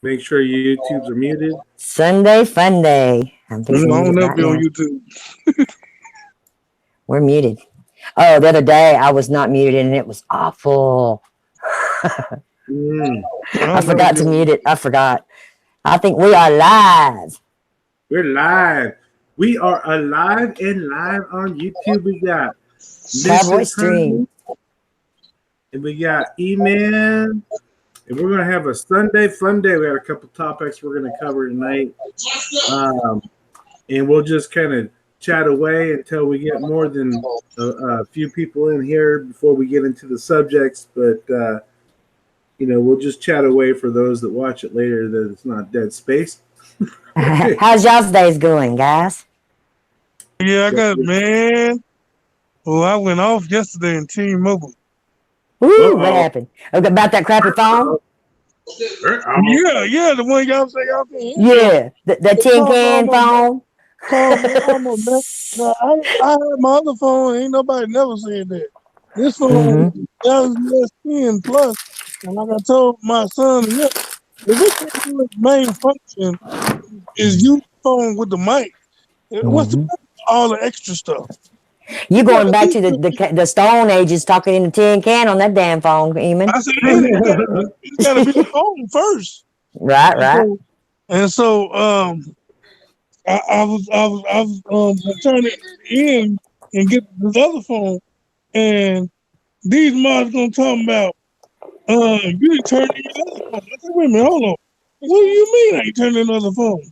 Make sure your YouTubes are muted. Sunday Fun Day. I'm fixing to I mute don't it never right be on now. YouTube. We're muted. Oh, the other day I was not muted and it was awful. Mm. I I don't never forgot be to on mute YouTube. it. I forgot. I think we are live. We're live. We are alive and live on YouTube. We got Cowboy Mrs. Stream. Honey, and we got E-Man, and we're gonna have a Sunday fun day. We have a couple topics we're gonna cover tonight, and we'll just kind of chat away until we get more than a few people in here before we get into the subjects. But we'll just chat away for those that watch it later. That it's not dead space. How's y'all's days going, guys? Yeah, I got man. Oh, I went off yesterday in T-Mobile. Woo, what happened? About that crappy phone? Yeah, the one y'all say y'all can hear. Yeah, the tin can phone. No, I had my other phone. Ain't nobody never said that. This phone, Galaxy S10 Plus, and like I told my son, if it can't do its main function is use the phone with the mic. What's the all the extra stuff? You going back to the Stone Ages talking in the tin can on that damn phone, Eamon. I said it's gotta be the phone first. Right. And so I was turning it in and get this other phone, and these mods gonna talk about you didn't turn in your other phone. I said, wait a minute, hold on. What do you mean I ain't turning in another phone?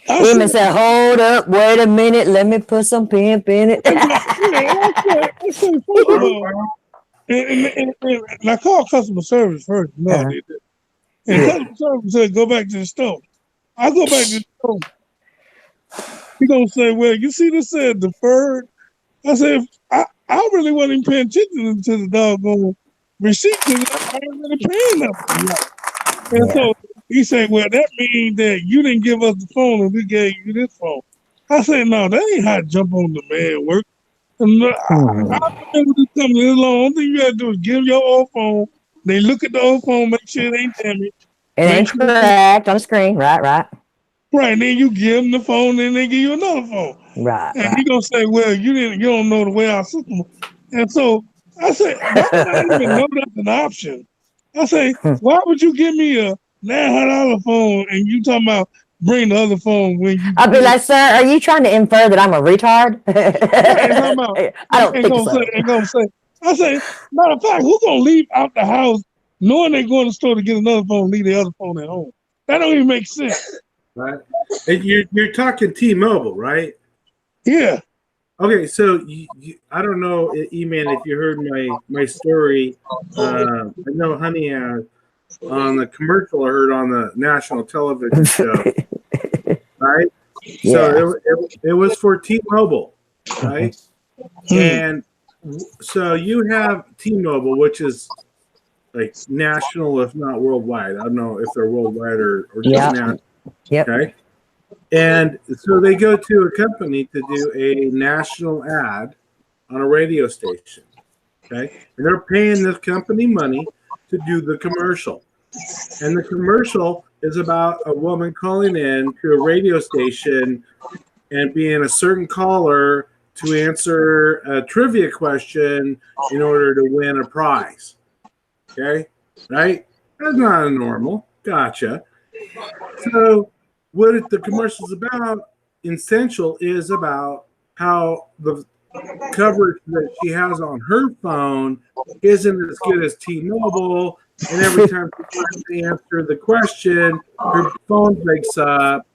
Even said, hold up, wait a minute, let me put some pimp in it. I said, first of all, and I called customer service first. No, I did that. And customer service said, go back to the store. I go back to the store. He gonna say, well, you see this said deferred. I said, I really wasn't even paying attention to the doggone receipt because I ain't really paying nothing. And so he said, well, that means that you didn't give us the phone and we gave you this phone. I said, no, that ain't how to jump on demand work. And I've been with this company this long. Only thing you gotta do is give your old phone. They look at the old phone, make sure it ain't damaged. It ain't cracked on the screen. Right. Right, and then you give them the phone, and they give you another phone. Right. And he gonna say, well, you don't know the way our system. And so I say, why would I even know that's an option? I say, why would you give me a $900 phone and you talking about bring the other phone when you? I'll be like, sir, are you trying to infer that I'm a retard? I don't think so. Ain't gonna say. I say, matter of fact, who gonna leave out the house knowing they going to the store to get another phone, leave the other phone at home? That don't even make sense. Right. And you're talking T-Mobile, right? Yeah. Okay, so I don't know, E-Man, if you heard my story. I know Honey has on the commercial I heard on the national television show, right? Yeah. So it was for T-Mobile, right? And so you have T-Mobile, which is like national, if not worldwide. I don't know if they're worldwide or just national. Yep. Okay. And so they go to a company to do a national ad on a radio station. Okay. And they're paying this company money to do the commercial. And the commercial is about a woman calling in to a radio station and being a certain caller to answer a trivia question in order to win a prize. Okay. Right? That's not a normal. Gotcha. So what the commercial's about, essential, is about how the coverage that she has on her phone isn't as good as T-Mobile, and every time she tries to answer the question, her phone breaks up,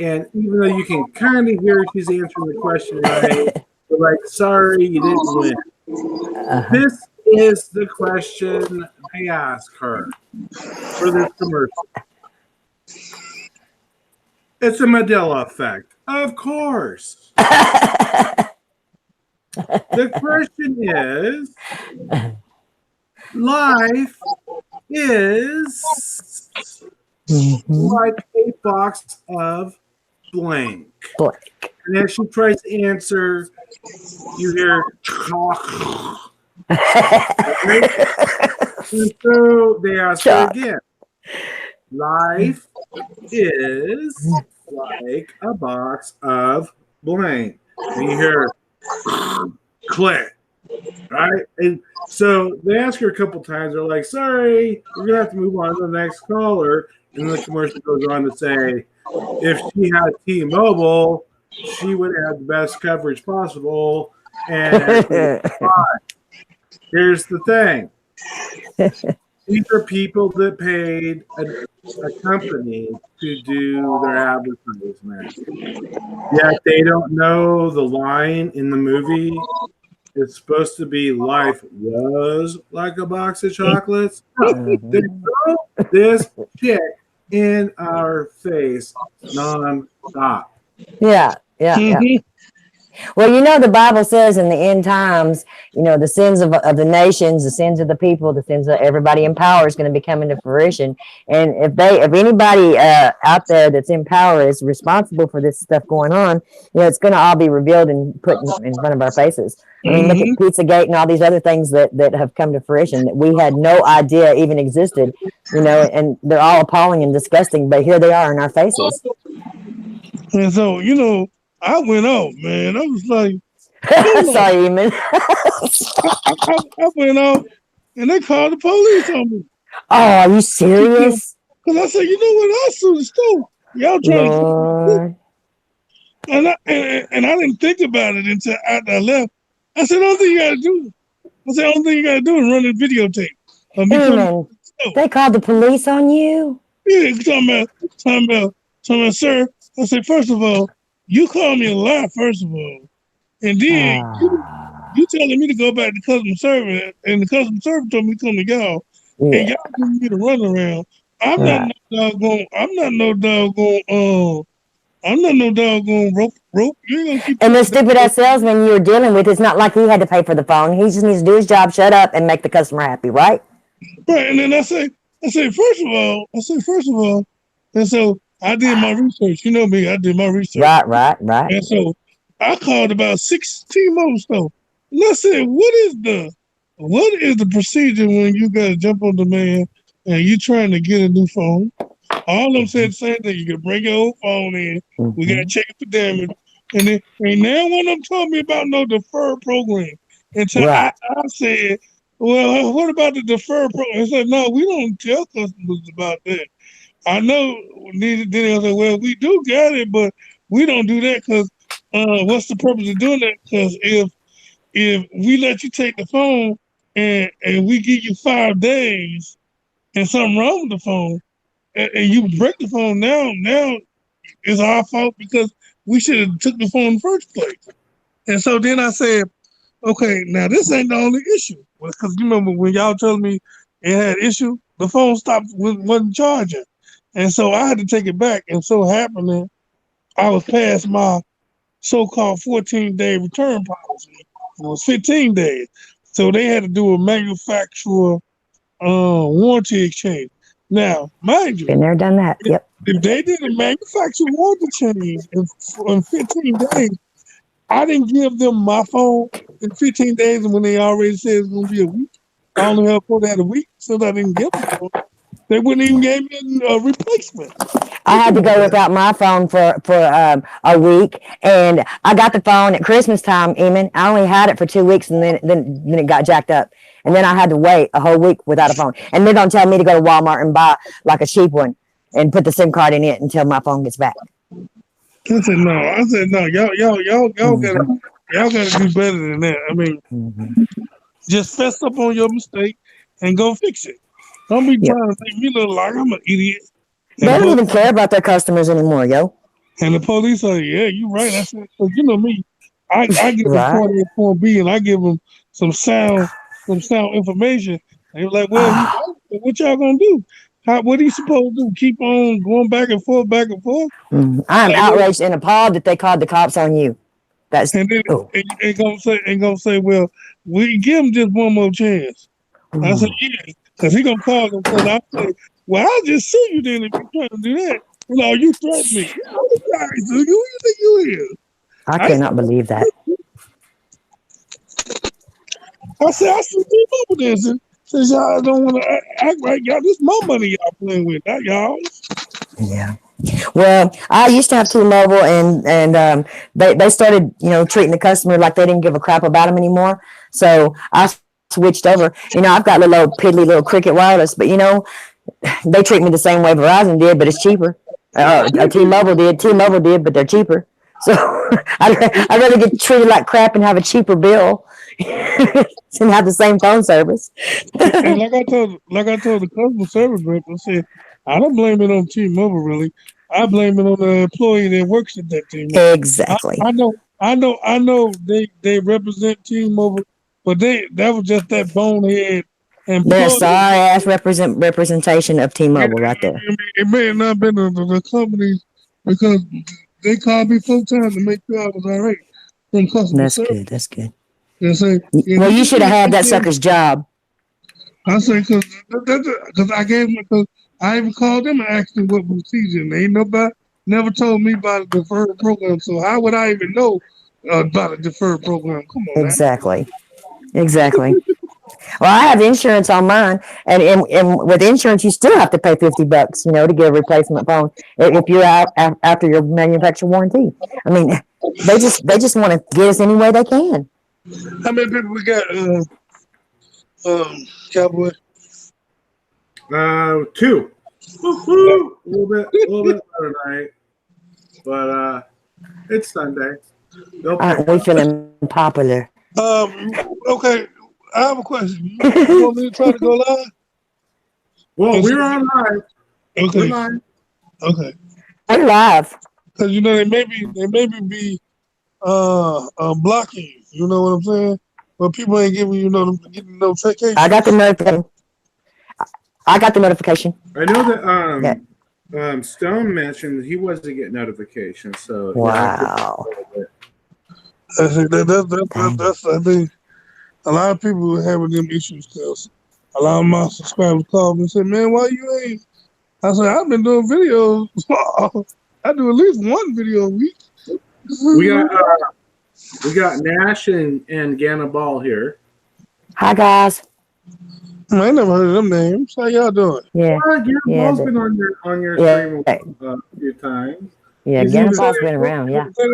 and even though you can kind of hear she's answering the question right, they're like, sorry, you didn't win. This is the question they ask her for this commercial. It's a Mandela effect. Of course. The question is, life is like a box of blank. And as she tries to answer, you hear and so they ask her again. life is like a box of blank. And you hear click, right? And so they ask her a couple times. They're like, "Sorry, we're gonna have to move on to the next caller." And then the commercial goes on to say, "If she had T-Mobile, she would have the best coverage possible." And here's the thing: these are people that paid a company to do their advertisement. Yet they don't know the line in the movie. It's supposed to be life was like a box of chocolates. No, they throw this shit in our face non-stop. Yeah, yeah, yeah. Mhm. Well, you know, the Bible says in the end times, you know, the sins of the nations, the sins of the people, the sins of everybody in power is going to be coming to fruition. And if anybody out there that's in power is responsible for this stuff going on, you know, it's going to all be revealed and put in front of our faces. I mean, look at Pizzagate and all these other things that have come to fruition that we had no idea even existed, you know, and they're all appalling and disgusting, but here they are in our faces. And so, you know, I went out, man. I was like, hold on. Sorry, Eamon. I went out and they called the police on me. Oh, are you serious? Because I said, you know what? I saw the store. Y'all trying to Lord. and I didn't think about it until after I left. I said, only thing you gotta do. I said, only thing you gotta do is run a videotape of me coming to Eamon, the store. they called the police on you? Yeah, talking about, sir. I said, first of all, you called me a lie, first of all. And then you telling me to go back to customer service, and the customer service told me to come to y'all, and Yeah, y'all giving me the runaround. I'm not right. no doggone. I'm not no doggone rope. You ain't gonna keep And the telling me. stupid ass salesman you were dealing with, it's not like he had to pay for the phone. He just needs to do his job, shut up, and make the customer happy, right? Right, and then I say, first of all, and so I did my research. You know me, I did my research, Right. and so I called about 16 more stuff. And I said, what is the procedure when you gotta jump on demand and you trying to get a new phone? All of them said the same thing. You can bring your old phone in. We gotta Mm-hmm. check it for damage. And then and now one of them told me about no deferred program. And so Right. I said, well, what about the deferred program? I said, no, we don't tell customers about that. I know. Then I said, well, we do got it, but we don't do that because what's the purpose of doing that? Because if we let you take the phone and we give you 5 days and something wrong with the phone and you break the phone now it's our fault because we should have took the phone in the first place. And so then I said, okay, now this ain't the only issue. Because you remember when y'all told me it had issue, the phone stopped wasn't charging. And so I had to take it back. And so happening, I was past my so-called 14-day return policy. It was 15 days. So they had to do a manufacturer warranty exchange. Now, mind you, Been there, done that. Yep. if they did a manufacturer warranty change in 15 days, I didn't give them my phone in 15 days when they already said it's going to be a week. I only helped for that a week, so I didn't give them the phone. They wouldn't even give me a replacement. I had to go without my phone for a week, and I got the phone at Christmas time. Eamon, I only had it for 2 weeks, and then it got jacked up, and then I had to wait a whole week without a phone. And they're gonna tell me to go to Walmart and buy like a cheap one and put the SIM card in it until my phone gets back. I said no. Y'all gotta do better than that. I mean, Mm-hmm. just fess up on your mistake and go fix it. Don't be Yep. trying to make me look like I'm an idiot. They don't even care about their customers anymore, yo. And the police are, yeah, you're right. I said, because you know me, I give them Right. point A, point B, and I give them some sound information. They were like, well, what y'all gonna do? What are you supposed to do? Keep on going back and forth, back and forth? Mm-hmm. I'm Like, well, outraged and appalled that they called the cops on you. That's and then oh. gonna say, well, we give him just one more chance. I said, yeah, because he gonna call them. Because I said, well, I'll just sue you then if you're trying to do that. No, you threatened me. Who you think you is? I cannot believe that. I said, I should keep up with this. Since y'all don't want to act right, y'all, this my money y'all playing with, not y'all. Yeah. Well, I used to have T-Mobile, and they started treating the customer like they didn't give a crap about them anymore. So I switched over. I've got little old piddly little Cricket Wireless, but they treat me the same way Verizon did, but it's cheaper. T-Mobile did, but they're cheaper. So I'd rather get treated like crap and have a cheaper bill and have the same phone service. And like I told the customer service rep, I said, I don't blame it on T-Mobile really. I blame it on the employee that works at that T-Mobile. Exactly. I know they represent T-Mobile, but that was just that bonehead They're a employee. sorry ass representation of T-Mobile right there. It may have not been the company because they called me 4 times to make sure I was all right from customer That's service. good. That's good. They say, Well, you should have had that sucker's job. I say because I even called them and asked them what procedure, and ain't nobody never told me about a deferred program. So how would I even know about a deferred program? Come on, man. Exactly. Well, I have insurance on mine, and with insurance, you still have to pay $50, to get a replacement phone if you're out after your manufacturer warranty. I mean, they just want to get us any way they can. How many people we got? Cowboy. 2. Woo-hoo! A little bit better tonight, but it's Sunday. Aren't we feeling popular? Okay, I have a question. You want me to try to go live? Well, we're on live. Okay. We're live. Okay. We're live. Because they maybe be blocking you. You know what I'm saying? But people ain't giving you getting notification. I got the notification. I know that Stone mentioned he wasn't getting notifications. So wow. I think that's I think a lot of people are having them issues because a lot of my subscribers call me and say, "Man, why you ain't?" I said, "I've been doing videos. I do at least one video a week." We got Nash and Ganna Ball here. Hi guys. I ain't never heard of them names. How y'all doing? Yeah. Ganna Ball's been on your stream a few times. Yeah, Ganna Ball's been around. Yeah. Say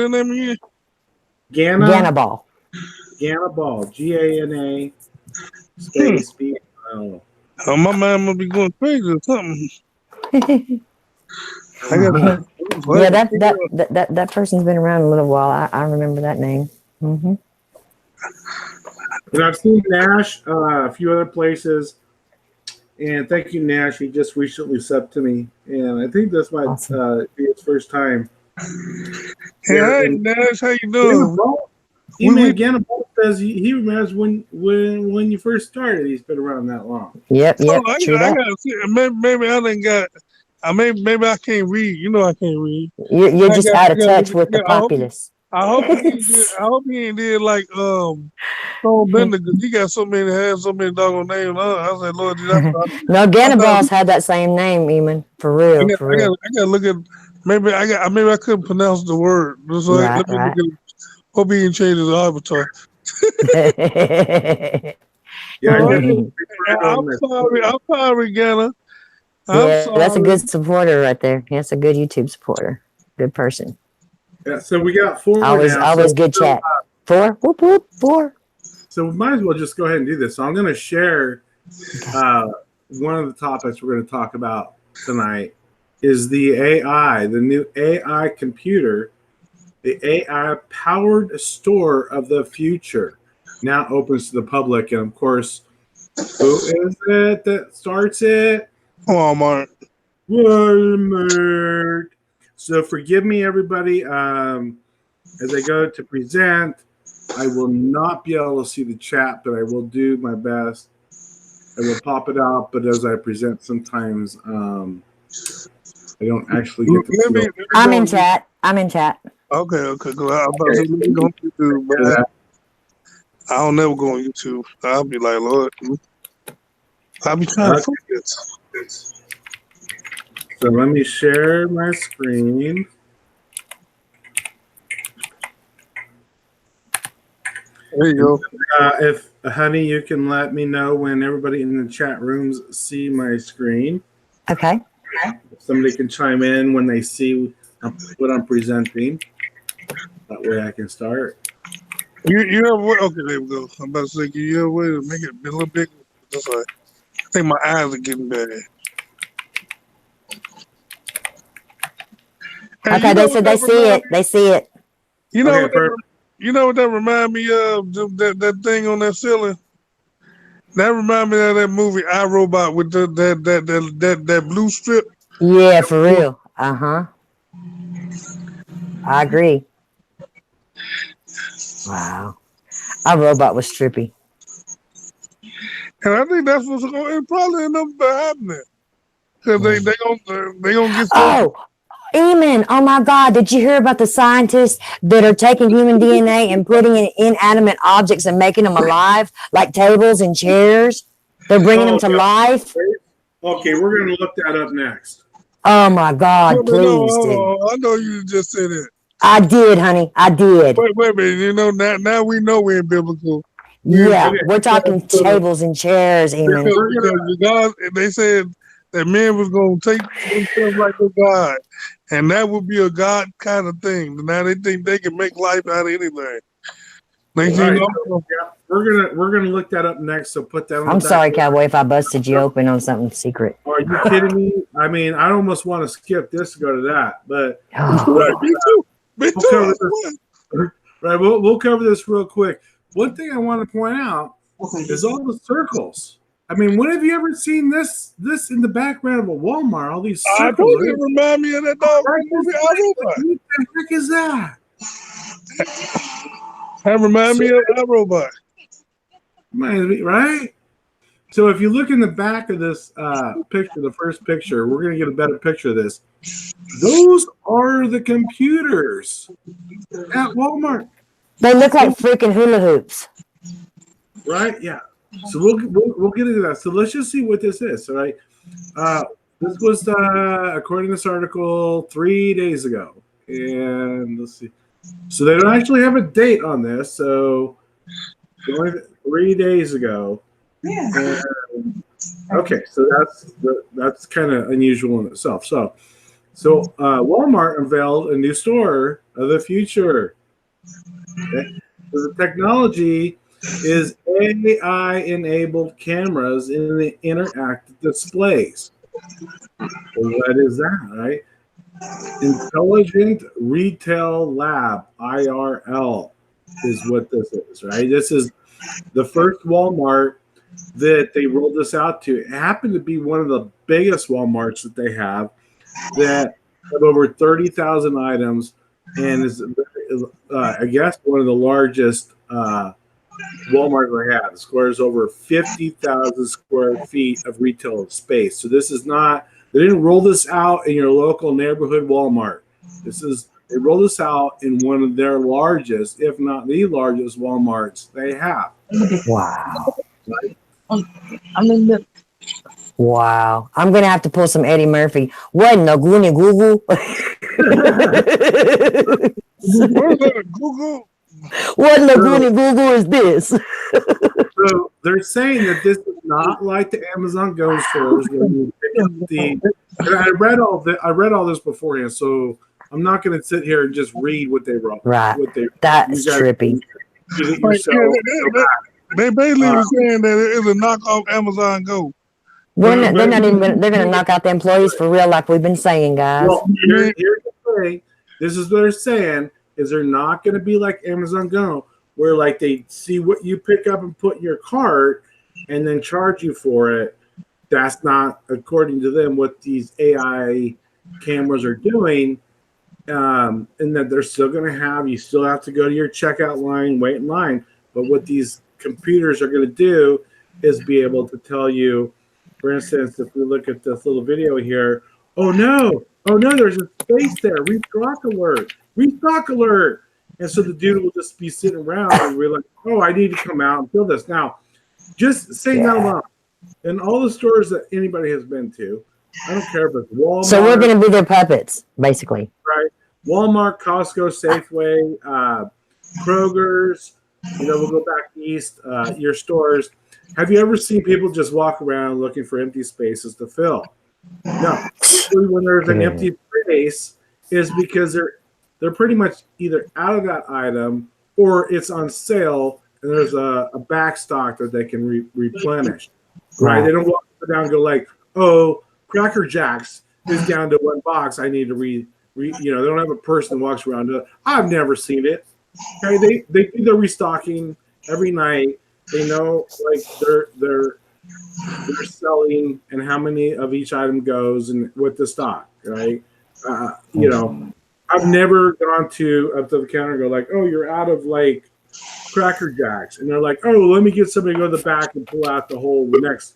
the name again. Ganna Ball. Ganna Ball. GANA space B. Oh, my mind must be going crazy or something. Yeah, that person's been around a little while. I remember that name. Mm-hmm. And I've seen Nash a few other places. And thank you, Nash. He just recently subbed to me. And I think this might be his first time. Hey, Nash, how you doing? Ganna Ball says he remembers when you first started. He's been around that long. Yep. I gotta see. Maybe I didn't got. Maybe I can't read. I can't read. You're just out of touch with the populace. I hope he ain't did like Stone Bender because he got so many doggone names. I said, Lord, no, Ganna Ball's had that same name, Eamon. For real. I gotta look at. Maybe I couldn't pronounce the word. So right. Hope he didn't change his avatar. I'm sorry, Ganna. That's a good supporter right there. That's a good YouTube supporter. Good person. Yeah, so we got 4 always good chat. 4? Whoop, whoop, 4. So we might as well just go ahead and do this. So I'm going to share one of the topics we're going to talk about tonight is the AI, the new AI computer, the AI-powered store of the future now opens to the public. And, of course, who is it that starts it? Walmart. So forgive me, everybody. As I go to present, I will not be able to see the chat, but I will do my best. I will pop it out, but as I present, sometimes I don't actually get to see it. I'm in chat. Okay. Go out. I'll never go on YouTube. I'll be like, Lord, I'll be trying to focus. So let me share my screen. There you go. honey, you can let me know when everybody in the chat rooms see my screen. Okay. Somebody can chime in when they see what I'm presenting. That way I can start. You ever wait? Okay, there we go. I'm about to say, can you ever wait to make it a little bigger? That's right. I think my eyes are getting bad. And Okay, you know they what said that they see remind it. They see it. You know Okay, what that, you know what that remind me of? That thing on that ceiling. That remind me of that movie I Robot with that blue strip. Yeah, for real. Uh-huh. I agree. Wow. Our robot was trippy. And I think that's what's going. It probably end up happening because they gonna get so. Oh, Eamon, oh my God, did you hear about the scientists that are taking human DNA and putting it in inanimate objects and making them alive, like tables and chairs? They're bringing them to life. Okay, we're going to look that up next. Oh my God, No, please do. I know you just said it. I did, honey. I did. Wait a minute. You know now we know we're in biblical. Yeah, Okay. we're talking tables and chairs, Eamon. Because God, they said that men was gonna take themselves like a God, and that would be a God kind of thing. Now they think they can make life out of anything. Next thing you know, We're gonna look that up next. So put that on. I'm sorry, Cowboy, if I busted you open on something secret. Are you kidding me? I mean, I almost want to skip this to go to that, but Oh, me We'll cover too. right, we'll cover this real quick. One thing I want to point out is all the circles. I mean, when have you ever seen this in the background of a Walmart? All these I circles. told you it remind me of that dog movie I Robot. What the heck is that? That remind me of I Robot. Right? So if you look in the back of this picture, the first picture, we're going to get a better picture of this. Those are the computers at Walmart. they look like freaking hula hoops. Right? Yeah. So we'll get into that. So let's just see what this is. All right. This was according to this article 3 days ago, and let's see. So they don't actually have a date on this. So only 3 days ago. Yeah. Okay, so that's kind of unusual in itself. So Walmart unveiled a new store of the future. Okay. So the technology is AI-enabled cameras in the interactive displays. What is that, right? Intelligent Retail Lab, IRL, is what this is, right? This is the first Walmart that they rolled this out to. It happened to be one of the biggest Walmarts that they have that have over 30,000 items and is, I guess, one of the largest Walmart they have. It squares over 50,000 square feet of retail space. So this is not, they didn't roll this out in your local neighborhood Walmart. They rolled this out in one of their largest, if not the largest Walmarts they have. Wow. Right? Wow. I'm going to have to pull some Eddie Murphy. What in the goony goo goo? What is that? Google? What in the goony goo goo is this? So they're saying that this is not like the Amazon Go stores where you pick up the. And I read all this beforehand, so I'm not going to sit here and just read what they wrote. Right. What That's trippy. They basically were saying that it is a knockoff Amazon Go. They're going to knock out the employees for real, like we've been saying, guys. Well, here's the thing. This is what they're saying: is they're not going to be like Amazon Go, where like they see what you pick up and put in your cart, and then charge you for it. That's not, according to them, what these AI cameras are doing. And that they're still going to have, you still have to go to your checkout line, wait in line. But what these computers are going to do is be able to tell you, for instance, if we look at this little video here, oh no, there's a space there, restock alert. And so the dude will just be sitting around and we're like, oh, I need to come out and fill this. Now, just saying that alone, in all the stores that anybody has been to, I don't care if it's Walmart. So we're going to be their puppets, basically. Right. Walmart, Costco, Safeway, Kroger's, we'll go back east. Your stores. Have you ever seen people just walk around looking for empty spaces to fill? No. Usually when there's an empty space, is because they're pretty much either out of that item or it's on sale and there's a back stock that they can replenish. Right? They don't walk down and go like, oh, Cracker Jacks is down to one box. I need to they don't have a person that walks around. I've never seen it. Okay, they do their restocking every night. They know like they're selling and how many of each item goes and with the stock, right? I've never gone up to the counter and go like, oh, you're out of like Cracker Jacks, and they're like, oh, let me get somebody to go to the back and pull out the whole next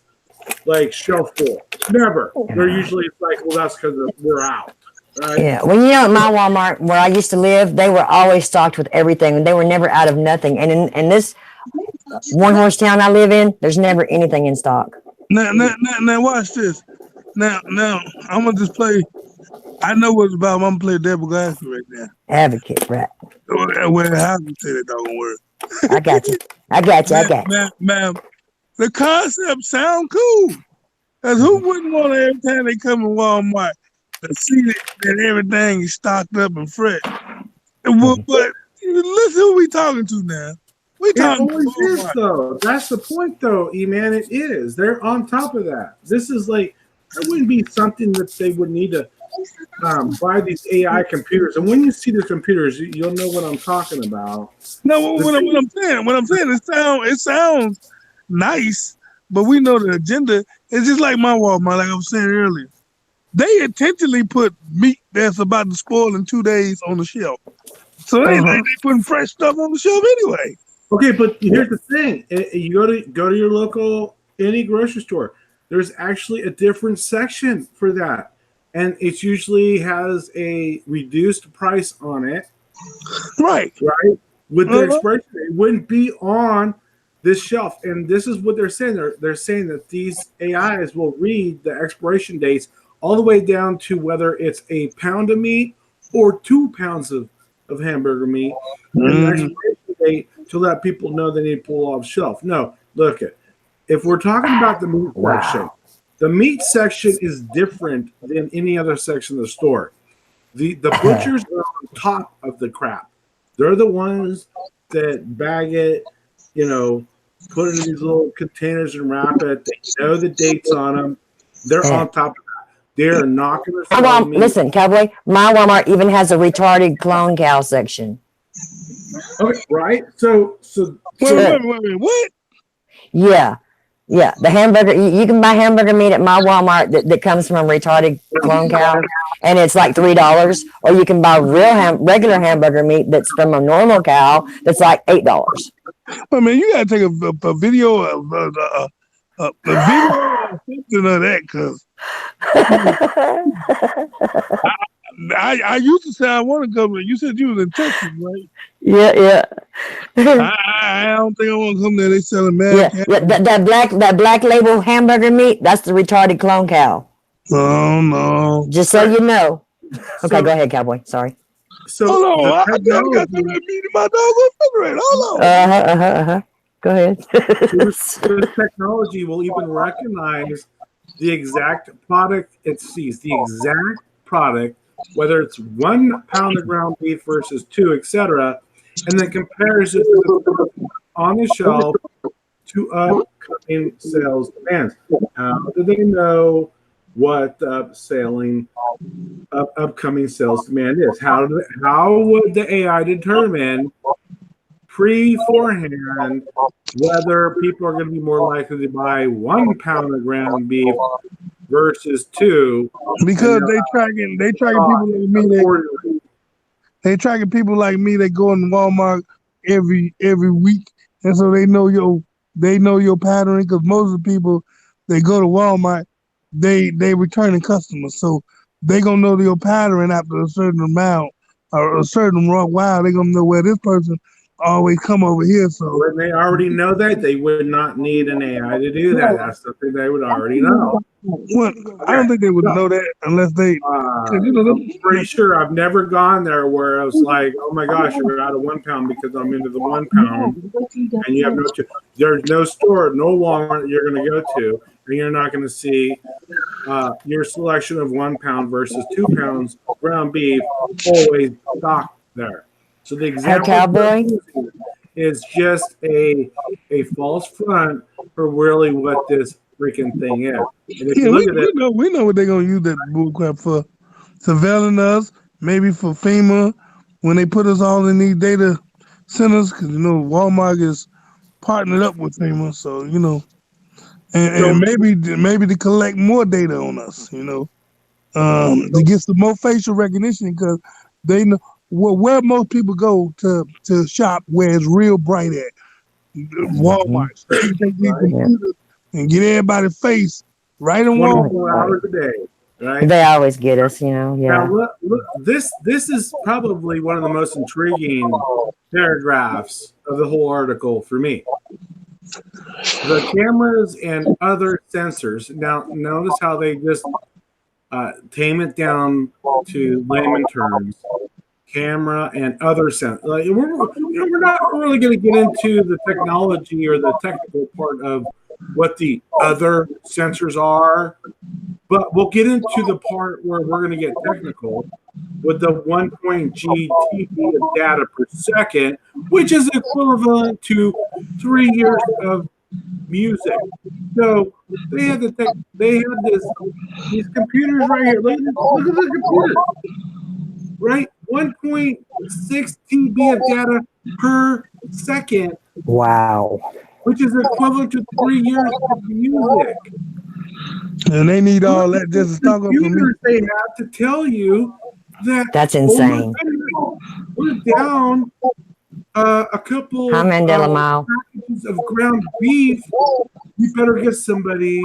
like shelf full. Never. They're usually like, well, that's because we're out. Right? Yeah. Well, at my Walmart where I used to live, they were always stocked with everything. They were never out of nothing. And in this one horse town I live in, there's never anything in stock. Now, watch this. Now, I'm gonna just play. I know what it's about. I'm gonna play devil advocate right now. Advocate, right? Well, how do you say that doggone word? I got you. Now, the concept sound cool. Cause who wouldn't want to every time they come to Walmart to see that everything is stocked up and fresh? But listen, who we talking to now? We talking to Walmart. Though. That's the point, though, E-Man. It is. They're on top of that. This is like, it wouldn't be something that they would need to buy these AI computers. And when you see the computers, you'll know what I'm talking about. No, what I'm saying, it sounds nice, but we know the agenda is just like my Walmart, like I was saying earlier. They intentionally put meat that's about to spoil in 2 days on the shelf. So they putting fresh stuff on the shelf anyway. Okay, but here's the thing. You go to your local any grocery store. There's actually a different section for that. And it usually has a reduced price on it. Right. With the expiration, it wouldn't be on this shelf. And this is what they're saying. They're saying that these AIs will read the expiration dates all the way down to whether it's a pound of meat or 2 pounds of hamburger meat. And the expiration date to let people know they need to pull off shelf. No, look it. If we're talking about the meat section, the meat section is different than any other section of the store. The butchers are on top of the crap. They're the ones that bag it, put it in these little containers and wrap it. They know the dates on them. They're on top of that. They're not going to sell meat. Listen, Cowboy, my Walmart even has a retarded clone cow section. Okay, right? So wait, what? Yeah. The hamburger, you can buy hamburger meat at my Walmart that comes from a retarded clone cow, and it's like $3. Or you can buy regular hamburger meat that's from a normal cow that's like $8. Well, man, you gotta take a video of something of that, cause I used to say I want to come. You said you was in Texas, right? Yeah. I don't think I want to come there. They selling mad. Yeah, that black label hamburger meat. That's the retarded clone cow. Oh no! Just so you know. Okay, go ahead, Cowboy. Sorry. So hold on, I got that meat in my dog refrigerator. Hold on. Go ahead. The technology will even recognize the exact product it sees, the exact product, whether it's 1 pound of ground beef versus 2, etc., and then compares it on the shelf to upcoming sales demands. How do they know what upcoming sales demand is? How would the AI determine beforehand whether people are going to be more likely to buy 1 pound of ground beef versus 2? Because they tracking people like me. They tracking people like me that go in Walmart every week, and so they know your pattern. Because most of the people that go to Walmart, they returning customers, so they gonna know your pattern after a certain amount or a certain while. They gonna know where this person always come over here. So When they already know that, they would not need an AI to do that. That's something they would already know. what? I don't think they would know that unless they. I'm pretty sure I've never gone there where I was like, oh my gosh, you're out of 1 pound because I'm into the 1 pound, and you have no. There's no store, no Walmart you're going to go to, and you're not going to see your selection of 1 pound versus 2 pounds ground beef always stocked there. So the example Cowboy? is just a false front for really what this freaking thing is. And if Yeah, you look at it, we know what they're gonna use that bullcrap for, surveilling us, maybe for FEMA when they put us all in these data centers, because Walmart is partnered up with FEMA, so and maybe to collect more data on us, to get some more facial recognition, because they know where most people go to shop where it's real bright at. Walmart. So you take these computers and get everybody's face right in 24 Walmart. hours a day, right? They always get us, yeah. Now look, this is probably one of the most intriguing paragraphs of the whole article for me. The cameras and other sensors. Now notice how they just tame it down to layman terms. Camera and other sensors. Like, we're not really going to get into the technology or the technical part of what the other sensors are, but we'll get into the part where we're going to get technical with the 1.G TB of data per second, which is equivalent to 3 years of music. So they have these computers right here. Look at the computers, right? 1.6 TB of data per second. Wow. Which is equivalent to 3 years of music. And they need all that just to talk up for me. They have to tell you that that's insane. We're down a couple Hi, Mandela Mile. packages of ground beef. You better get somebody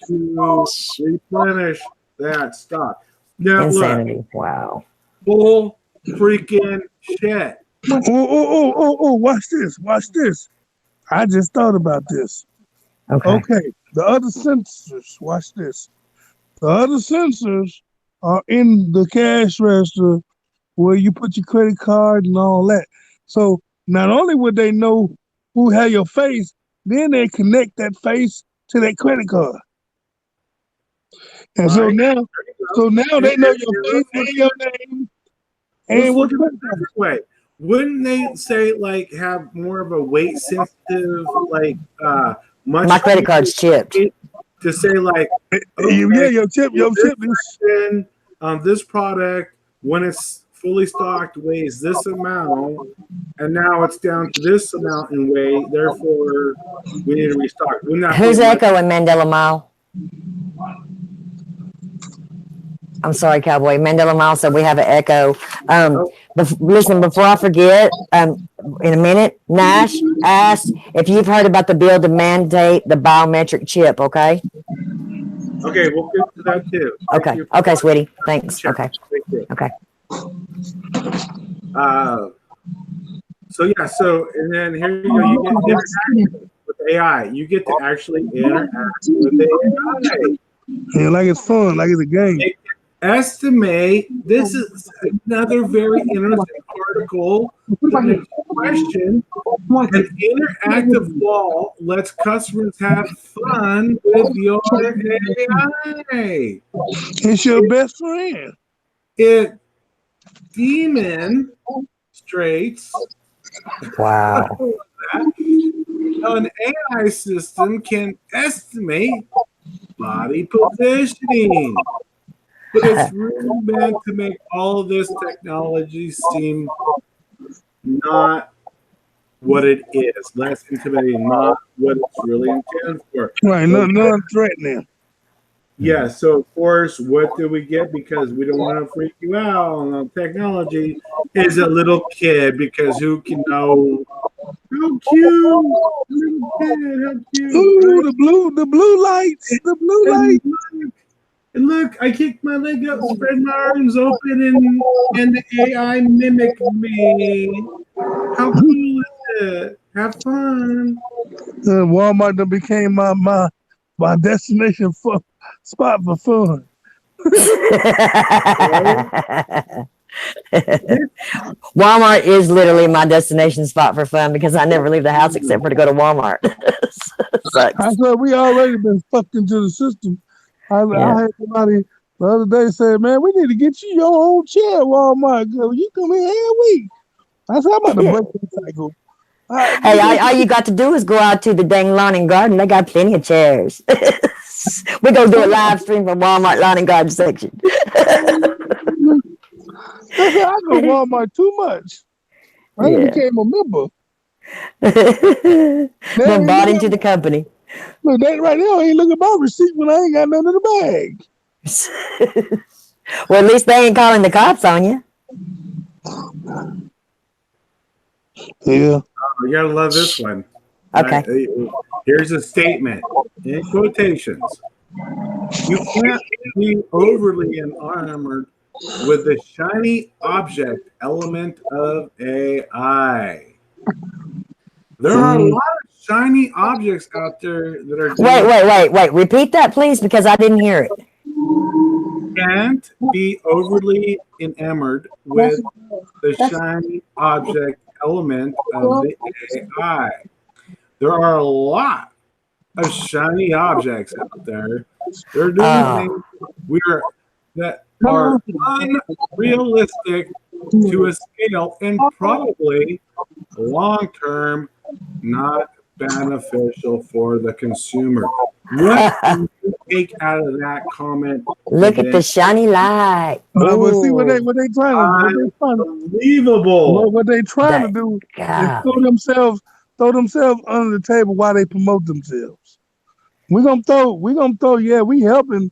to replenish that stock. Now, Insanity. look, Wow. bull freaking shit. Oh, watch this. I just thought about this. Okay, the other sensors, watch this. The other sensors are in the cash register where you put your credit card and all that. So not only would they know who had your face, then they connect that face to that credit card. And so now they know your face and your name. And what way? Wouldn't they say like have more of a weight sensitive my credit card's chipped to say like your chip this product when it's fully stocked weighs this amount and now it's down to this amount in weight, therefore we need to restock. Who's echoing, Mandela Mile? I'm sorry, Cowboy. Mandela Mile said we have an echo. Listen, before I forget, in a minute, Nash asked if you've heard about the bill to mandate the biometric chip, okay? Okay, we'll get to that too. Okay, sweetie. Thanks. Sure. Okay. So and then here you go. You get to interact with AI. You get to actually interact with the AI. Yeah, like it's fun, like it's a game. Estimate. This is another very interesting article. The question: an interactive wall lets customers have fun with your AI. It's your best friend. It demonstrates. Wow. An AI system can estimate body positioning. But it's really meant to make all of this technology seem not what it is, less intimidating, not what it's really intended for. Right, non-threatening. Yeah, so of course, what do we get? Because we don't want to freak you out on the technology, is a little kid, because who can know how cute, little kid, how cute. Ooh, the blue lights. And look, I kicked my leg up, spread my arms open, and the AI mimicked me. How cool is it. Have fun. Walmart done became my destination for spot for fun. Walmart is literally my destination spot for fun because I never leave the house except for to go to Walmart. Sucks. I said we already been fucked into the system. I had somebody the other day say, "Man, we need to get you your own chair, at Walmart. Girl. You come in every week." I said, "I'm about to break the cycle." Hey, all you got to do is go out to the dang lawn and garden. They got plenty of chairs. We're going to do a live stream from Walmart lawn and garden section. I said, I go to Walmart too much. I became a member. Been bought into the company. Look, that right now ain't looking at my receipt when I ain't got nothing in the bag. Well, at least they ain't calling the cops on you. Yeah. You gotta love this one. Okay. Here's a statement in quotations. You can't be overly enamored with the shiny object element of AI. There are a lot of shiny objects out there that are Wait. Repeat that, please, because I didn't hear it. Can't be overly enamored with the shiny object element of the AI. There are a lot of shiny objects out there. They're doing things that are unrealistic to a scale and probably long term not beneficial for the consumer. What do you take out of that comment? Look at the shiny light. But see what they trying to unbelievable. what they trying to do is throw themselves under the table while they promote themselves. We helping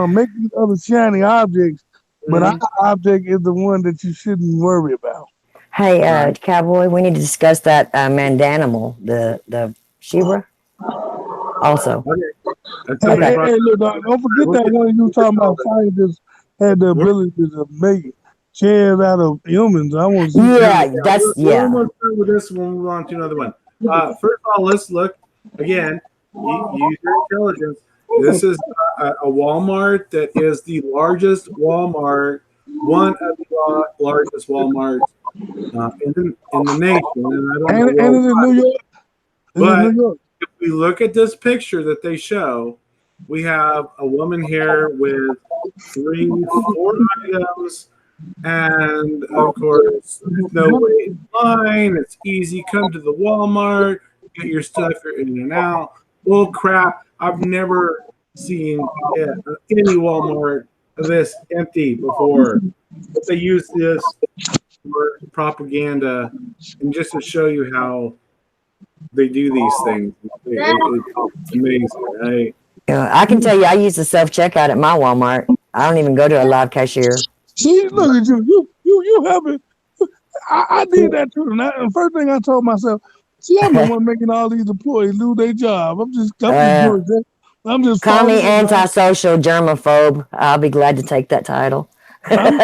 make these other shiny objects, but our object is the one that you shouldn't worry about. Hey, Cowboy, we need to discuss that Mandanimal, the Shibra. Also. Okay. Hey, look, don't forget that one you talking about scientists had the ability to make chairs out of humans. I want to see. We're almost done with this one. We'll move on to another one. First of all, let's look again. Use your intelligence. This is a Walmart that is the largest Walmart, one of the largest Walmarts in the nation. And it's in New York. But if we look at this picture that they show, we have a woman here with 4 items. And of course, there's no wait in line. It's easy. Come to the Walmart, get your stuff, you're in and out. Well, crap. I've never seen any Walmart this empty before. They use this for propaganda and just to show you how they do these things. It's amazing, right? I can tell you, I use the self-checkout at my Walmart. I don't even go to a live cashier. See, look at you. You helping. I did that too. And the first thing I told myself, see, I'm the one making all these employees lose their job. I'm just call me antisocial germaphobe. I'll be glad to take that title. I'm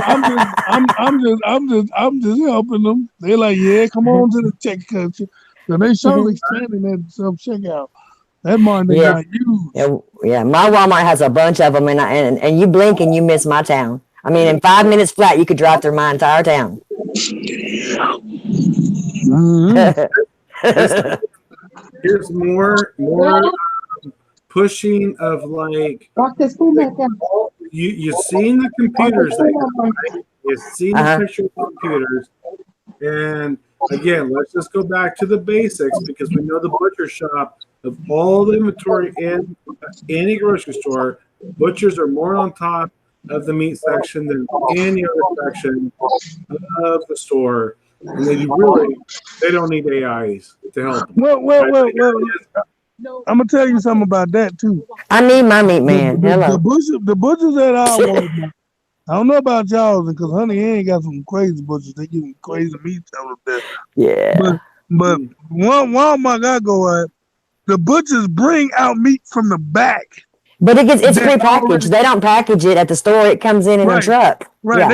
just helping them. They're like, yeah, come on to the check country. So they surely expanding that self checkout. That money got used. Yeah, my Walmart has a bunch of them, and you blink and you miss my town. I mean, in 5 minutes flat, you could drive through my entire town. Here's more pushing of like you've seen the computers, right? You've seen the picture of computers, and again, let's just go back to the basics because we know the butcher shop of all the inventory in any grocery store, butchers are more on top of the meat section than any other section of the store, and they don't need AIs to help them. Well. I'm gonna tell you something about that too. I need my meat man. Hello. The butchers at our Walmart. I don't know about y'all because Honey ain't got some crazy butchers. They give me crazy meat out there. Yeah. But Walmart I go at, the butchers bring out meat from the back. But it's prepackaged. They don't package it at the store. It comes in a truck. Right. Yeah.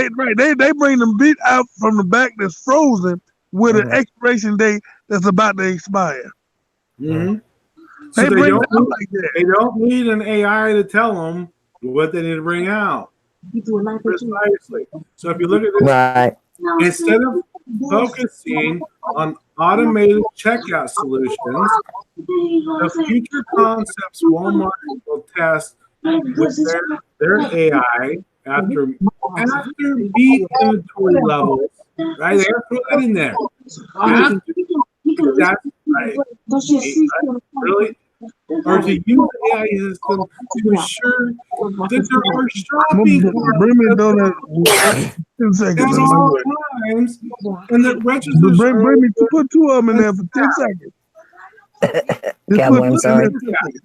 They bring the meat out from the back that's frozen, with an Mhm. expiration date that's about to expire. hmm They So bring it out like that. they don't need an AI to tell them what they need to bring out. Precisely. So if you look at this, Right. instead of focusing on automated checkout solutions, the future concepts Walmart will test with their AI after beat inventory levels, right? They have to put that in there. After that's right. Really? Or to use the AI system to ensure that there are shopping Bring me a carts donut. 10 seconds. at I'm all like, times and that registers are bring me put 2 of them in there for 10 seconds. Just Cowboy, put I'm 2 sorry. in there 10 seconds.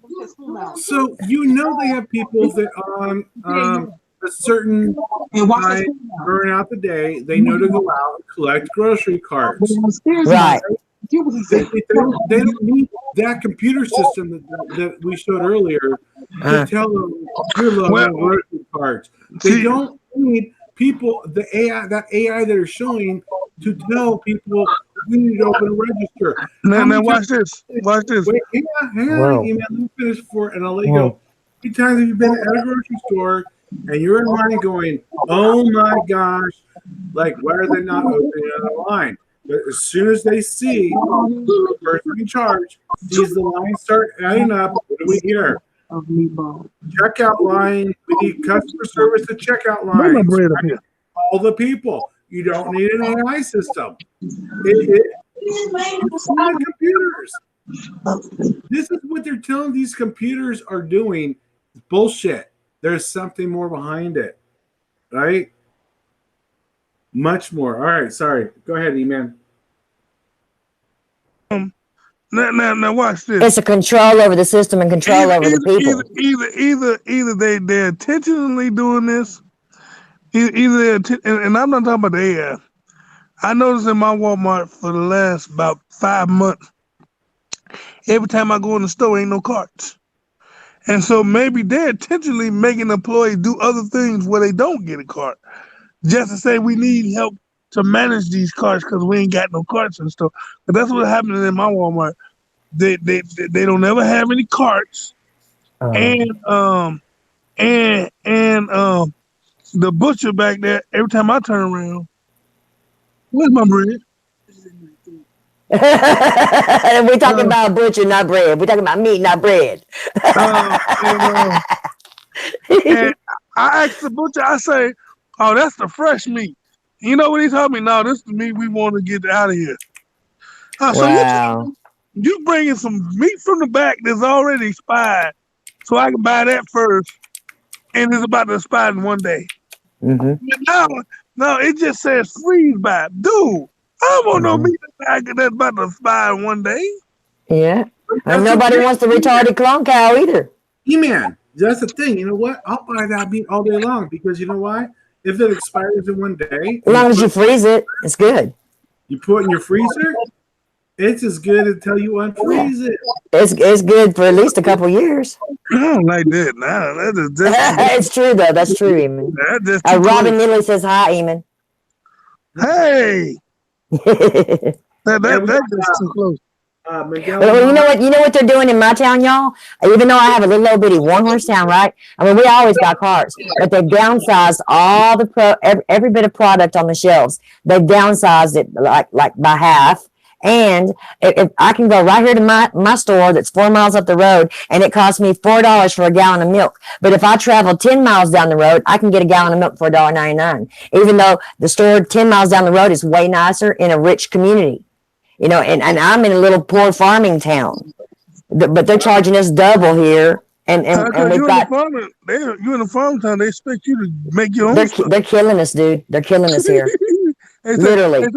so they have people that on a certain time during out the day they know to go out and collect grocery carts. Right. They don't need that computer system that we showed earlier to Uh, tell them you're loading grocery carts. They See, don't need people the AI that are showing to tell people we need to open a register. now watch this. Watch this. Wait, hang on, Whoa. let me finish and I'll let you Whoa. go. How many times have you been at a grocery store and you're in line going, oh my gosh, like why are they not opening another line? But as soon as they see the person in charge sees the line start adding up, what do we hear? Checkout line. We need customer service to checkout Bring my lines. bread up here. All the people. You don't need an AI system. It's not computers. This is what they're telling these computers are doing. Bullshit. There's something more behind it, right? Much more. All right. Sorry. Go ahead, E-Man. Now watch this. it's a control over the system and control over the people. Either they're intentionally doing this. And I'm not talking about the AI. I noticed in my Walmart for the last about 5 months, every time I go in the store, ain't no carts. And so maybe they're intentionally making employees do other things where they don't get a cart, just to say we need help to manage these carts because we ain't got no carts and stuff. But that's what's happening in my Walmart. They don't ever have any carts, and the butcher back there. Every time I turn around, where's my bread? We're talking about butcher, not bread. We're talking about meat, not bread. And I asked the butcher. I say, "Oh, that's the fresh meat." You know what he told me? No, this is the meat we want to get out of here. So Wow. you bringing some meat from the back that's already expired, so I can buy that first, and it's about to expire in 1 day. hmm No, it just says freeze by. Dude, I don't want no meat that's about to expire in 1 day. Yeah. And nobody wants the retarded clone cow either. E-Man, that's the thing. You know what? I'll buy that meat all day long because you know why? If it expires in 1 day, As long as you freeze it, it's good. you put it in your freezer, it's as good until you unfreeze it. It's good for at least a couple years. I don't like that. Nah, It's true though. That's true, Eamon. that's just too Robin close. Lilly says hi, Eamon. Hey, that's just too close. Miguel, Well, you know what they're doing in my town, y'all? Even though I have a little old bitty one horse town, right? I mean, we always got cars, but they've downsized all the every bit of product on the shelves. They've downsized it like by half. And if I can go right here to my store that's 4 miles up the road, and it costs me $4 for a gallon of milk. But if I travel 10 miles down the road, I can get a gallon of milk for $1.99. Even though the store 10 miles down the road is way nicer in a rich community. You know, and I'm in a little poor farming town, but they're charging us double here, and we've got. You in a farm town, they expect you to make your own stuff. They're killing us, dude. They're killing us here. Literally.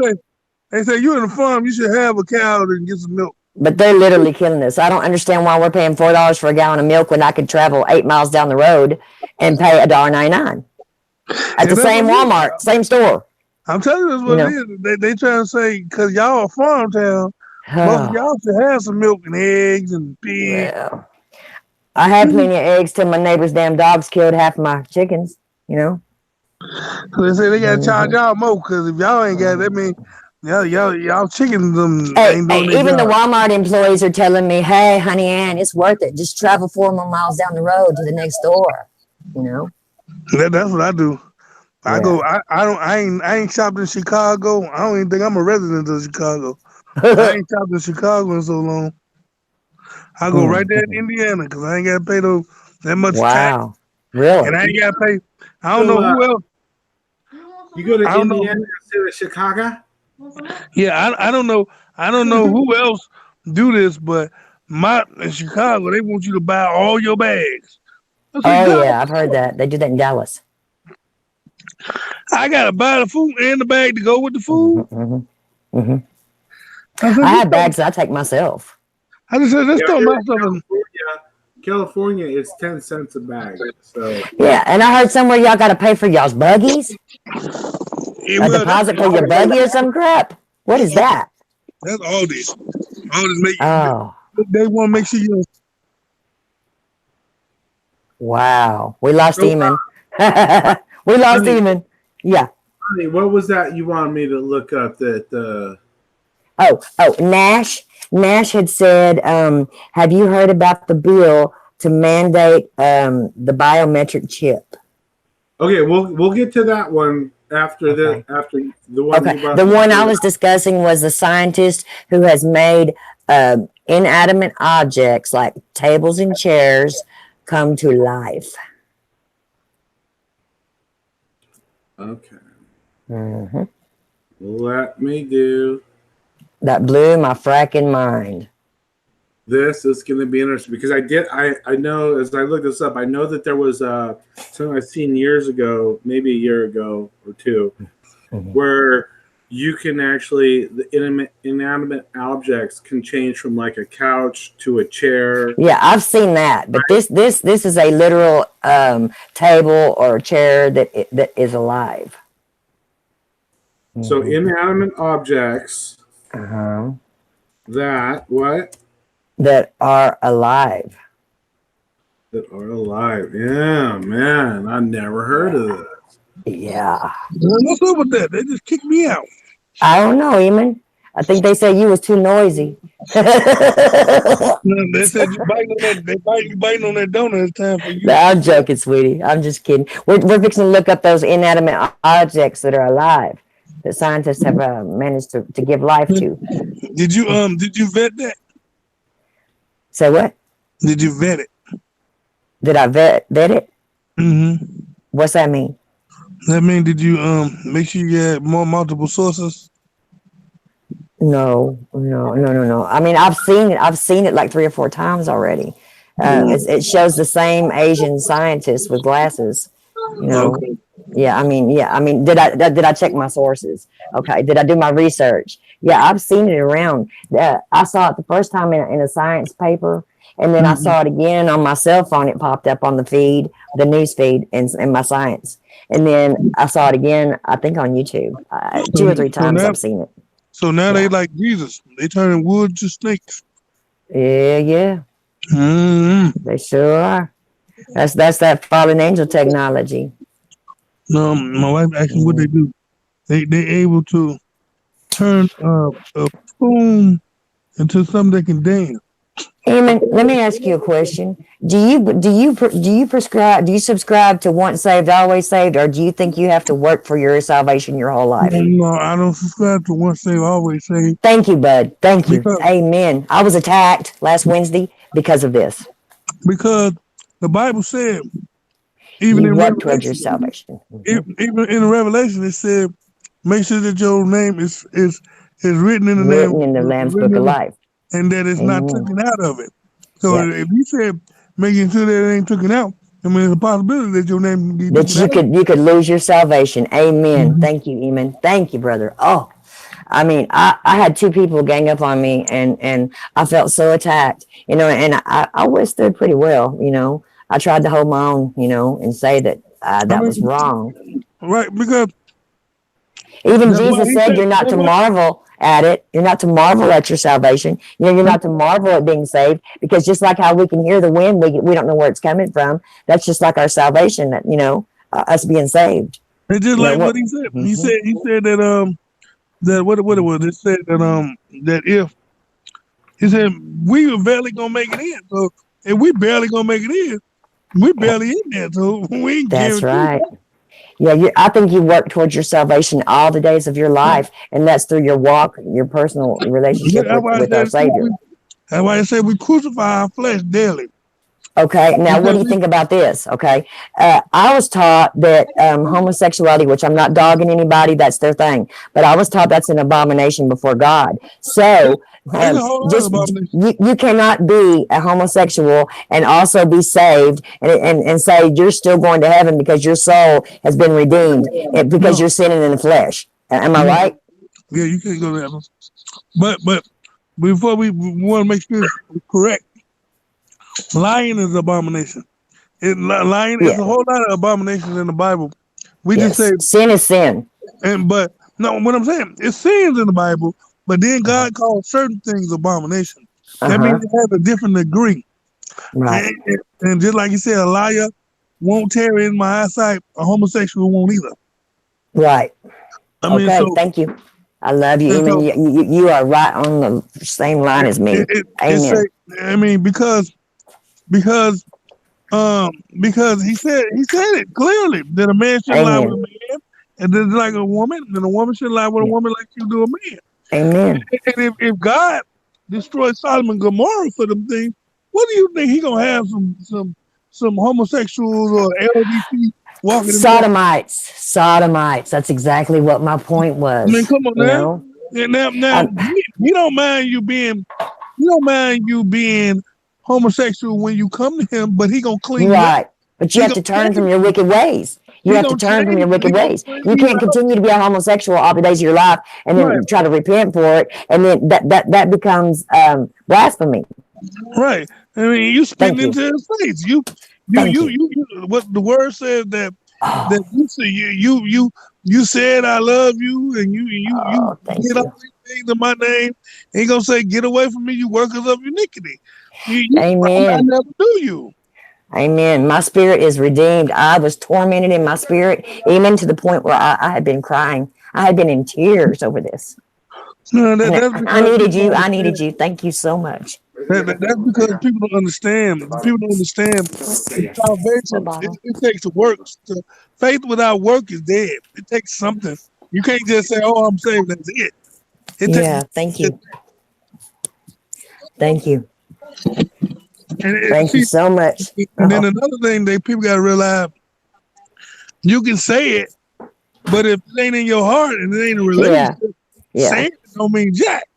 They say you in a farm, you should have a cow and get some milk. But they're literally killing us. I don't understand why we're paying $4 for a gallon of milk when I could travel 8 miles down the road and pay $1.99 at the same Walmart, same store. I'm telling you, that's what it is. They trying to say because y'all a farm town, most of y'all should have some milk and eggs and pigs. Well, I had plenty of eggs till my neighbor's damn dogs killed half of my chickens. You know. So they say they gotta charge y'all more because if y'all ain't got it, that means y'all chickens them Hey, ain't doing hey, their even the job. Walmart employees are telling me, "Hey, honey Ann, it's worth it. Just travel 4 more miles down the road to the next store." You know? That's what I do. I Yeah. go. I ain't shopped in Chicago. I don't even think I'm a resident of Chicago. I ain't shopped in Chicago in so long. I go right there in Indiana because I ain't got to pay that much tax, Wow. Really? and I ain't got to pay. I don't know So who else. you go to I don't know. Indiana instead of Chicago? Yeah, I don't know. I don't know who else do this, but in Chicago they want you to buy all your bags. I said, Oh God, yeah, I've heard that. They do that in Dallas. I gotta buy the food and the bag to go with the hmm food. hmm hmm I said, I have bags that I take myself. I just said, let's Yeah, throw here my in stuff in. California, it's 10 cents a bag. So Yeah, and I heard somewhere y'all got to pay for y'all's buggies, a Well, deposit for your buggy or some crap. What is that? that's all this. All this make Oh, they want to make sure you. wow. We lost So, Eamon. We lost honey, Eamon. Yeah. honey, what was that you wanted me to look up? That Oh, Nash. Nash had said, have you heard about the bill to mandate the biometric chip? okay, we'll get to that one after Okay. the one Okay. you brought. The one I was discussing was the scientist who has made inanimate objects like tables and chairs come to life. Okay, hmm let me do That blew my fracking mind. this. Is going to be interesting because I know as I looked this up, I know that there was something I've seen years ago, maybe a year ago or two, Mhm. where you can actually the inanimate objects can change from like a couch to a chair. Yeah, I've seen that, but this is a literal table or chair that is alive. So inanimate objects Uh-huh. that what That are alive. that are alive. Yeah, man, I never heard of this. Yeah. What's up with that? They just kicked me out. I don't know, Eamon. I think they said you was too noisy. They said you biting on that. You biting on that donut. It's time for you. No, I'm joking, sweetie. I'm just kidding. We're fixing to look up those inanimate objects that are alive that scientists have managed to give life to. Did you vet that? So what? Did you vet it? Did I vet it? Mm-hmm. What's that mean? That mean, did you make sure you had multiple sources? No. I mean, I've seen it. I've seen it like 3 or 4 times already. It shows the same Asian scientist with glasses. You know. Okay. Yeah. I mean, did I check my sources? Okay. Did I do my research? Yeah, I've seen it around. I saw it the first time in a science paper, and then I saw it again on my cell phone. It popped up on the feed, the news feed, in my science. And then I saw it again, I think on YouTube. 2 or 3 times I've seen it. So now they like Jesus. They turning wood to snakes. Yeah. Mm-hmm. They sure are. That's that fallen angel technology. No, my wife asked me what they do. They able to turn a spoon into something that can dance. Eamon, let me ask you a question. Do you subscribe to once saved, always saved, or do you think you have to work for your salvation your whole life? No, I don't subscribe to once saved, always saved. Thank you, bud. Thank you. Amen. I was attacked last Wednesday because of this. Because the Bible said, even You in work towards your Revelation, salvation. even in Revelation, it said, make sure that your name is written in the Written name, in the Lamb's written Book of in, Life. and that it's not Amen. taken out of it. So Yep. if you said making sure that it ain't taken out, I mean, there's a possibility that your name can be That taken out. you could lose your salvation. Amen. Thank you, Eamon. Thank you, brother. Oh, I mean, I had 2 people gang up on me, and I felt so attacked, and I withstood pretty well, I tried to hold my own, and say that that was wrong. Right, because Even Jesus said, you're not to marvel at it. You're not to marvel at your salvation. You're not to marvel at being saved, because just like how we can hear the wind, we don't know where it's coming from. That's just like our salvation, that, us being saved. it's just like what he said. He said that that what it was. It said that if he said we were barely gonna make it in. So if we barely gonna make it in, we barely in there. So we ain't That's guaranteed. right. Yeah, I think you work towards your salvation all the days of your life, and that's through your walk, your personal relationship That's why I with our said Savior. that's why I said we crucify our flesh daily. Okay, now what do you think about this? Okay, I was taught that homosexuality, which I'm not dogging anybody, that's their thing, but I was taught that's an abomination before God. So There's a whole lot just of abomination. you cannot be a homosexual and also be saved and say you're still going to heaven because your soul has been redeemed because No. you're sinning in the flesh. Am I No. right? Yeah, you can't go to heaven. But before we want to make sure it's correct, lying is abomination. Lying is Yeah. a whole lot of abominations in the Bible. We just Yes. say, Sin is sin. but no, what I'm saying, it's sins in the Bible, but then God calls certain things abomination. That means it has a different degree. Right. And just like you said, a liar won't tear in my eyesight, a homosexual won't either. Right. I mean, Okay, so thank you. I love you. and Amen. so You are right on the same line as me. it Amen. say, I mean, because he said it clearly that a man should lie with a Amen. man, and then like a woman, and a woman should lie with a Yeah. woman like you do a man. Amen. And if God destroyed Sodom and Gomorrah for them things, what do you think he gonna have some homosexuals or LGBT walking in there? Sodomites. That's exactly what my point I was. mean, come on You now. know, And now Um, he don't mind you being homosexual when you come to him, but he gonna clean you out. right. But you He have to gonna turn from change your you. wicked ways. You He have to gonna turn from change your you. He wicked gonna ways. clean You you can't out. continue to be a homosexual all the days of your life and Right, then try to repent for it, and then that becomes blasphemy. right. I mean, you spitting Thank you. into his face. Thank you. What the word says that Oh, you say you said I love you, and you thank did you. all these things in my name. He gonna say, "Get away from me, you workers of iniquity." I Amen. never knew you. Amen. My spirit is redeemed. I was tormented in my spirit, even to the point where I had been crying. I had been in tears over this. No, And that's I because needed people you. don't I needed understand. you. Thank you so much. That's because people don't understand. People don't understand The salvation. bottle. It takes works. Faith without work is dead. It takes something. You can't just say, "Oh, I'm saved." That's it. It takes, Yeah. Thank you. Thank you. and Thank you so much. then another thing that people got to realize: you can say it, but if it ain't in your heart and it ain't a Yeah. relationship, Yeah. saying it don't mean jack.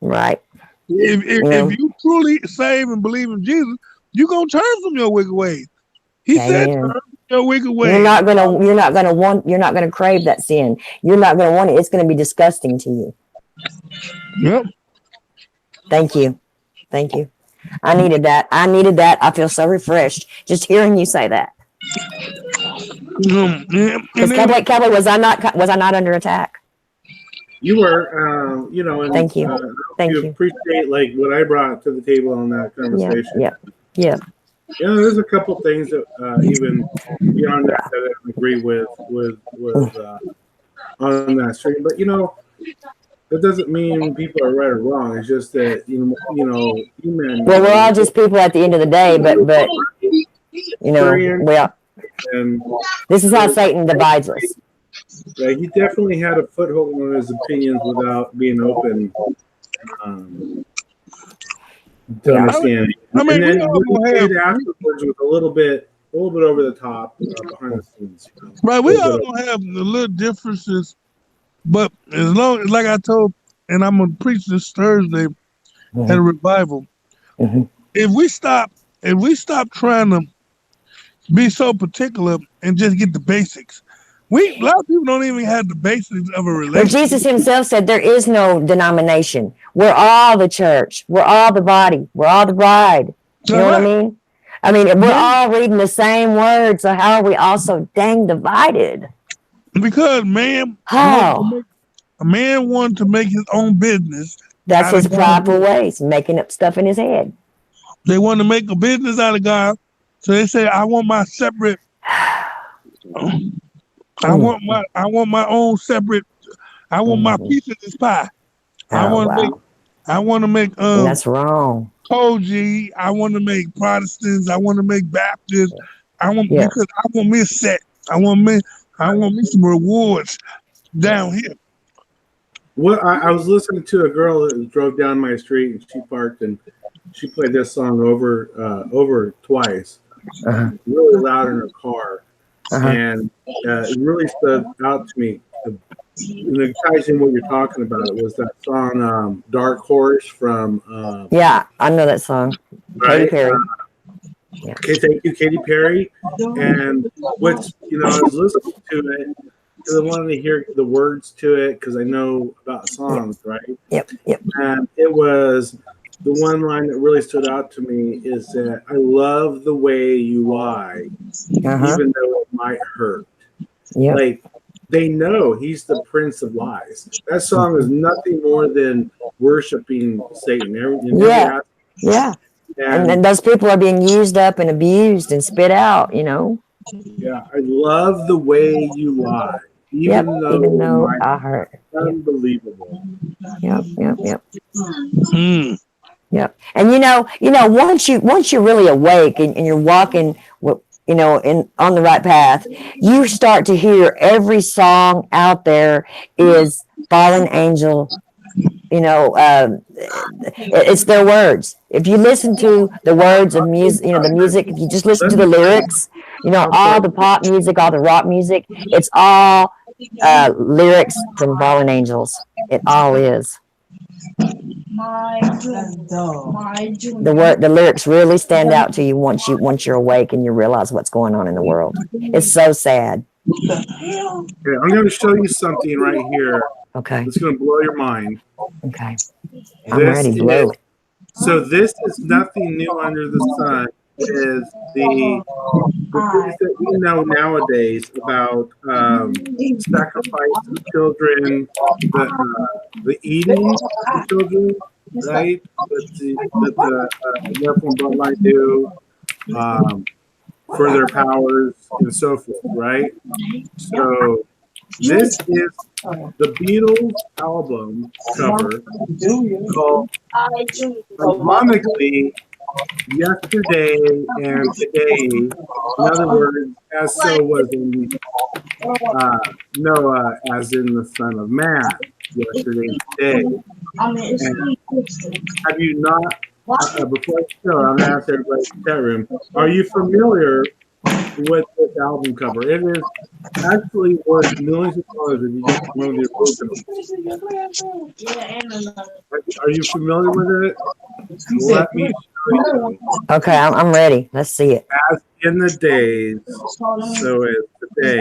Right. If you truly save and believe in Jesus, you gonna turn from your wicked ways. He said, Amen. "Turn from your wicked You're ways." not gonna crave that sin. You're not gonna want it. It's gonna be disgusting to you. Yep. Thank you. Thank you. I needed that. I feel so refreshed just hearing you say that. Yeah. Because Kelly, was I not under attack? You were, and Thank you. Thank you you. appreciate like what I brought to the table on that Yeah. conversation. Yeah. There's a couple things that even beyond that I don't agree with on that stream, but that doesn't mean people are right or wrong. It's just that human. Well, we're all just people at the end of the day, but and this is how Satan divides us. like he definitely had a foothold on his opinions without being open to understanding. I mean, And then we all what gonna he have did afterwards was a little bit over the top behind the scenes. right. We all gonna have the little differences, but as long as, like I told, and I'm gonna preach this Thursday at a revival. Mhm. If we stop trying to be so particular and just get the basics, a lot of people don't even have the basics of a But relationship. Jesus himself said there is no denomination. We're all the church. We're all the body. We're all the bride. You know what I mean? I mean, we're all reading the same words. So how are we all so dang divided? Because a man wanted to make his own business. That's out his of God. prideful ways, making up stuff in his head. They want to make a business out of God, so they say, "I want my separate. I want my own separate. I want my Mhm. piece of this pie. I Oh, want to wow. make. I want to make And that's wrong. OG. I want to make Protestants. I want to make Baptists. I want Yeah. because I want me a set. I want me. I want me some rewards down here. Well, I was listening to a girl that drove down my street and she parked and she played this song over twice, Uh-huh. really loud in her car, Uh-huh. and it really stood out to me. And it ties in what you're talking about. It was that song "Dark Horse" from Yeah, I know that song. Katy right. Perry. Yeah. Okay, thank you, Katy Perry. And what's I was listening to it because I wanted to hear the words to it because I know about songs, right? Yep. Yep. And it was the one line that really stood out to me is that I love the way you lie, Uh-huh. even though it might hurt. Yep. Like they know he's the prince of lies. That song is nothing more than worshiping Satan. Yeah. Yeah. And then those people are being used up and abused and spit out, yeah, I love the way you lie, Yep. even though Even it though might I hurt. be unbelievable. Yep. Yep. Yep. Mm. Yep. And once you're really awake and you're walking on the right path, you start to hear every song out there is fallen angel. It's their words. If you listen to the words of music, the music, if you just listen to the lyrics, all the pop music, all the rock music, it's all lyrics from fallen angels. It all is. The lyrics really stand out to you once you're awake and you realize what's going on in the world. It's so sad. Okay, I'm going to show you something right here. Okay. It's going to blow your mind. Okay. I'm ready. Blow. So this is nothing new under the sun. It is the things that we know nowadays about sacrifice of children, the eating of children, right? That the Nephilim bloodline do for their powers and so forth, right? So this is the Beatles album cover called, ironically, Yesterday and Today. In other words, as so was in Noah, as in the Son of Man, yesterday and today. And have you not, before I show, I'm going to ask everybody in the chat room, are you familiar with this album cover? It is actually worth millions of dollars if you get one of the originals. Are you familiar with it? Let me show you. Okay, I'm ready. Let's see it. As in the days, so is today.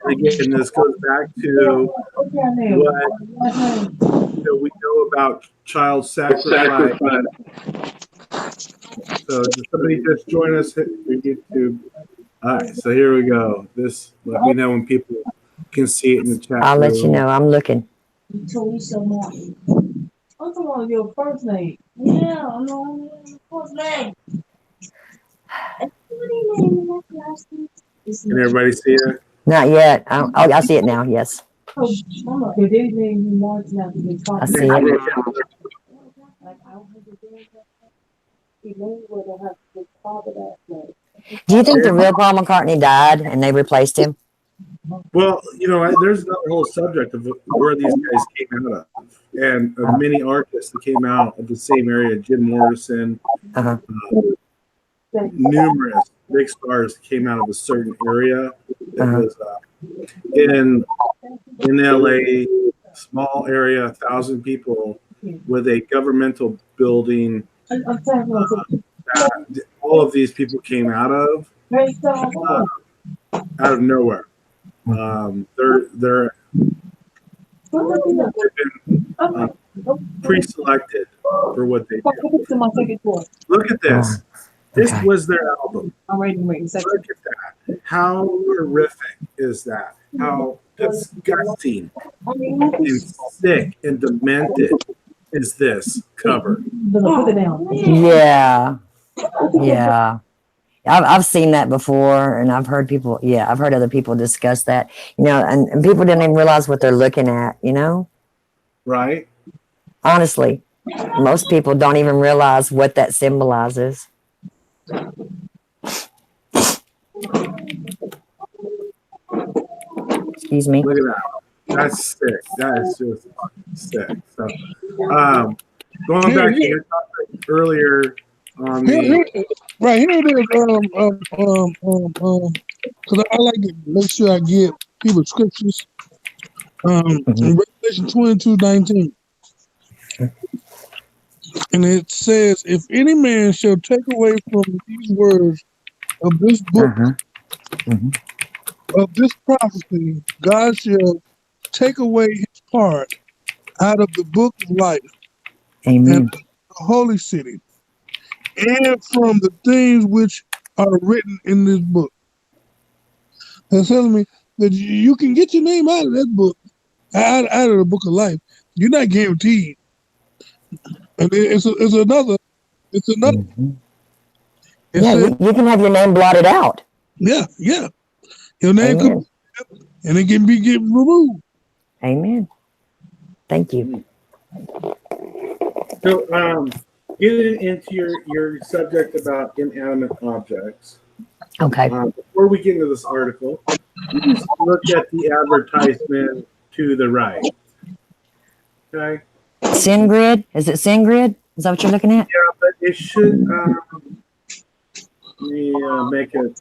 And again, this goes back to what we know about child sacrifice. So did somebody just join us for YouTube? All right, so here we go. Let me know when people can see it in the chat. I'll let you know. I'm looking. Teresa Martin. I'm talking about your first name. Yeah, I know first name. Can everybody see it? Not yet. I see it now. Yes. Your daddy name you Martin after the top. I see it. Do you think the real Paul McCartney died and they replaced him? Well, there's another whole subject of where these guys came out of, and of many artists that came out of the same area. Jim Morrison, Uh-huh. Numerous big stars came out of a certain area. It Uh-huh. was in LA, small area, 1,000 people, with a governmental building. All of these people came out of nowhere. They've been pre-selected for what they do. Look at this. This Okay. was their album. I'm ready. Look at that. How horrific is that? How disgusting and sick and demented is this cover? Put it down. Yeah. Yeah. I've seen that before, and I've heard people. Yeah, I've heard other people discuss that. And people didn't even realize what they're looking at. right? Honestly, most people don't even realize what that symbolizes. Excuse me. Look at that. That's sick. That is just sick. So, going Here, back to here, your topic earlier on here, the here, right here it is. Because I like to make sure I give people scriptures. Mhm. In Revelation 22:19, and it says, "If any man shall take away from these words of this book Uh-huh. Mhm. of this prophecy, God shall take away his part out of the book of life and Amen. the holy city, and from the things which are written in this book." That's telling me that you can get your name out of that book, out of the book of life. You're not guaranteed. And it's another. It's another. Mhm. It Yeah, says, you can have your name blotted out. yeah, yeah. Your name could, Amen. and it can be get removed. Amen. Thank you. so getting into your subject about inanimate objects. Okay. Before we get into this article, you just look at the advertisement to the right. Okay, Sin grid. Is it sin grid? Is that what you're looking at? but it should. Let me make it.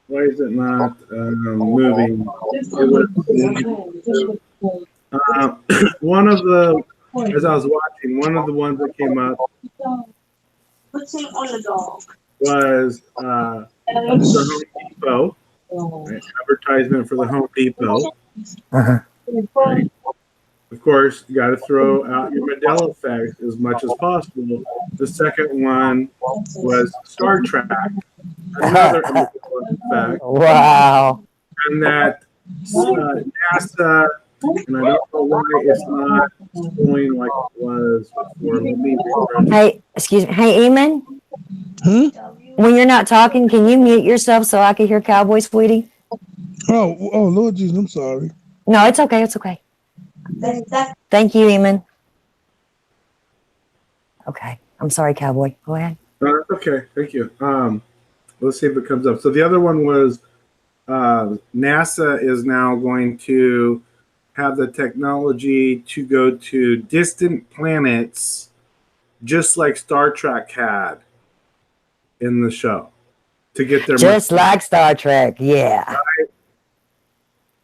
Why is it not moving? It was, one of the, as I was watching, one of the ones that came up Put some on the dog. was the Home Depot, right? Advertisement for the Home Depot. Uh-huh. Right? Of course, you got to throw out your Mandela effect as much as possible. The second one was Star Trek, another Mandela effect, Wow. and that NASA, and I don't know why it's not going like it was before. Let me refresh. Hey, excuse me. Hey, Eamon, Hmm? when you're not talking, can you mute yourself so I can hear Cowboy Sweetie? Oh, Lord Jesus, I'm sorry. No, it's okay. It's okay. Thank you, Eamon. Okay. I'm sorry, Cowboy. Go ahead. Okay, thank you. Let's see if it comes up. So the other one was NASA is now going to have the technology to go to distant planets, just like Star Trek had in the show, to get their Just like Star Trek. Yeah.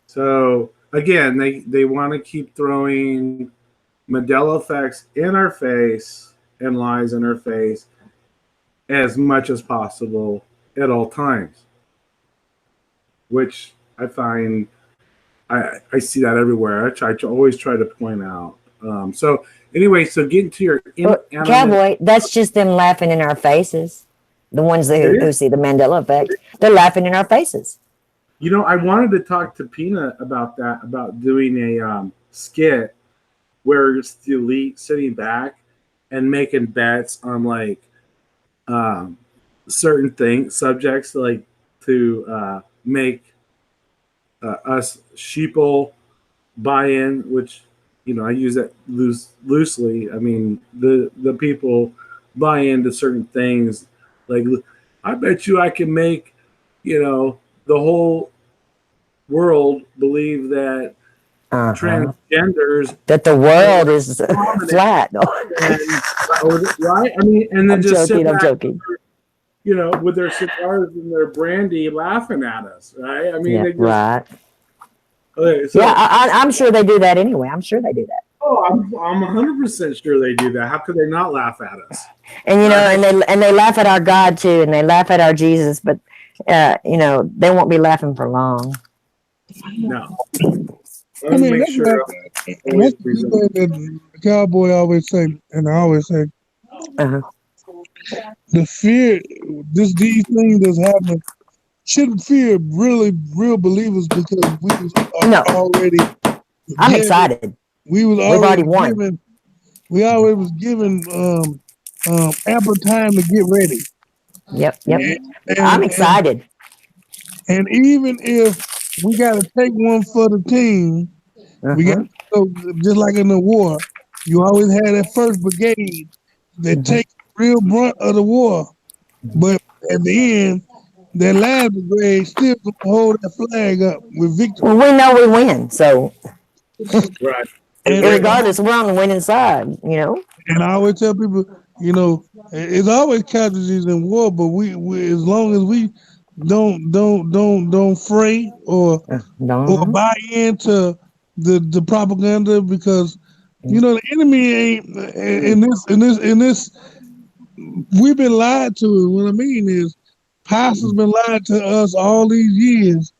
So again, they want to keep throwing Mandela effects in our face and lies in our face as much as possible at all times, which I find I see that everywhere. I try to always try to point out. So anyway, so getting to your Well, inanimate, Cowboy, that's just them laughing in our faces. The ones who see the Mandela effect, they're laughing in our faces. you know, I wanted to talk to Pina about that, about doing a skit where it's the elite sitting back and making bets on like certain things, subjects, like to make us sheeple buy in, which you know I use that loosely. I mean the people buy into certain things. Like I bet you I can make the whole world believe that Uh-huh. transgenders That the world is flat. right? I mean, and then I'm just joking. sit I'm back, joking. with their cigars and their brandy, laughing at us, right? I mean, Yeah, they just right. okay. So, Yeah, I'm sure they do that anyway. I'm sure they do that. oh, I'm 100% sure they do that. How could they not laugh at us? And and they laugh at our God too, and they laugh at our Jesus, but they won't be laughing for long. No. I mean, Make that's sure. that's the thing that the cowboy always say, and I always say, Uh-huh. the fear, these things that's happening, shouldn't fear really real believers because we was No, already I'm given, excited. we was We've already already won. given, we already was given ample time to get ready. Yep. I'm And excited. and even if we got to take one for the team, we got Uh-huh. So just like in the war, you always had that first brigade that takes real brunt of the war, but at the end, that last brigade still gonna hold that flag up with victory. Well, we know we win, so Right. And, regardless, we're on the winning side. You know. and I always tell people, it's always casualties in war, but we as long as we don't fray or Don't. buy into the propaganda, because the enemy ain't in this we've been lied to. What I mean is, pastors been lied to us all these years,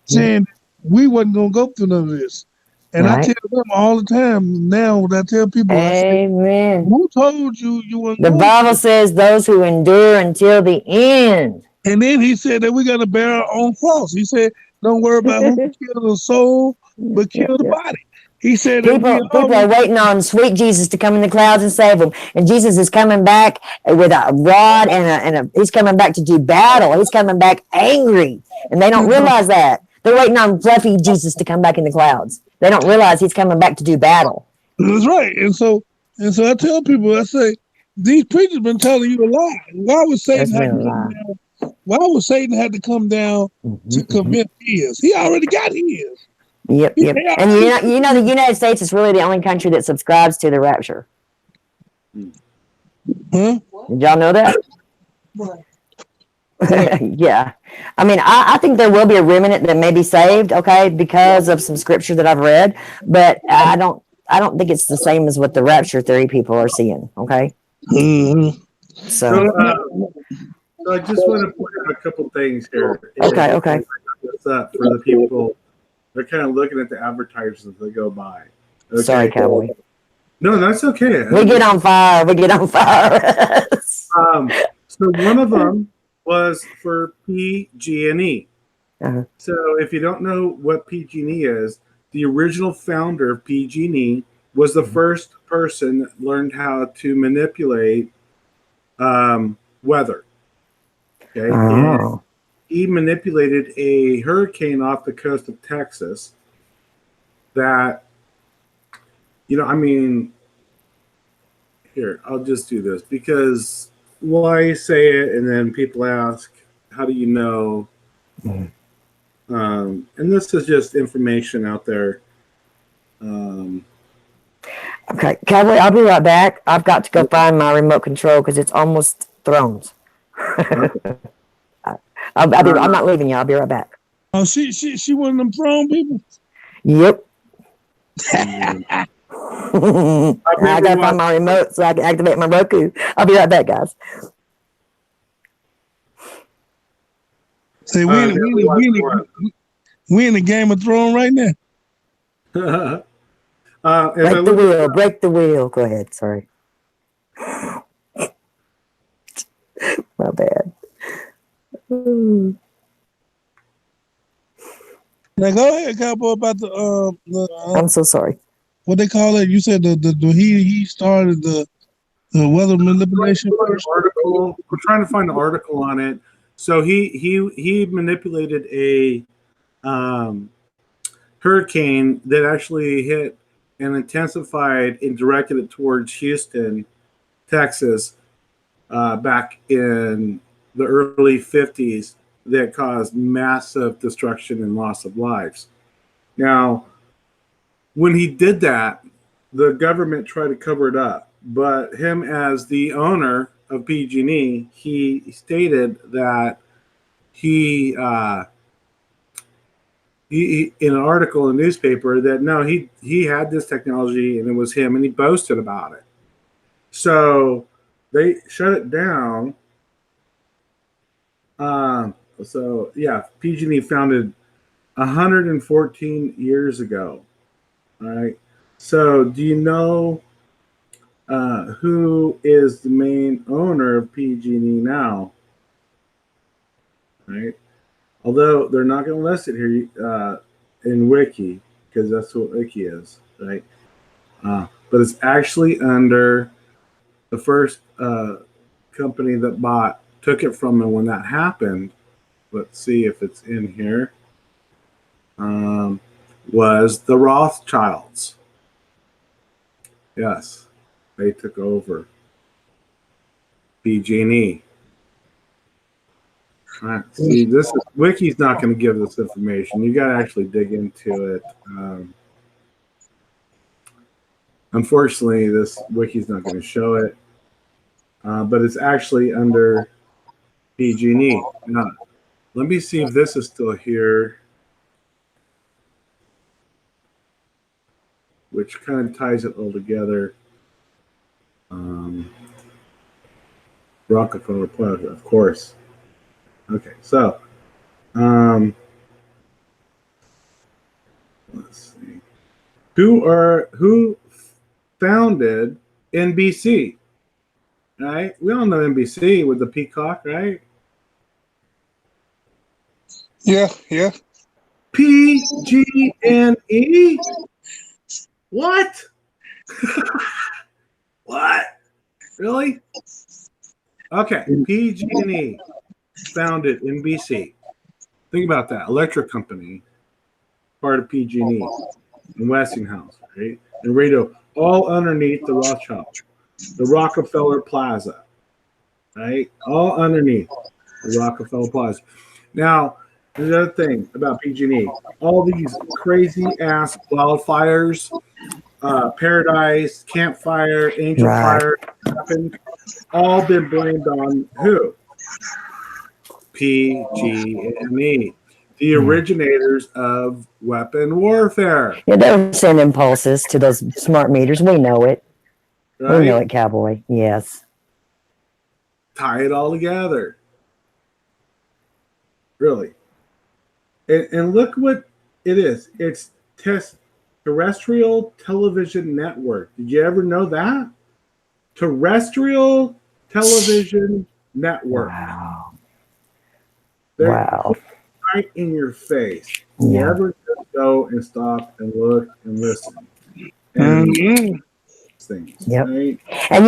saying we wasn't gonna go through none of this. And I Right. tell them all the time now, when I tell people, I say, Amen. who told you you weren't The going Bible to? says those who endure until the end. And then he said that we got to bear our own cross. He said, don't worry about who killed the soul, but Yep, kill the yep. body. He said that People are waiting on sweet Jesus to come in the clouds and save them, and Jesus is coming back with a rod and he's coming back to do battle. He's coming back angry, and they don't realize that. They're waiting on fluffy Jesus to come back in the clouds. They don't realize he's coming back to do battle. That's right. And so I tell people, I say, these preachers been telling you a lie. Why would Satan That's have to been a come lie. down? Why would Satan have to come down to convince his? He already got his. Yep, yep. And you know the United States is really the only country that subscribes to the rapture. Huh? Did y'all know that? What? Yeah. I mean, I think there will be a remnant that may be saved, okay, because of some scripture that I've read, but I don't think it's the same as what the rapture theory people are seeing, okay? Mm-hmm. So, so I just want to point out a couple things here. Okay, okay. What's up for the people? They're kind of looking at the advertisements as they go by. Okay? Sorry, Cowboy. No, that's okay. We get on fire. We get on fire. So one of them was for PG&E. Uh-huh. So if you don't know what PG&E is, the original founder of PG&E was the first person that learned how to manipulate weather. Okay, and Oh. he manipulated a hurricane off the coast of Texas that, I mean, here, I'll just do this because why say it and then people ask, how do you know? And this is just information out there. Okay, Cowboy, I'll be right back. I've got to go find my remote control because it's almost thrones. I'm not leaving you. I'll be right back. Oh, she one of them throne people. Yep. I gotta find my remote so I can activate my Roku. I'll be right back, guys. Say we in the Game of Thrones right now. Break the wheel. Go ahead. Sorry. My bad. Now go ahead, Cowboy, about the I'm so sorry. what they call it. You said he started the weather manipulation first. Article. We're trying to find an article on it. So he manipulated a hurricane that actually hit and intensified and directed it towards Houston, Texas, back in the early 50s, that caused massive destruction and loss of lives. Now, when he did that, the government tried to cover it up, but him as the owner of PG&E, he stated that he in an article in the newspaper that no, he had this technology and it was him, and he boasted about it. So they shut it down. So yeah, PG&E founded 114 years ago. All right. So do you know who is the main owner of PG&E now? Right. Although they're not going to list it here in Wiki, because that's what Wiki is, right? But it's actually under the first company that took it from them when that happened. Let's see if it's in here. Was the Rothschilds. Yes, they took over. PG&E. See, Wiki's not going to give this information. You got to actually dig into it. Unfortunately, this Wiki's not going to show it, but it's actually under PG&E. Now, let me see if this is still here, which kind of ties it all together. Rockefeller Plaza, of course. Okay, so let's see. Who founded NBC? Right? We all know NBC with the peacock, right? Yeah. PG&E? What? What? Really? Okay, PG&E founded NBC. Think about that. Electric company, part of PG&E, and Westinghouse, right? And radio, all underneath the Rothschild, the Rockefeller Plaza, right? All underneath the Rockefeller Plaza. Now, there's another thing about PG&E. All these crazy ass wildfires, Paradise, Campfire, Angel Fire, happened, all been blamed on who? PG&E, the originators of weapon warfare. Yeah, they were sending pulses to those smart meters. We know it. Right? We know it, cowboy. Yes. Tie it all together. Really. And look what it is. It's terrestrial television network. Did you ever know that? Terrestrial television network. Wow. They're Wow. right in your face. Yeah. You ever just go and stop and look and listen and things. Yep. Right? And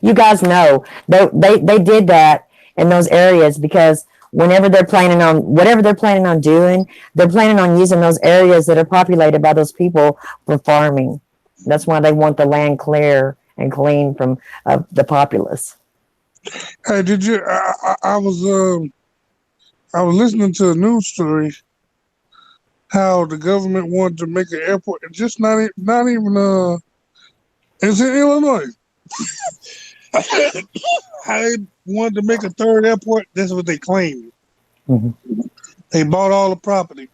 you guys know they did that in those areas because whenever they're planning on whatever they're planning on doing, they're planning on using those areas that are populated by those people for farming. That's why they want the land clear and clean from the populace. Hey, did you? I was listening to a news story how the government wanted to make an airport, and just not even it's in Illinois. I wanted to make a third airport. That's what they claimed. Mm-hmm. They bought all the property.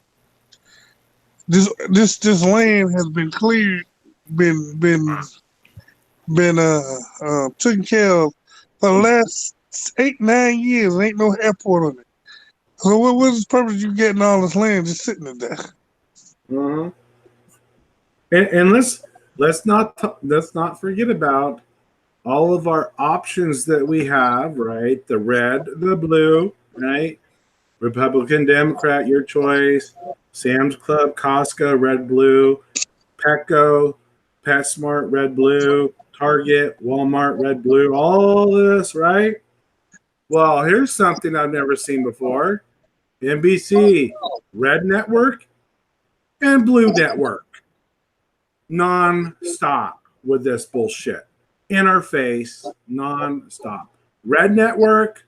This land has been cleared, been taken care of for the last 8-9 years. Ain't no airport on it. So what's the purpose of you getting all this land just sitting in there? Uh-huh. And let's not forget about all of our options that we have, right? The red, the blue, right? Republican, Democrat, your choice. Sam's Club, Costco, red, blue. Petco, PetSmart, red, blue. Target, Walmart, red, blue. All this, right? Well, here's something I've never seen before. NBC, red network and blue network. Non-stop with this bullshit. In our face, non-stop. Red network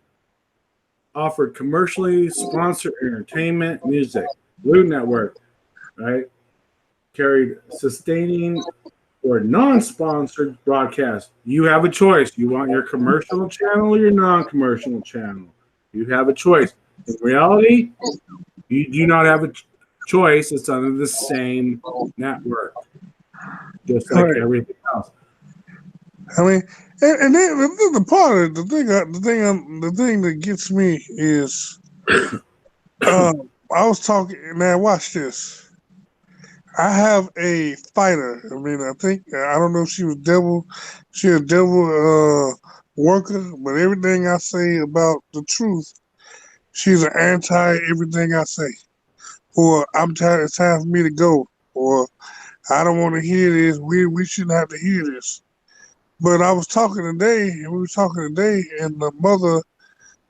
offered commercially sponsored entertainment, music. Blue network, right, carried sustaining or non-sponsored broadcast. You have a choice. You want your commercial channel or your non-commercial channel. You have a choice. In reality, you do not have a choice. It's under the same network, just like everything else. I mean, and then the part of the thing that gets me is, I was talking. Now watch this. I have a fighter. I mean, I don't know if she was a devil worker, but everything I say about the truth, she's an anti everything I say. Or I'm tired. It's time for me to go. Or I don't want to hear this. We shouldn't have to hear this. But I was talking today, and the mother,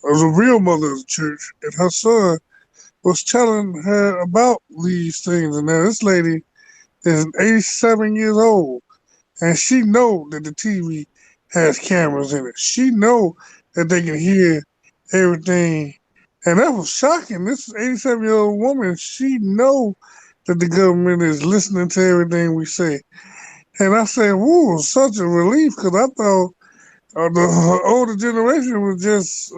or the real mother of the church, and her son was telling her about these things. And now this lady is 87 years old, and she know that the TV has cameras in it. She know that they can hear everything, and that was shocking. This 87-year-old woman, she know that the government is listening to everything we say. And I said, "Whoa, such a relief," because I thought the older generation was just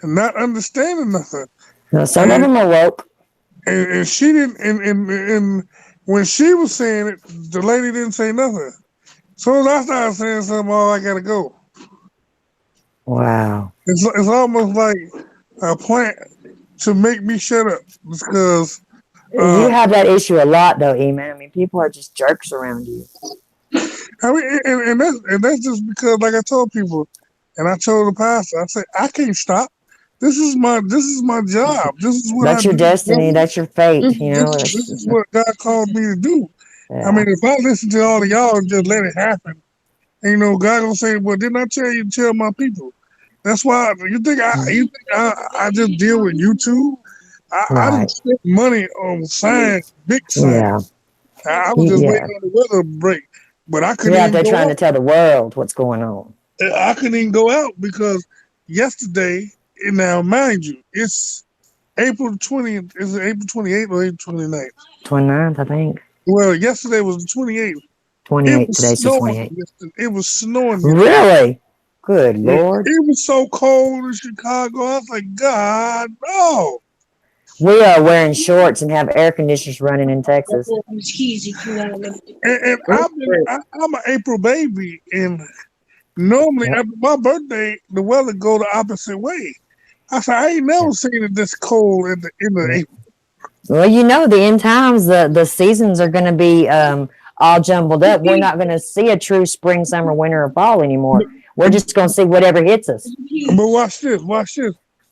not understanding nothing. No, some of them are woke. And she didn't. And when she was saying it, the lady didn't say nothing. So as I started saying something, oh, I gotta go. Wow. It's almost like a plant to make me shut up because You have that issue a lot, though, Eman. I mean, people are just jerks around you. I mean, and that's just because, like I told people, and I told the pastor, I said, I can't stop. This is my job. This is what That's I your do. destiny. That's your fate. This, You this, know. this is what God called me to do. Yeah. I mean, if I listen to all of y'all and just let it happen, and, God gonna say, "Well, didn't I tell you to tell my people?" That's why you think I just deal with YouTube. I didn't Right. spend money on signs, big signs. Yeah. I was just Yeah. waiting on the weather break, but I couldn't You're out even there go trying to out. tell the world what's going on. I couldn't even go out because yesterday, and now mind you, it's April 20th. Is it April 28th or April 29th? 29th, I think. Well, yesterday was the 28th. It 28. was Today's the snowing. 28th. It was snowing yesterday. Really? Good Yeah, Lord. it was so cold in Chicago. I was like, God, no. We are wearing shorts and have air conditioners running in Texas. And I'm an April baby, and normally Yep. after my birthday, the weather go the opposite way. I said, I ain't never seen it this cold in the end of Yep. April. Well, you know, the end times, the seasons are going to be all jumbled up. We're not going to see a true spring, summer, winter, or fall anymore. We're just going to see whatever hits us. But watch this.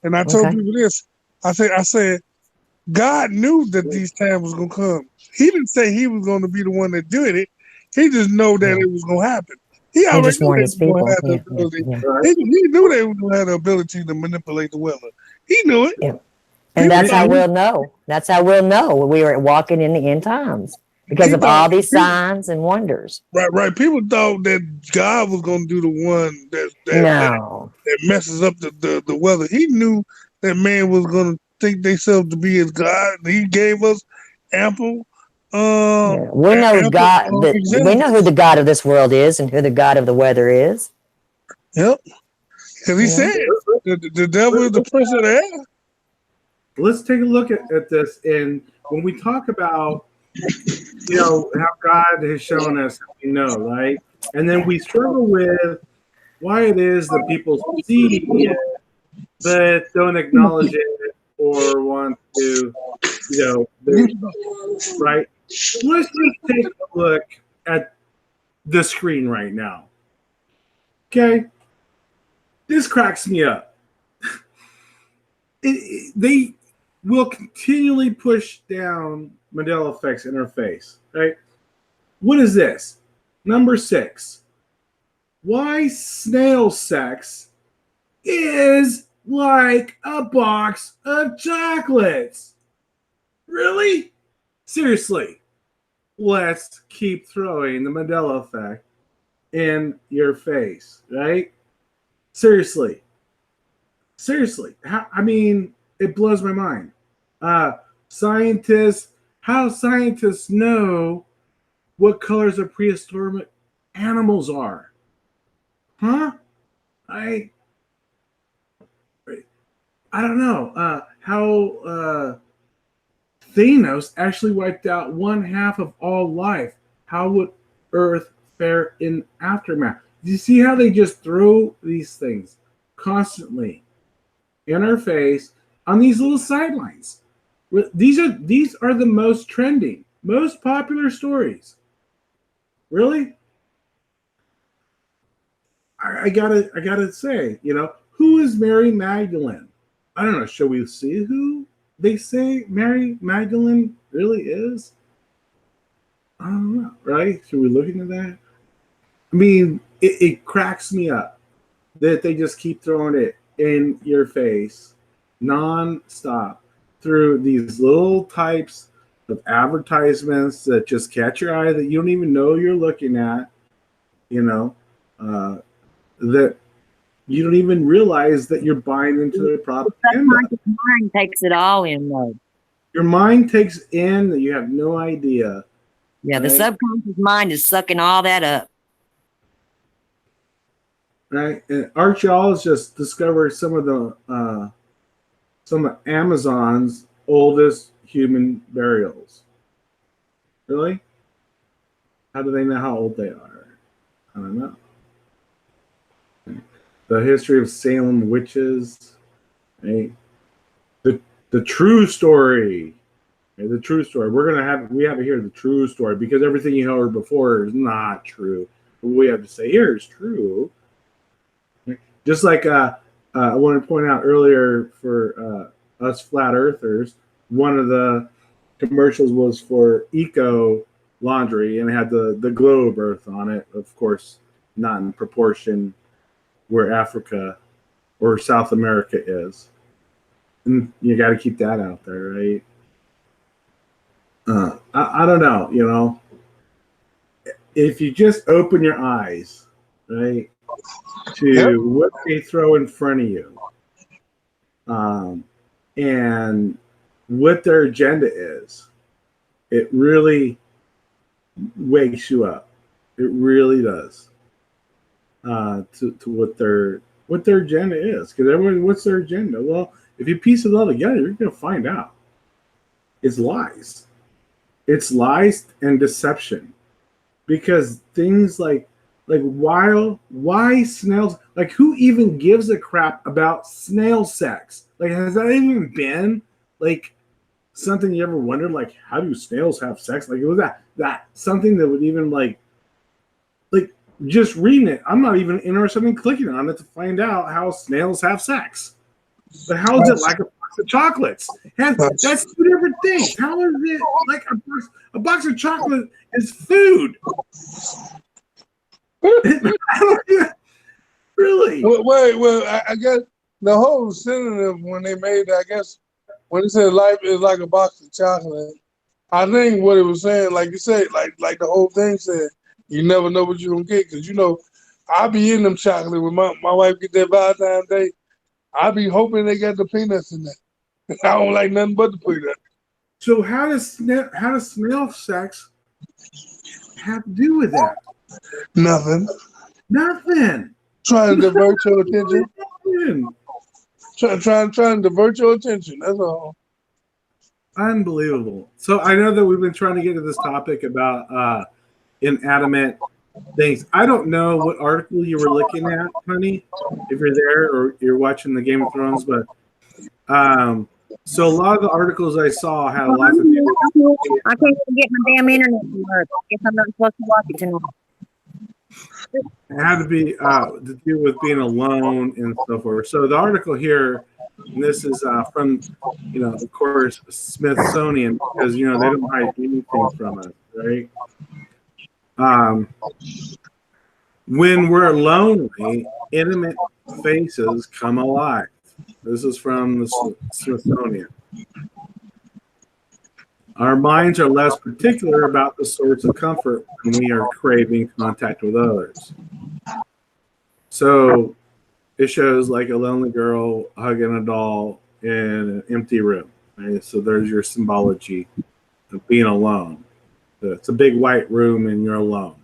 And I told Okay. people this. I said, God knew that these times was gonna come. He didn't say he was gonna be the one that did it. He just know that Yeah. it was gonna happen. He He already just knew warned they his was gonna people. have the Yeah. ability. Yeah. Right. He knew they was gonna have the ability to manipulate the weather. He knew it. Yeah. And that's how we'll know. That's how we'll know we are walking in the end times because of all these signs and wonders. Right. People thought that God was gonna do the one that No. messes up the weather. He knew that man was gonna think themselves to be his God. He gave us ample Yeah. We know God. We examples. know who the God of this world is and who the God of the weather is. Yep. Because he Yeah. said the devil is the prince of the air. Let's take a look at this. And when we talk about, how God has shown us, right? And then we struggle with why it is that people see it, but don't acknowledge it or want to, right? Let's just take a look at the screen right now. Okay? This cracks me up. They will continually push down Mandela effects in our face, right? What is this? Number 6. Why snail sex is like a box of chocolates. Really? Seriously. Let's keep throwing the Mandela effect in your face, right? Seriously. It blows my mind. How scientists know what colors of prehistoric animals are. Huh? I don't know. How Thanos actually wiped out one half of all life. How would Earth fare in aftermath? Do you see how they just throw these things constantly in our face on these little sidelines? These are the most trending, most popular stories. Really? I gotta say, who is Mary Magdalene? I don't know. Shall we see who they say Mary Magdalene really is? I don't know. Right? Should we look into that? I mean, it cracks me up that they just keep throwing it in your face non-stop through these little types of advertisements that just catch your eye that you don't even know you're looking at, you know, that you don't even realize that you're buying into the propaganda. Subconscious mind takes it all in, though. Your mind takes in that you have no idea. Yeah, the Right. subconscious mind is sucking all that up. Right, and archaeologists discovered some of Amazon's oldest human burials. Really? How do they know how old they are? I don't know. The history of Salem witches, right? The true story. Okay, the true story. We have to hear the true story because everything you heard before is not true. What we have to say here is true. Just like I want to point out earlier for us flat earthers, one of the commercials was for Eco Laundry and it had the globe earth on it. Of course, not in proportion where Africa or South America is. And you got to keep that out there, right? I don't know, you know. If you just open your eyes, right, to what they throw in front of you, and what their agenda is, it really wakes you up. It really does. To what their agenda is, because everyone, what's their agenda? Well, if you piece it all together, you're going to find out. It's lies. It's lies and deception, because things like why snails, like who even gives a crap about snail sex? Like, has that even been like something you ever wondered, like how do snails have sex? Like, it was that something that would even like just reading it, I'm not even interested in clicking on it to find out how snails have sex. But how is it like a box of chocolates? That's two different things. How is it like a box of chocolate is food? Really? Well, I guess the whole synonym when they made it, I guess when it said life is like a box of chocolate, I think what it was saying, like you said, like the whole thing said, you never know what you're gonna get, because you know, I be in them chocolate when my wife get that Valentine's Day. I be hoping they got the peanuts in there. I don't like nothing but the peanuts. So how does snail sex have to do with that? Nothing. Nothing. Trying to divert your attention. Nothing. Trying to divert your attention. That's all. Unbelievable. So I know that we've been trying to get to this topic about inanimate things. I don't know what article you were looking at, honey, if you're there or you're watching the Game of Thrones, but so a lot of the articles I saw had a lot to do. I can't even get my damn internet to work. I guess I'm not supposed to watch it tonight. It had to be to do with being alone and so forth. So the article here, and this is from, of course, Smithsonian, because they don't hide anything from us, right? When we're lonely, intimate faces come alive. This is from the Smithsonian. Our minds are less particular about the sorts of comfort when we are craving contact with others. So it shows like a lonely girl hugging a doll in an empty room. Right? So there's your symbology of being alone. It's a big white room and you're alone.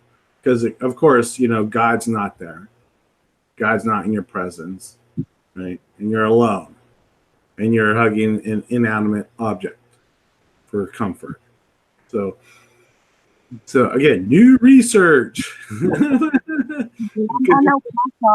Because, of course, God's not there. God's not in your presence, right? And you're alone. And you're hugging an inanimate object for comfort. So again, new research. I know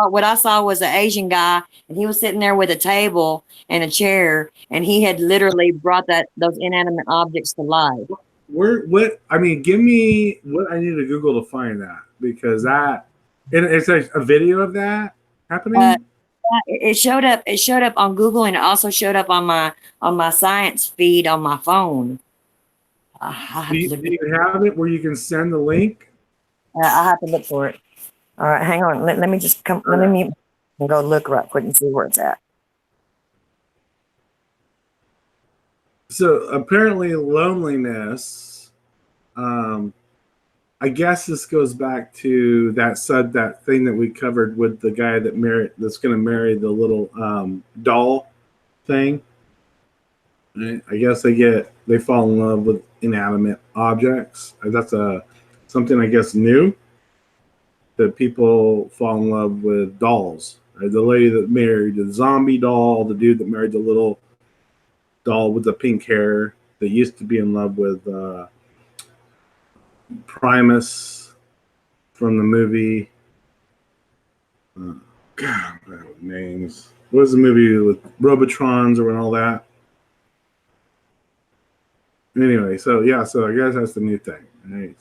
what I saw was an Asian guy, and he was sitting there with a table and a chair, and he had literally brought those inanimate objects to life. Give me what I need to Google to find that, because and it's like a video of that happening. It showed up on Google, and it also showed up on my science feed on my phone. Do you have it where you can send the link? I'll have to look for it. All right, hang on. Let me just come. Let me mute and go look right quick and see where it's at. So apparently, loneliness. I guess this goes back to that thing that we covered with the guy that's going to marry the little doll thing. Right? I guess they fall in love with inanimate objects. That's something I guess new, that people fall in love with dolls. Right? The lady that married the zombie doll, the dude that married the little doll with the pink hair that used to be in love with Primus from the movie. God, names. What was the movie with Robotrons or all that? Anyway, so I guess that's the new thing, right?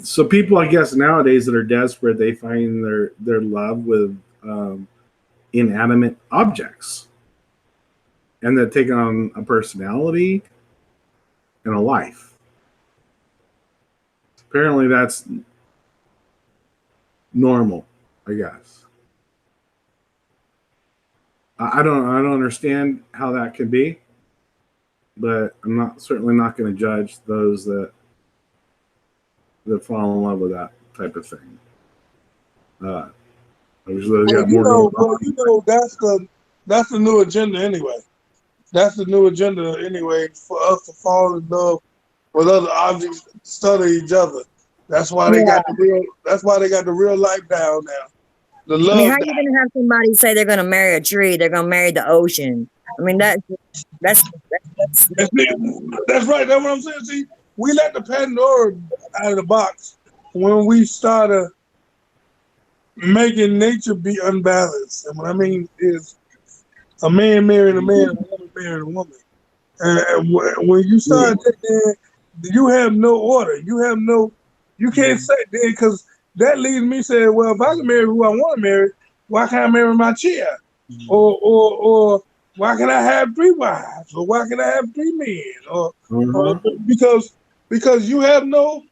So people, I guess nowadays that are desperate, they find their love with inanimate objects, and that take on a personality and a life. Apparently, that's normal, I guess. I don't understand how that could be, but I'm certainly not going to judge those that fall in love with that type of thing. I wish those got more going on. That's the new agenda anyway. That's the new agenda anyway, for us to fall in love with other objects, study each other. That's why they got the real life down now. The love. I mean, how are you going to have somebody say they're going to marry a tree? They're going to marry the ocean. I mean, that's right. That's what I'm saying. See, we let the Pandora out of the box when we started making nature be unbalanced. And what I mean is a man marrying a man, a woman marrying a woman. And when you start that, you have no order. You can't say that, because that leads me saying, well, if I can marry who I want to marry, why can't I marry my chair? Or why can I have 3 wives? Or why can I have 3 men? Or because you have no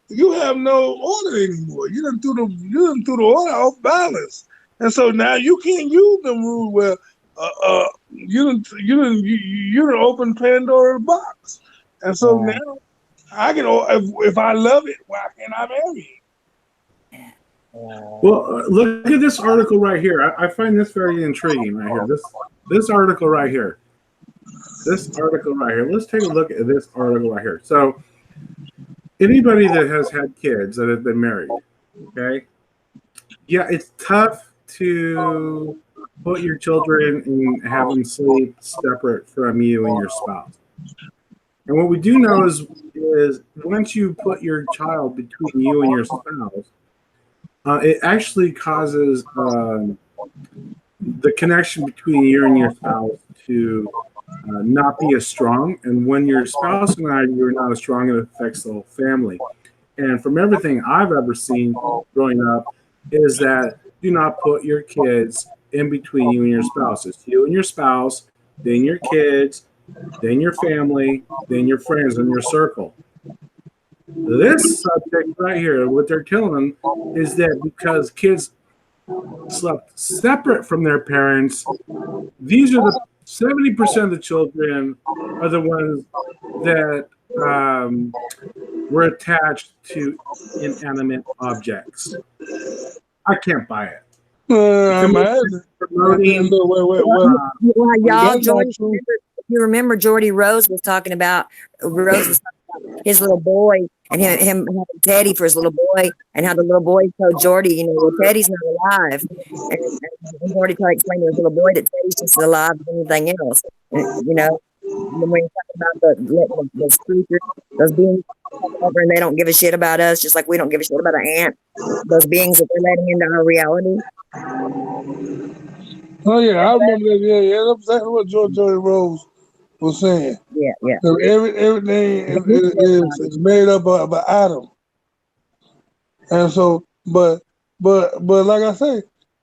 order anymore. You done threw the order off balance, and so now you can't use the rule where you done open Pandora's box, and so now I can, if I love it, why can't I marry it? Well, look at this article right here. I find this very intriguing right here. This article right here. This article right here. Let's take a look at this article right here. So, anybody that has had kids that have been married, okay? Yeah, it's tough to put your children and have them sleep separate from you and your spouse. And what we do know is once you put your child between you and your spouse, it actually causes the connection between you and your spouse to not be as strong. And when your spouse and you're not as strong, it affects the whole family. And from everything I've ever seen growing up, is that do not put your kids in between you and your spouse. It's you and your spouse, then your kids, then your family, then your friends and your circle. This subject right here, what they're telling them is that because kids slept separate from their parents, these are the 70% of the children are the ones that were attached to inanimate objects. I can't buy it. You remember Jordy Rose was talking about his little boy and him having Teddy for his little boy, and how the little boy told Jordy, well, Teddy's not alive. And Jordy tried to explain to his little boy that Teddy's just as alive as anything else. And when you're talking about those creatures, those beings over, and they don't give a shit about us, just like we don't give a shit about an ant. Those beings that they're letting into our reality. Oh yeah, I remember that. Yeah, that's exactly what Jordy Rose was saying. Yeah. So everything is made up of an atom, and so, but like I say,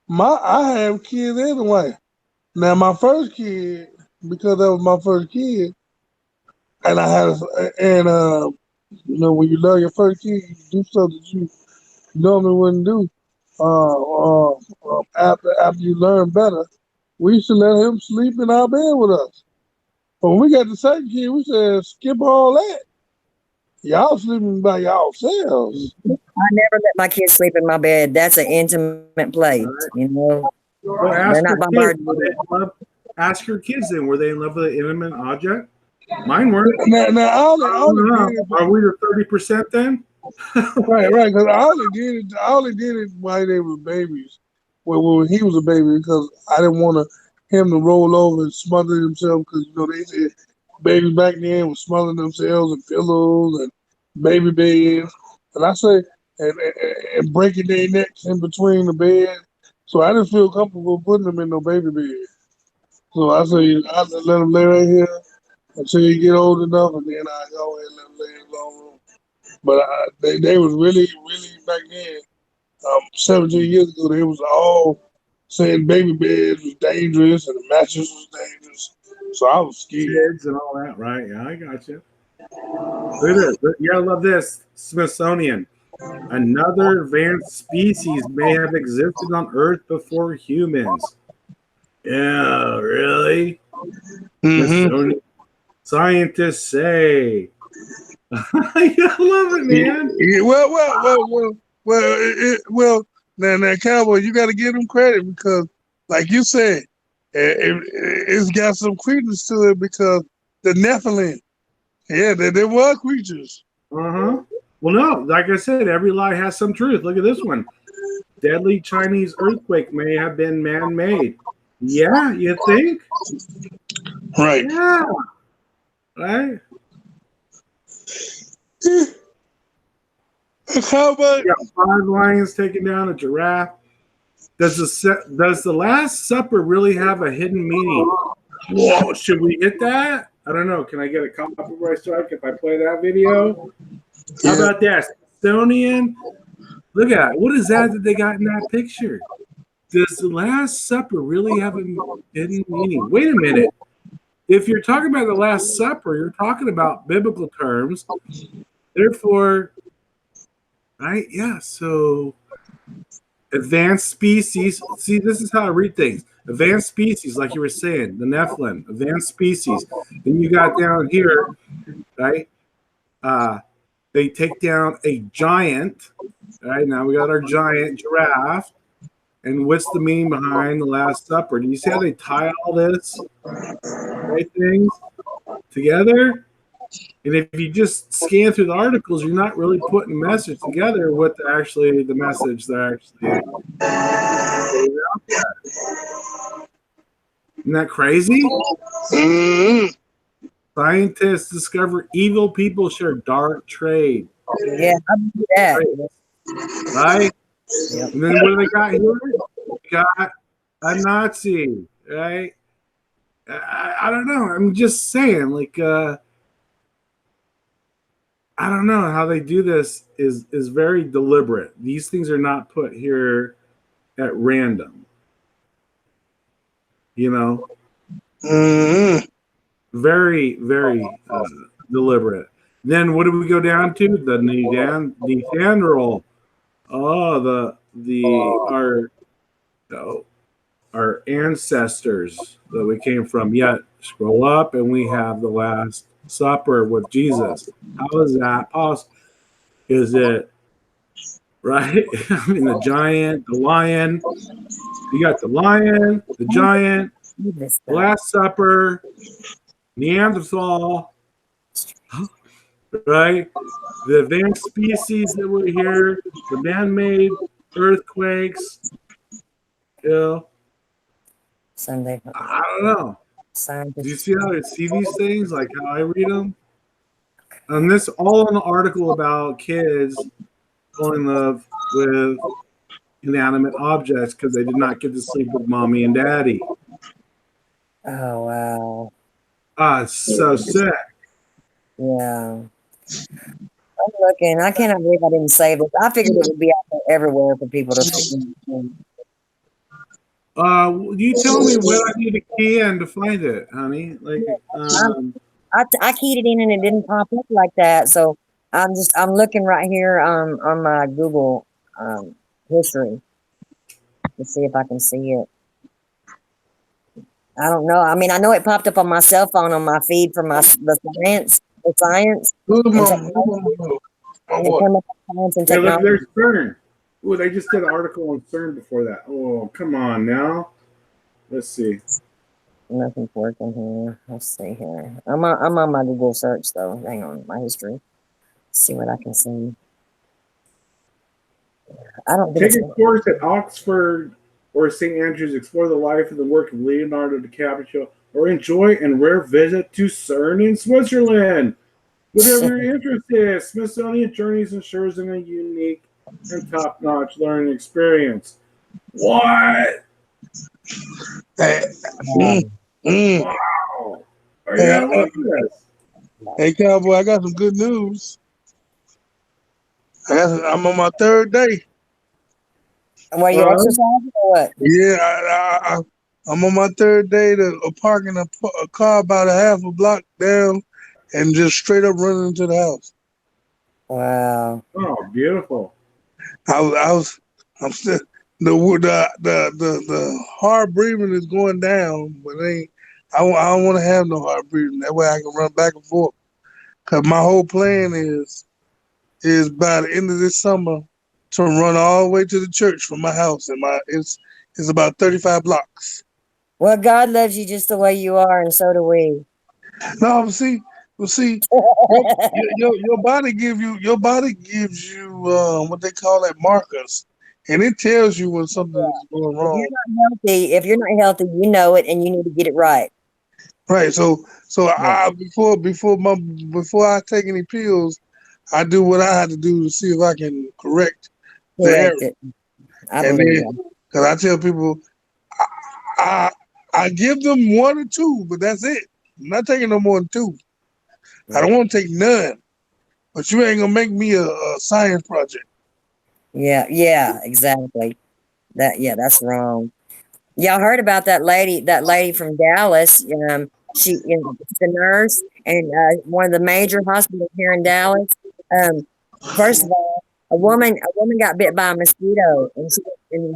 I have kids anyway. Now my first kid, because that was my first kid, and I had, when you love your first kid, you do something that you normally wouldn't do. After you learn better, we used to let him sleep in our bed with us. But when we got the second kid, we said skip all that. Y'all sleeping by yourselves. I never let my kids sleep in my bed. That's an intimate place, you know. Well, They're ask not your kids. bombarded. Ask your kids then. Were they in love with an inanimate object? Mine weren't. Now I only No. did it. Are we the 30% then? Right. Because I only did it while they were babies. When he was a baby, because I didn't want him to roll over and smother himself. Because they said babies back then were smothering themselves in pillows and baby beds, and I say and breaking their necks in between the bed. So I didn't feel comfortable putting them in no baby bed. So I say I just let them lay right here until you get old enough, and then I go and let them lay in the long room. But they was really back then. 17 years ago, they was all saying baby beds was dangerous and the mattress was dangerous. So I was scared. Kids and all that, right? Yeah, I got you. Look at this. Yeah, I love this. Smithsonian. Another advanced species may have existed on Earth before humans. Yeah, really? Smithsonian. Scientists say. I love it, man. Yeah, well. Now, Cowboy, you got to give them credit because, like you said, it's got some credence to it because the Nephilim, yeah, they were creatures. Uh-huh. Well, no, like I said, every lie has some truth. Look at this one. Deadly Chinese earthquake may have been man-made. Yeah, you think? Right. Yeah. Right? How about You got 5 lions taking down a giraffe. Does the Last Supper really have a hidden meaning? Whoa, should we hit that? I don't know. Can I get a copyright strike if I play that video? How about that? Smithsonian. Look at it. What is that they got in that picture? Does the Last Supper really have a hidden meaning? Wait a minute. If you're talking about the Last Supper, you're talking about biblical terms. Therefore, right? Yeah. So, advanced species. See, this is how I read things. Advanced species, like you were saying, the Nephilim, advanced species. Then you got down here, right? They take down a giant. Right now we got our giant giraffe. And what's the meaning behind the Last Supper? Do you see how they tie all this right things together? And if you just scan through the articles, you're not really putting the message together with the message they're actually out there. Isn't that crazy? Mm-hmm. Scientists discover evil people share dark trade. Yeah, I do that. Right? Yep. And then what do they got here? We got a Nazi, right? I don't know. I'm just saying, like, I don't know how they do this is very deliberate. These things are not put here at random. You know? Mm-hmm. Very, very deliberate. Then what do we go down to? The Neanderthal. Oh, our ancestors that we came from. Yet scroll up and we have the Last Supper with Jesus. How is that possible? Is it right? I mean, the giant, the lion. You got the lion, the giant, the Last Supper, Neanderthal, right? The advanced species that were here, the man-made earthquakes. You know, Sunday. I don't know. Do you see how I see these things? Like how I read them? And this all in an article about kids falling in love with inanimate objects because they did not get to sleep with mommy and daddy. Oh wow. It's so sick. Yeah. I'm looking. I cannot believe I didn't save it. I figured it would be out there everywhere for people to see. You tell me what I need to key in to find it, honey. Like, I keyed it in and it didn't pop up like that. So I'm looking right here on my Google history to see if I can see it. I don't know. I mean, I know it popped up on my cell phone on my feed for the science Who's and my it what? came up with science and Yeah, look, technology. there's CERN. Ooh, they just did an article on CERN before that. Oh, come on now. Let's see. Nothing's working here. Let's see here. I'm on my Google search though. Hang on, my history. See what I can see. I don't think Take it's. a course at Oxford or St. Andrews, explore the life and the work of Leonardo DiCaprio, or enjoy and rare visit to CERN in Switzerland. Whatever your interest is, Smithsonian Journeys ensures in a unique and top-notch learning experience. What? Hey, Um, Wow! Are you hey, gonna love this? hey, cowboy, I got some good news. I'm on my third day. were you Huh? exercising or what? Yeah, I'm on my third day to parking a car about a half a block down and just straight up running into the house. Wow. Oh, beautiful. I was, I'm still the hard breathing is going down, but I don't want to have no hard breathing. That way I can run back and forth. Cause my whole plan is by the end of this summer to run all the way to the church from my house, and it's about 35 blocks. Well, God loves you just the way you are, and so do we. No, but see, your body gives you what they call that markers, and it tells you when something is going If you're wrong. not healthy, you know it, and you need to get it right. Right. So Yeah, before I take any pills, I do what I have to do to see if I can correct the error. correct it. I And believe then, you. because I tell people, I I give them one or two, but that's it. I'm not taking no more than two. I Yeah. don't want to take none. But you ain't gonna make me a science project. Yeah, exactly. That's wrong. Y'all heard about that lady from Dallas. She's a nurse and one of the major hospitals here in Dallas. Um, first of all, a woman got bit by a mosquito, and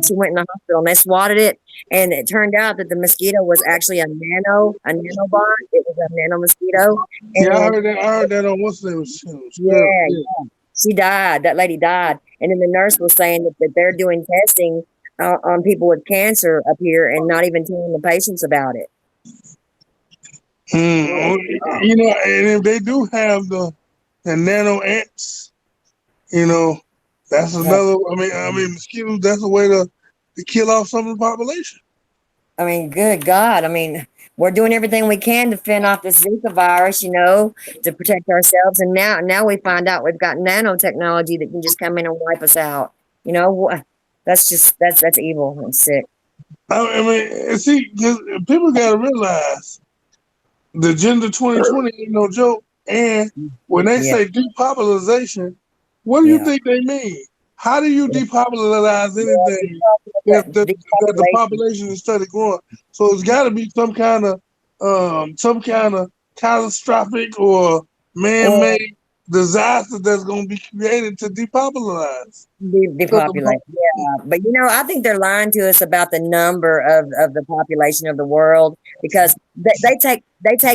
she went in the hospital, and they swatted it, and it turned out that the mosquito was actually a nanobot. It was a nano mosquito, Yeah, I and heard that. I heard that on what's the name of Script. yeah, Yeah. she died. That lady died. And then the nurse was saying that they're doing testing on people with cancer up here and not even telling the patients about it. Oh, Hmm. wow. You know, and if they do have the nano ants, you know, that's Yeah. another. I mean, mosquitoes. That's a way to kill off some of the population. I mean, good God. I mean, we're doing everything we can to fend off this Zika virus, to protect ourselves. And now we find out we've got nanotechnology that can just come in and wipe us out. That's evil and sick. I mean, and see, 'cause people got to realize the Agenda 2020 ain't no joke. And when they Yeah, say depopulation, what do you yeah. think they mean? How do you depopularize anything that the Depopulation. population is steady growing? So it's got to be some kind of catastrophic or man-made disaster that's going to be created to depopularize. Because Depopulate. Yeah. But I think they're lying to us about the number of the population of the world because they take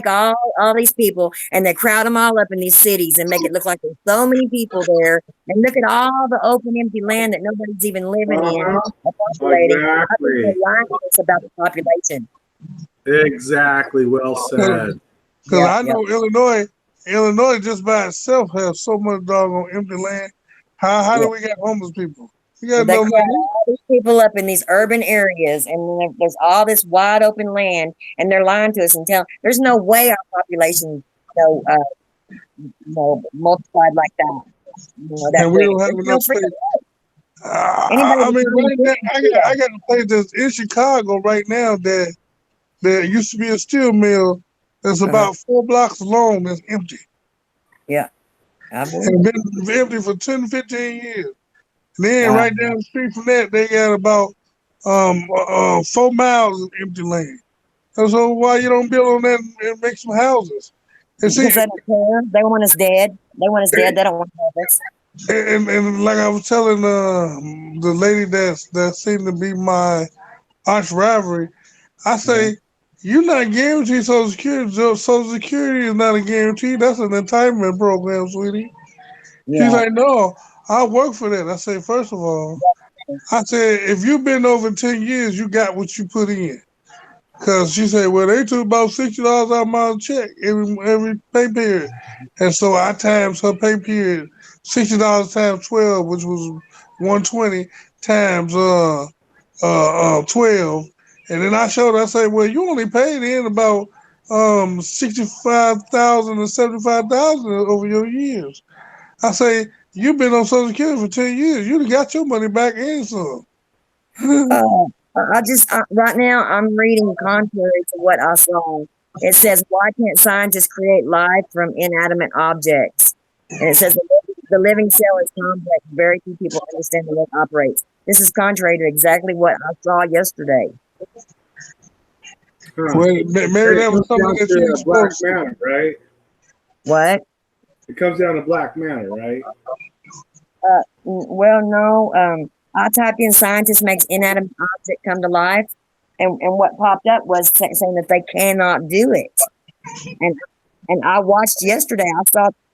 all these people and they crowd them all up in these cities and make it look like there's so many people there. And look at all the open, empty land that nobody's even living in Uh-huh. or populating. I think they're Exactly. lying to us about the population. Exactly. Well said. Because Yeah, I yeah. know Illinois just by itself has so much doggone empty land. How Yeah. do we get homeless people? We got Well, they no crowd money. all these people up in these urban areas, and then there's all this wide open land, and they're lying to us and telling. There's no way our population, multiplied like that. That And we quick. don't have There's no enough freaking space. anybody I that's mean, even right now, thinking do that. I got a place that's in Chicago right now that there used to be a steel mill that's Uh-huh. about 4 blocks long that's empty. Yeah, I believe And it. been empty for 10, 15 years. And then Wow. right down the street from that, they got about 4 miles of empty land. And so why you don't build on that and make some houses? And see, Because they don't care. They want us dead. They want us dead. They don't want to help us. and like I was telling the lady that seemed to be my arch rivalry, I say you're not guaranteed Social Security. Social Security is not a guarantee. That's an entitlement program, sweetie. She's Yeah. like, no, I work for that. I say, first of all, I said, if you've been over 10 years, you got what you put in. Because she said, well, they took about $60 out of my check every pay period. And so I times her pay period, $60 times 12, which was 120 times 12. And then I showed her, I said, well, you only paid in about 65,000 and 75,000 over your years. I say, you've been on Social Security for 10 years. You done got your money back and some. Right now I'm reading contrary to what I saw. It says, why can't scientists create life from inanimate objects? And it says the living cell is complex. Very few people understand the way it operates. This is contrary to exactly what I saw yesterday. Huh. Well, maybe that was It comes something down that to you a black exposed to. matter, right? What? It comes down to black matter, right? Well, no. I typed in scientist makes inanimate object come to life. And what popped up was saying that they cannot do it. And I watched yesterday.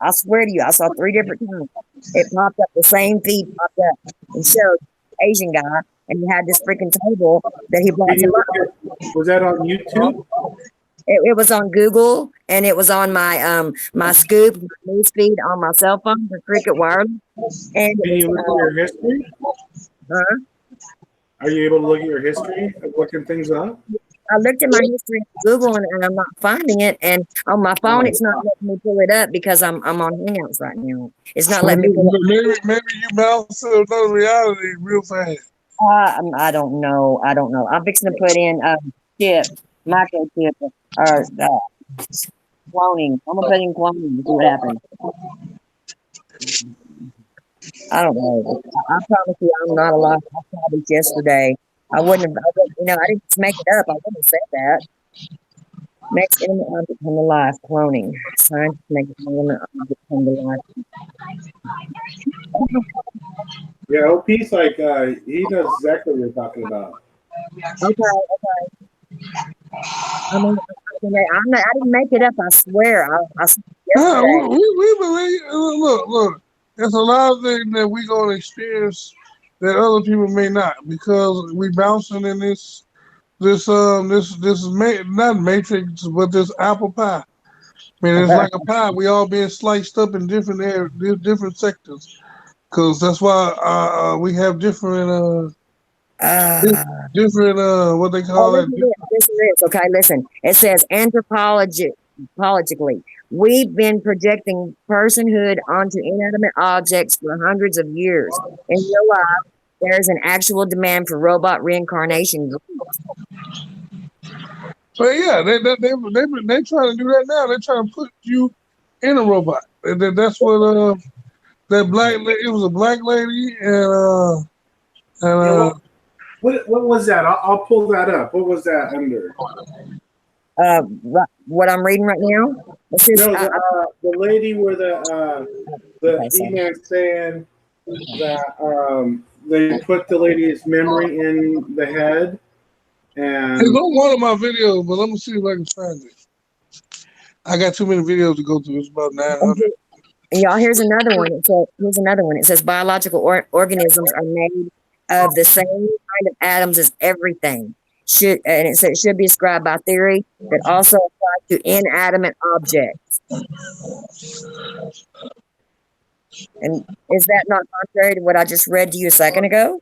I swear to you, I saw 3 different times. It popped up, the same feed popped up and showed Asian guy, and he had this freaking table that he brought Can to you life. look at, was that on YouTube? It was on Google, and it was on my my Scoop, my news feed on my cell phone, the Cricket Wireless. And Can you look at your history? huh? Are you able to look at your history of looking things up? I looked at my history on Google, and I'm not finding it. And on my phone, it's not letting me pull it up because I'm on Hangouts right now. It's not letting me pull it up. Maybe you bounce to another reality real fast. I don't know. I'm fixing to put in microchip, or cloning. I'm gonna put in cloning and see what happens. I don't know. I promise you, I'm not alive. I saw this yesterday. I didn't just make it up. I wouldn't have said that. Makes inanimate object come to life. Cloning. Scientists make inanimate object come to life. Yeah, OP's like, he knows exactly what you're talking about. Okay. I mean, I didn't make it up. I swear. I saw it yesterday. We believe. Look. There's a lot of things that we gonna experience that other people may not, because we bouncing in this not matrix, but this apple pie. I mean, it's like a pie. We all being sliced up in different areas, different sectors, because that's why we have different what they call it. Listen to this. Okay, listen. It says anthropologically, we've been projecting personhood onto inanimate objects for hundreds of years. In real life, there is an actual demand for robot reincarnation. So yeah, they trying to do that now. They're trying to put you in a robot. That's what that black lady. It was a black lady and What was that? I'll pull that up. What was that under? What I'm reading right now. This is, the lady where the email saying that they put the lady's memory in the head, and it's not one of my videos, but let me see if I can find it. I got too many videos to go through. It's about 900. Y'all, here's another one. It says biological organisms are made of the same kind of atoms as everything. And it says it should be described by theory that also applies to inanimate objects. And is that not contrary to what I just read to you a second ago?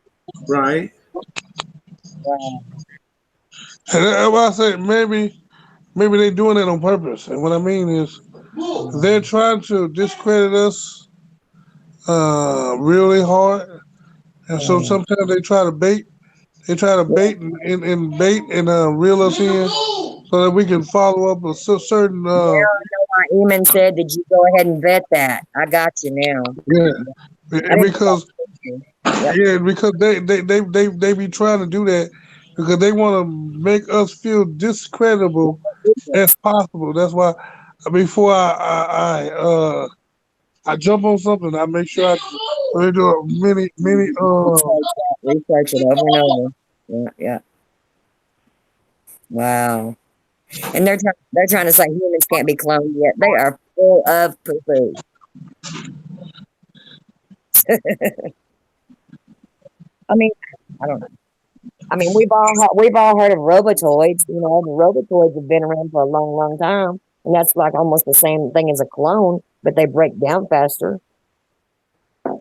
right? And that's why I say maybe they're doing it on purpose. And what I mean is they're trying to discredit us really hard. And so sometimes they try to bait and reel us in so that we can follow up a certain. My Eamon said, "Did you go ahead and vet that?" I got you now. Because they be trying to do that because they want to make us feel discreditable as possible. That's why before I jump on something, I make sure I do many research it over and over. Yeah. Wow. And they're trying to say humans can't be cloned yet. They are full of poo-poo. I mean, I don't know. I mean, we've all heard of robotoids. You know, the robotoids have been around for a long, long time, and that's like almost the same thing as a clone, but they break down faster. I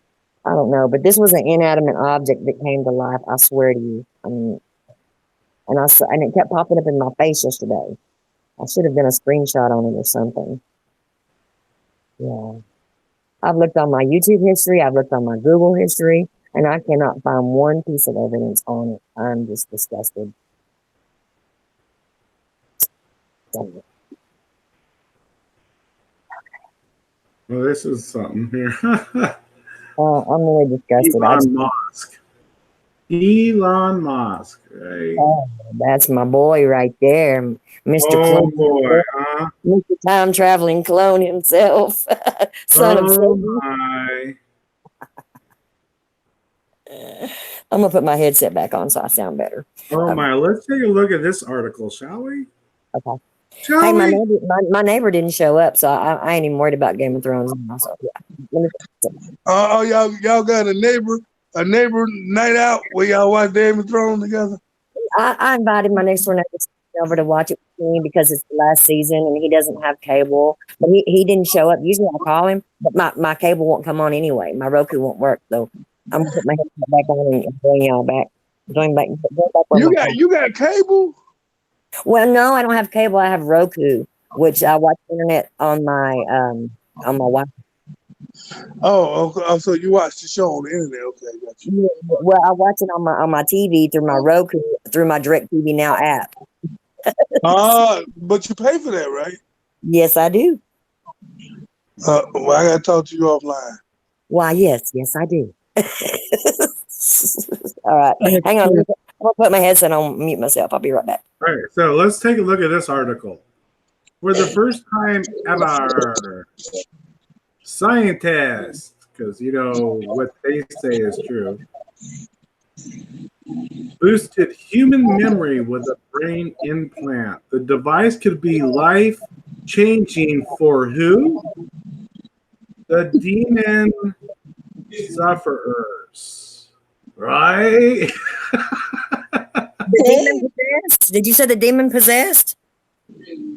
don't know, but this was an inanimate object that came to life. I swear to you. I mean, and it kept popping up in my face yesterday. I should have done a screenshot on it or something. Yeah. I've looked on my YouTube history. I've looked on my Google history, and I cannot find one piece of evidence on it. I'm just disgusted. Well, this is something here. I'm really disgusted. Elon Musk. Right? Oh, that's my boy right there, Mr. Oh Clone, boy, Mr. Time Traveling Clone himself, son of Satan. my. I'm gonna put my headset back on so I sound better. Oh my, let's take a look at this article, shall we? Okay. Shall Hey, we? my neighbor didn't show up, so I ain't even worried about Game of Thrones. So, yeah. Oh, y'all got a neighbor night out where y'all watch Game of Thrones together? I invited my next door neighbor over to watch it with me because it's the last season and he doesn't have cable. But he didn't show up. Usually I call him, but my cable won't come on anyway. My Roku won't work, so I'm gonna put my headset back on and bring y'all back. Join back. You got cable? Well, no, I don't have cable. I have Roku, which I watch internet on my Wi-Fi. Oh, okay. Oh, so you watch the show on the internet? Okay, got you. Yeah, well, I watch it on my TV through my Roku through my DirecTV Now app. But you pay for that, right? Yes, I do. Well, I gotta talk to you offline. Why? Yes, I do. All right, hang on. I'm gonna put my headset on, mute myself. I'll be right back. All right, so let's take a look at this article. For the first time ever, scientists, because you know what they say is true, boosted human memory with a brain implant. The device could be life-changing for who? The demon sufferers, right? The demon possessed? Did you say the demon possessed?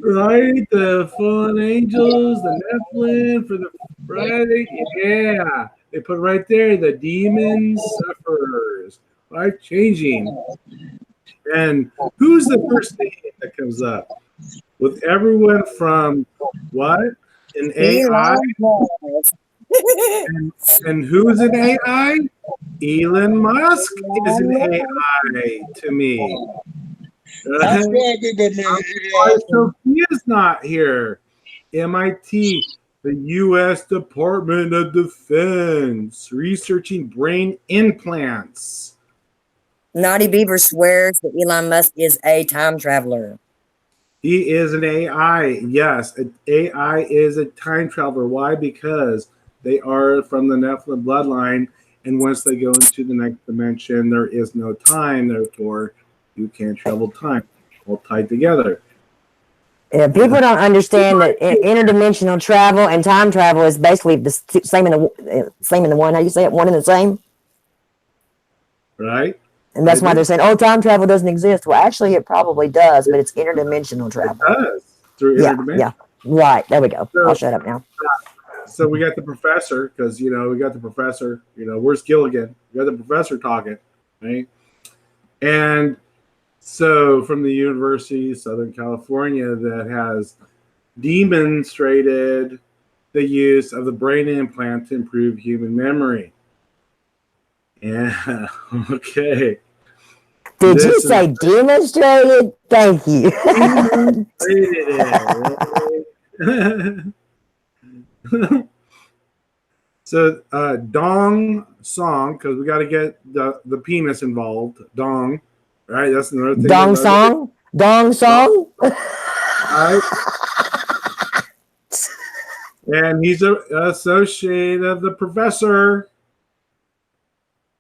Right, the fallen angels, the Nephilim for the Friday. Yeah, they put right there the demon sufferers, life changing. And who's the first thing that comes up? With everyone from what? An AI? And who's an AI? Elon Musk is an AI to me. I swear I did that, Why Sophia's not here? MIT, the U.S. Department of Defense, researching brain implants. Naughty Beaver swears that Elon Musk is a time traveler. He is an AI. Yes, an AI is a time traveler. Why? Because they are from the Nephilim bloodline, and once they go into the next dimension, there is no time. Therefore, you can't travel time. All tied together. Yeah, people don't understand that interdimensional travel and time travel is basically the same in the one. How you say it? One and the same. Right. And that's why they're saying, "Oh, time travel doesn't exist." Well, actually, it probably does, but it's interdimensional travel. It does through interdimensional. Yeah. Right. There we go. I'll shut up now. So we got the professor because we got the professor. Where's Gilligan? We got the professor talking, right? And so from the University of Southern California that has demonstrated the use of the brain implant to improve human memory. Yeah. Okay. Did you say demonstrated? Thank you. So Dong Song, because we got to get the penis involved. Dong, right? That's another thing. Dong Song. Dong Song. Right. And he's an associate of the professor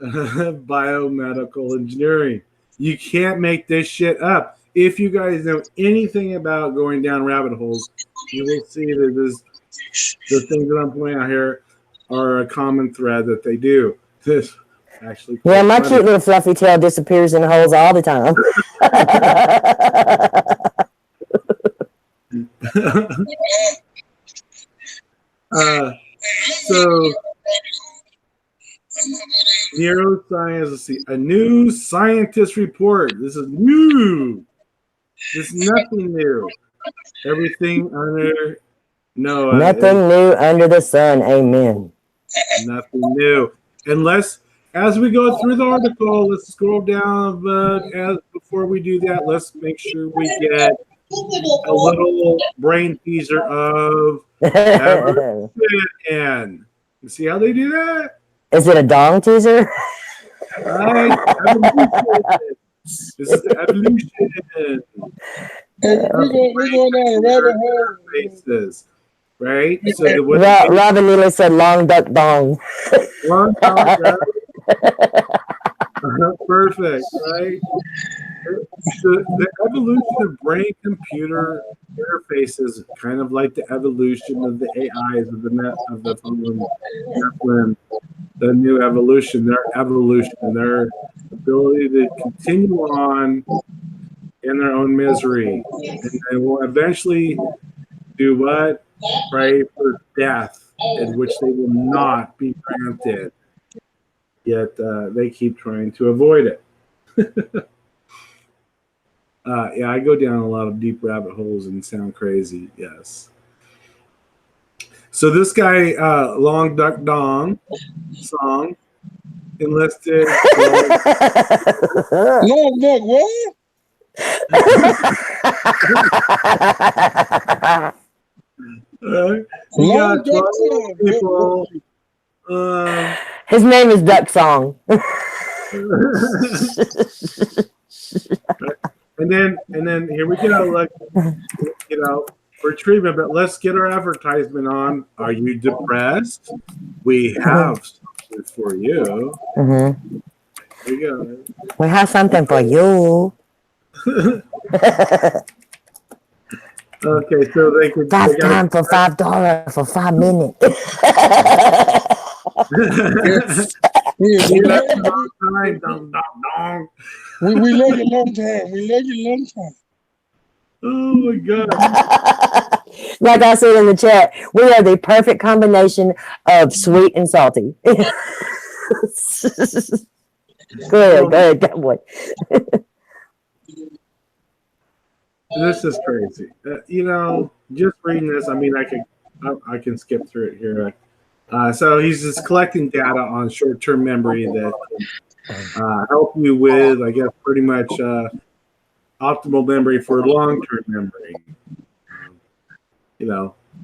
of biomedical engineering. You can't make this shit up. if you guys know anything about going down rabbit holes, you will see that the things that I'm pointing out here are a common thread that they do. This actually, Yeah, my funny. cute little fluffy tail disappears in holes all the time. So neuroscience. Let's see. A new scientist report. This is new. This is nothing new. Everything under Nothing new under the sun. Amen. nothing new. Unless, as we go through the article, let's scroll down. But before we do that, let's make sure we get a little brain teaser of evolution. You see how they do that? Is it a dong teaser? Right? Evolution. This is evolution. And we're going down a rabbit hole. Faces, right? So Robin Neely said long duck dong. Long time, right? Perfect, right? The evolution of brain-computer interfaces, kind of like the evolution of the AIs of the phone, the new evolution, their ability to continue on in their own misery, and they will eventually do what? Pray for death, in which they will not be granted. Yet they keep trying to avoid it. Yeah, I go down a lot of deep rabbit holes and sound crazy. Yes. So this guy, Long Duck Dong song, enlisted. Long duck what? We got 12 people. His name is Duck Song. And then here we go. Like, for treatment, but let's get our advertisement on. Are you depressed? We have something for you. Mm-hmm. There you go. We have something for you. Okay, so they could. Five times for $5 for 5 minutes. We love you long time. We love you long time. Oh my God. Like I said in the chat, we are the perfect combination of sweet and salty. Go ahead, that boy. This is crazy. Just reading this, I mean, I can skip through it here. So he's just collecting data on short-term memory that can help you with, I guess, pretty much optimal memory for long-term memory.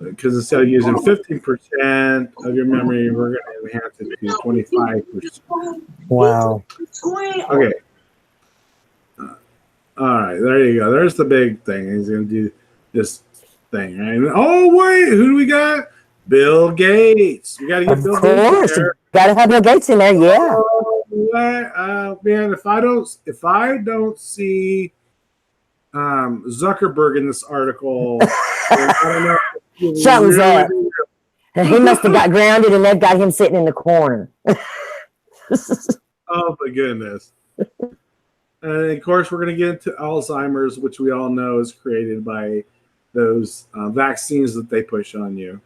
Because instead of using 15% of your memory, we're going to enhance it to 25%. Wow. Okay. All right, there you go. There's the big thing. He's going to do this thing, right? Oh, wait, who do we got? Bill Gates. We got to get Bill Gates in there. Got to have Bill Gates in there, yeah. Man, if I don't see Zuckerberg in this article, I don't know. Something's up. He must have got grounded, and they've got him sitting in the corner. Oh my goodness. And of course, we're going to get into Alzheimer's, which we all know is created by those vaccines that they push on you.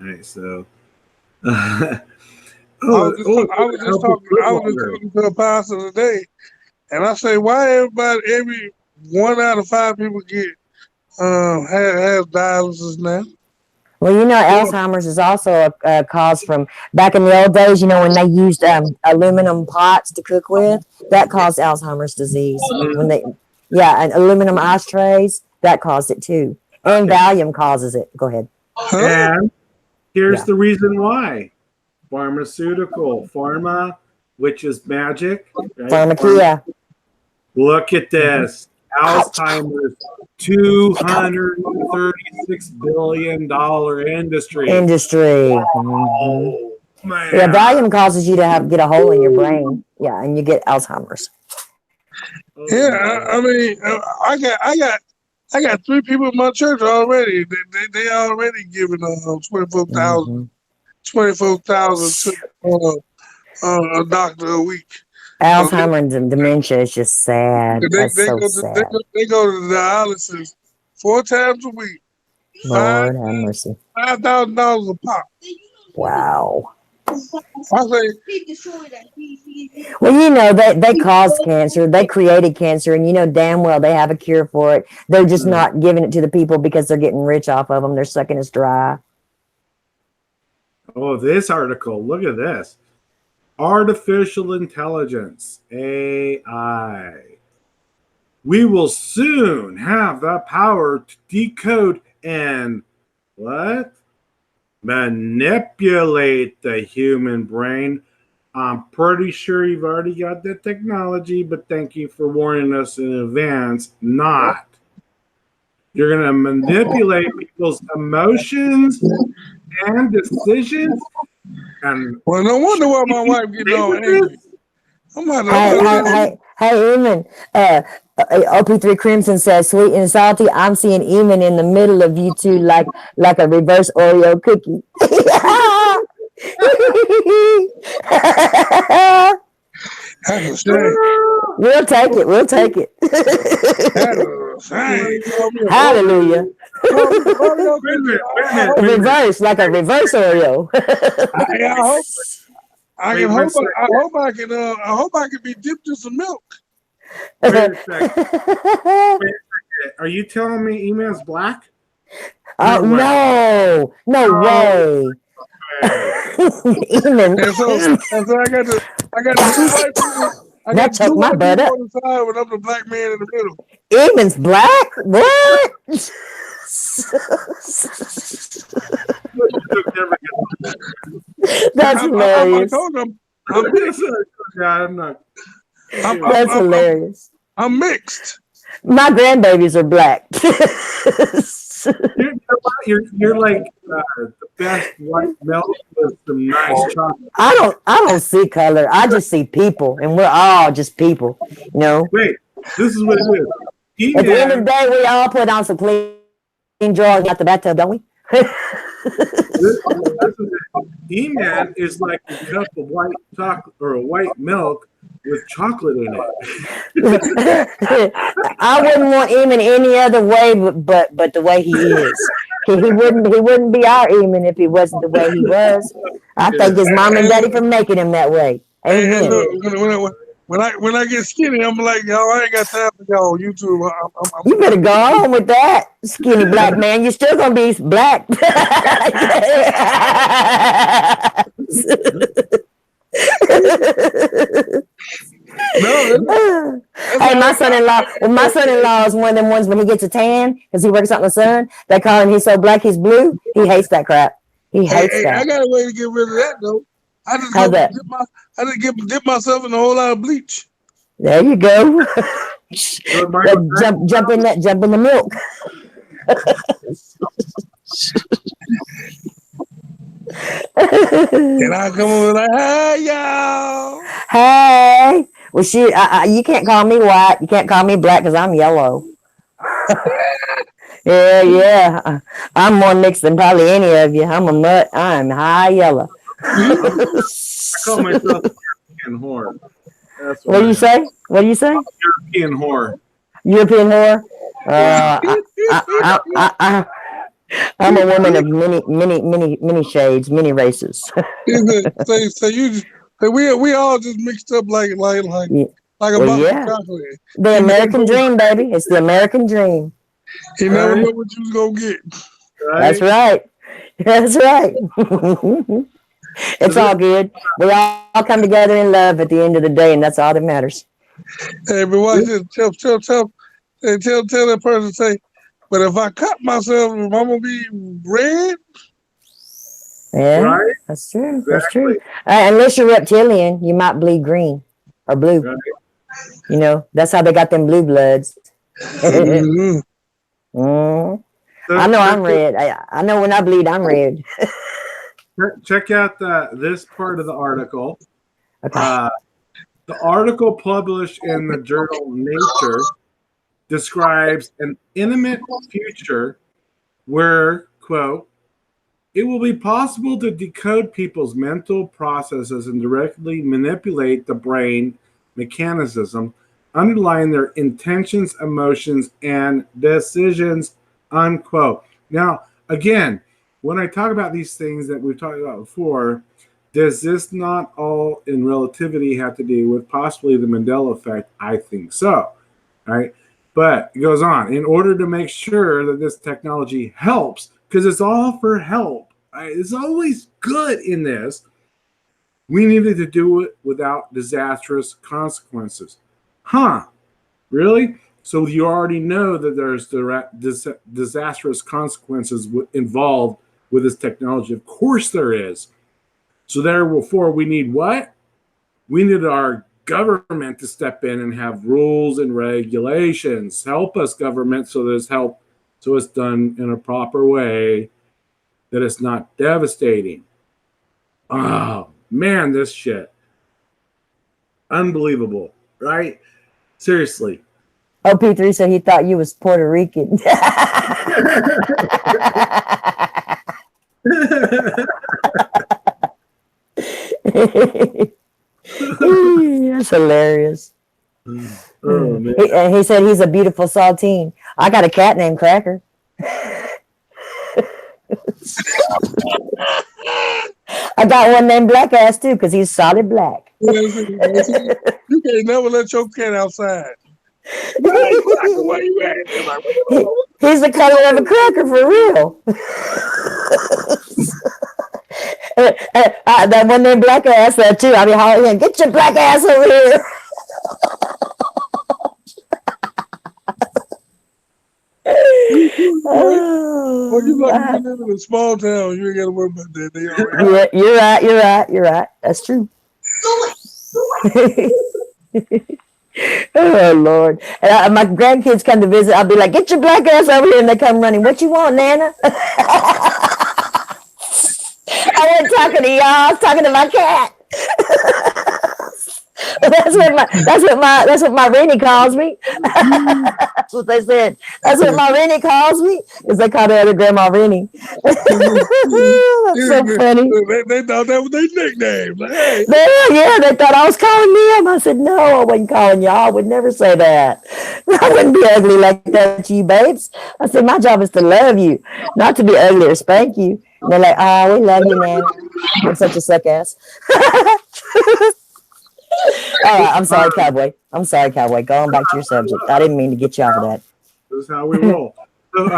All right, so. I was just talking to a pastor today, and I say, why every 1 out of 5 people get has dialysis now? Well, Alzheimer's is also a cause from back in the old days, when they used aluminum pots to cook with, that caused Alzheimer's disease. And aluminum ashtrays, that caused it too. And Valium causes it. Go ahead. And here's the reason why. Pharma, which is magic. Right? Pharmacia. Look at this. Alzheimer's, $236 billion industry. Oh, man. Yeah, Valium causes you to get a hole in your brain. Yeah, and you get Alzheimer's. Oh, Yeah, my. I mean, I got 3 people in my church already. They already giving 24,000 hmm 24,000 to a doctor a week. So Alzheimer's and dementia is just sad. That's they so go to sad. they go to dialysis 4 times a week. Five Lord have mercy. $5,000 a pop. Wow. I say, Well, they caused cancer. They created cancer, and damn well they have a cure for it. They're just not giving it to the people because they're getting rich off of them. They're sucking us dry. Oh, this article. Look at this. Artificial intelligence, AI. We will soon have the power to decode and what? Manipulate the human brain. I'm pretty sure you've already got the technology, but thank you for warning us in advance. Not. You're going to manipulate people's emotions and decisions and well, no wonder why my wife getting all angry. Hey, Eamon. OP3 Crimson says, sweet and salty. I'm seeing Eamon in the middle of you two like a reverse Oreo cookie. That's a shame. We'll take it. We'll take it. That's a shame. Hallelujah. Oreo Wait a minute, A reverse, like a reverse Oreo. I hope I can be dipped in some milk. wait a second. Are you telling me email's black? Oh, no way. Eamon. And so I got the 2 white people. I That got took 2 my white butt people up. on the side, and I'm the black man in the middle. Eamon's black? What? That's I hilarious. told them I'm mixed. Yeah, I'm not. That's hilarious. I'm mixed. My grandbabies are black. You're like the best white milk with some nice chocolate. I don't see color. I just see people, and we're all just people. Wait, this is what it is. At the end of the day, we all put on some clean drawers out the bathtub, don't we? E-Man is like a cup of white chocolate or a white milk with chocolate in it. I wouldn't want Eamon any other way, but the way he is. He wouldn't be our Eamon if he wasn't the way he was. I thank his mom and daddy for making him that way. And Amen. look, when I get skinny, I'm like, y'all, I ain't got time for y'all on YouTube. You better go on with that, skinny black man. You're still gonna be black. Hey, my son-in-law is one of them ones when he gets a tan because he works out in the sun. They call him, he's so black he's blue. He hates that crap. He hates that. I got a way to get rid of that though. I just How's that? dip myself in a whole lot of bleach. There you go. jump in the milk. And I come over like, hey y'all. Hey. Well, you can't call me white. You can't call me black because I'm yellow. Yeah. I'm more mixed than probably any of you. I'm a mutt. I'm high yellow. I call myself a European whore. What do you say? What do you say? European whore. European whore? I'm a woman of many shades, many races. So we all just mixed up like a box of chocolate. The American dream, baby. It's the American dream. You never know what you was gonna get. Right? That's right. It's all good. We all come together in love at the end of the day, and that's all that matters. Hey, but watch this. Tell that person, say, but if I cut myself, I'm gonna be red. Yeah, Right? that's true. Exactly. That's true. Unless you're reptilian, you might bleed green or blue. Right. That's how they got them blue bloods. Mm-hmm. I know I'm red. I know when I bleed, I'm red. Check out this part of the article. Okay. The article published in the journal Nature describes an intimate future where, quote, it will be possible to decode people's mental processes and directly manipulate the brain mechanism underlying their intentions, emotions, and decisions, unquote. Now, again, when I talk about these things that we've talked about before, does this not all in relativity have to do with possibly the Mandela effect? I think so. Right? But it goes on. In order to make sure that this technology helps, because it's all for help, right? It's always good in this. We needed to do it without disastrous consequences. Huh? Really? So you already know that there's disastrous consequences involved with this technology. Of course there is. So therefore, we need what? We need our government to step in and have rules and regulations. Help us, government, so there's help, so it's done in a proper way, that it's not devastating. Oh, man, this shit. Unbelievable, right? Seriously. OP3 said he thought you was Puerto Rican. That's hilarious. Oh, man. He said he's a beautiful saltine. I got a cat named Cracker. I got one named Black Ass too, because he's solid black. You can't never let your cat outside. Where you at? He's the color of a cracker for real. That one named Black Ass there too. I mean, hollering, get your black ass over here. Well, you live in a small town. You ain't got to worry about that. They already You're right. That's true. Oh Lord! And my grandkids come to visit. I'll be like, "Get your black ass over here!" And they come running. What you want, Nana? I wasn't talking to y'all. I was talking to my cat. That's what my Rennie calls me. That's what they said. That's what my Rennie calls me, because they call the other grandma Rennie. That's so funny. They thought that was their nickname. Like, hey. They thought I was calling them. I said, no, I wasn't calling y'all. I would never say that. I wouldn't be ugly like that to you, babes. I said, my job is to love you, not to be ugly or spank you. And they're like, oh, we love you, man. I'm such a suck ass. All right, I'm sorry, Cowboy. Going back to your subject. I didn't mean to get you off of that. This is how we roll. So,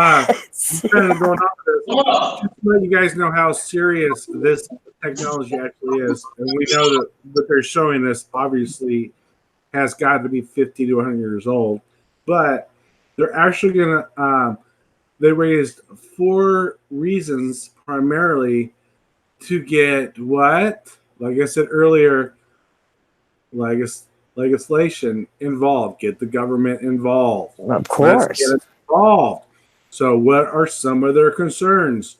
kind of going on with this, just to let you guys know how serious this technology actually is, and we know that what they're showing us obviously has got to be 50 to 100 years old, but they're actually going to. They raised 4 reasons primarily to get what, like I said earlier, legislation involved. Get the government involved. Of course. Let's get involved. So what are some of their concerns?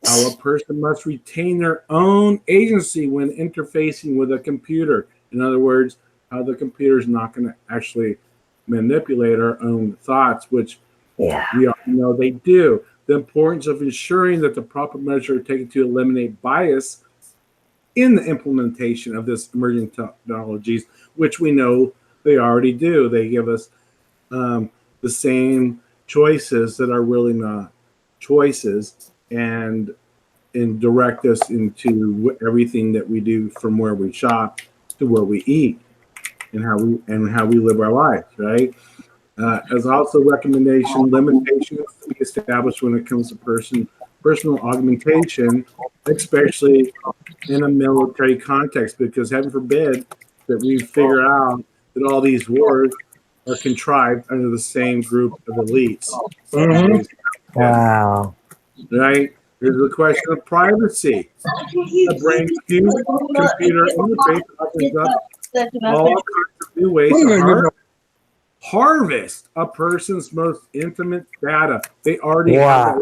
How a person must retain their own agency when interfacing with a computer. In other words, how the computer is not going to actually manipulate our own thoughts, which we all know they do. The importance of ensuring that the proper measures are taken to eliminate bias in the implementation of this emerging technologies, which we know they already do. They give us the same choices that are really not choices, and direct us into everything that we do, from where we shop to where we eat, and how we live our lives, right? As also recommendation, limitations to be established when it comes to personal augmentation, especially in a military context, because heaven forbid that we figure out that all these wars are contrived under the same group of elites. Mm-hmm. Wow. Right? There's the question of privacy. The brain computer interface opens up all kinds of new ways to harvest a person's most intimate data. They already have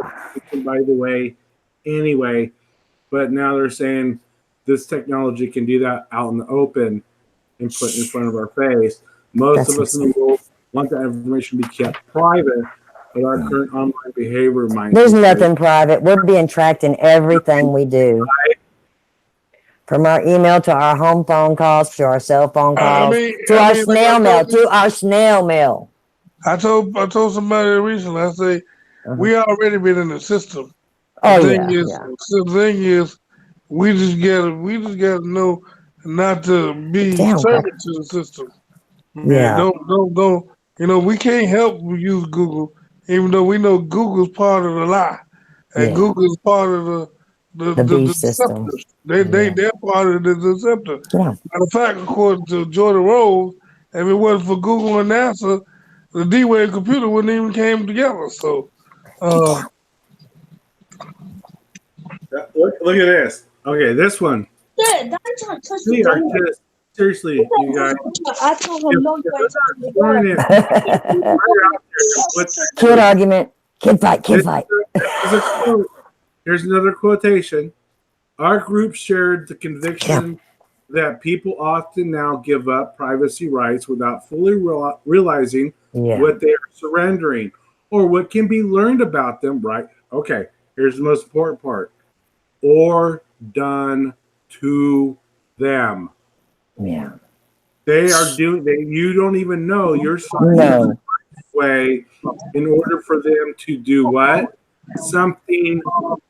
it, by the way, anyway. But now they're saying this technology can do that out in the open and put in front of our face. Most That's of us in the world want that information to be kept private, but our current online behavior might. There's nothing private. We're being tracked in everything we do. From our email to our home phone calls to our cell phone calls to our snail mail. I told somebody recently. I say we already been in the system. Oh The yeah. thing is, we just gotta know not to be servant to the system. Man, don't. You know, we can't help use Google, even though we know Google's part of the lie, and Google's part of the beast system. They're part of the deceptor. Yeah. Matter of fact, according to Jordan Rose, if it wasn't for Google and NASA, the D-Wave computer wouldn't even came together. So, look at this. Okay, this one. Yeah, that's trying to touch We the are door. just seriously, you guys. I told him no. Kid argument. Kid fight. Kid fight. Here's another quotation. Our group shared the conviction that people often now give up privacy rights without fully realizing what they are surrendering or what can be learned about them, right? Okay, here's the most important part. Or done to them. Yeah. They are doing, you don't even know you're signing way in order for them to do what? Something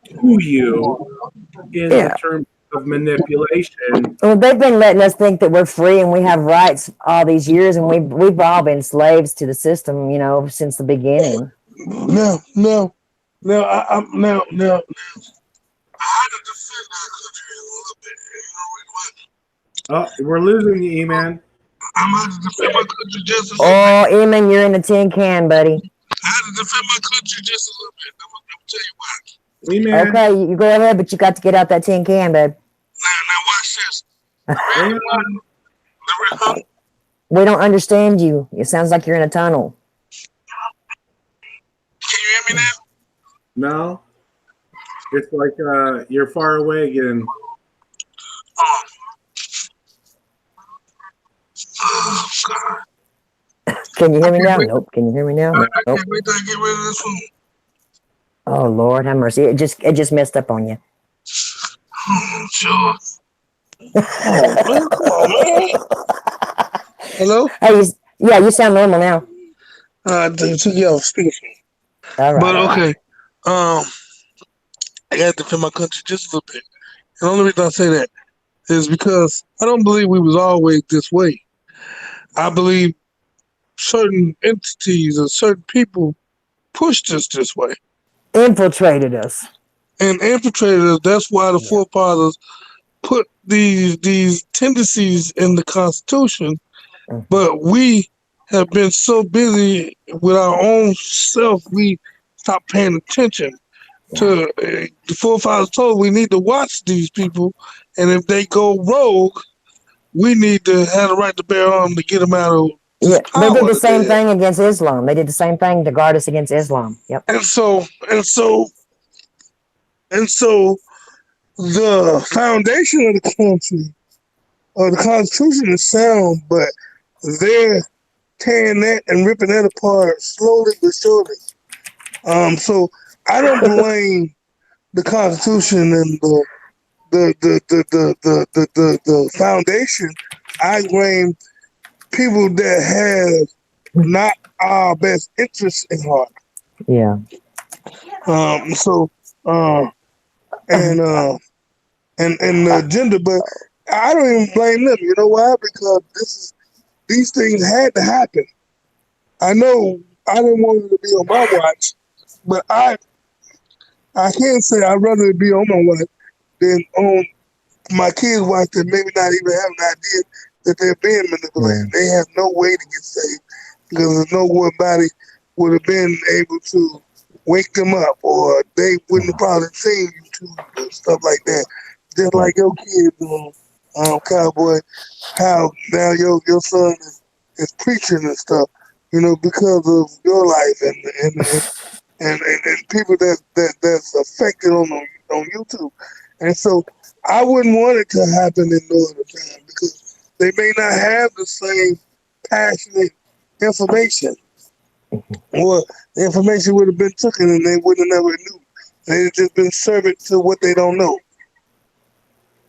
to you in the terms of manipulation. Well, they've been letting us think that we're free and we have rights all these years, and we've all been slaves to the system, you know, since the beginning. No. I had to defend our country a little bit. You know what? Oh, we're losing you, E-Man. I'm going to defend my country just a little bit. Oh, E-Man, you're in the tin can, buddy. I had to defend my country just a little bit. I'm going to tell you why. E-Man. Okay, you go ahead, but you got to get out that tin can, babe. Now watch this. We don't understand you. It sounds like you're in a tunnel. Can you hear me now? No. It's like you're far away again. Oh, God. Can you hear me now? Nope. Can you hear me now? I Nope. can't wait till I get rid of this one. Oh Lord, have mercy! It just messed up on you. Sure. Oh, come on, man. Hello? Hey, you sound normal now. Took you off speakerphone. All right. But okay, I got to defend my country just a little bit. And the only reason I say that is because I don't believe we was always this way. I believe certain entities or certain people pushed us this way. Infiltrated us. And infiltrated us. That's why the forefathers put these tendencies in the Constitution. But we have been so busy with our own self, we stopped paying attention to the forefathers told we need to watch these people, and if they go rogue, we need to have the right to bear arms to get them out of. Yeah, they did the same thing against Islam. They did the same thing to guard us against Islam. Yep. And so the foundation of the country, or the Constitution, is sound, but they're tearing that and ripping that apart slowly but surely. So I don't blame the Constitution and the foundation. I blame people that have not our best interests in heart. Yeah. And the agenda, but I don't even blame them. You know why? Because these things had to happen. I know I didn't want it to be on my watch, but I can't say I'd rather it be on my watch than on my kids' watch that maybe not even have an idea that they're being manipulated. They have no way to get saved because nobody would have been able to wake them up, or they wouldn't have probably seen YouTube or stuff like that. Just like your kids, Cowboy, how now your son is preaching and stuff, you know, because of your life and people that's affected on YouTube. And so I wouldn't want it to happen in no other time, because they may not have the same passionate information, or the information would have been taken and they would have never knew. They've just been servant to what they don't know,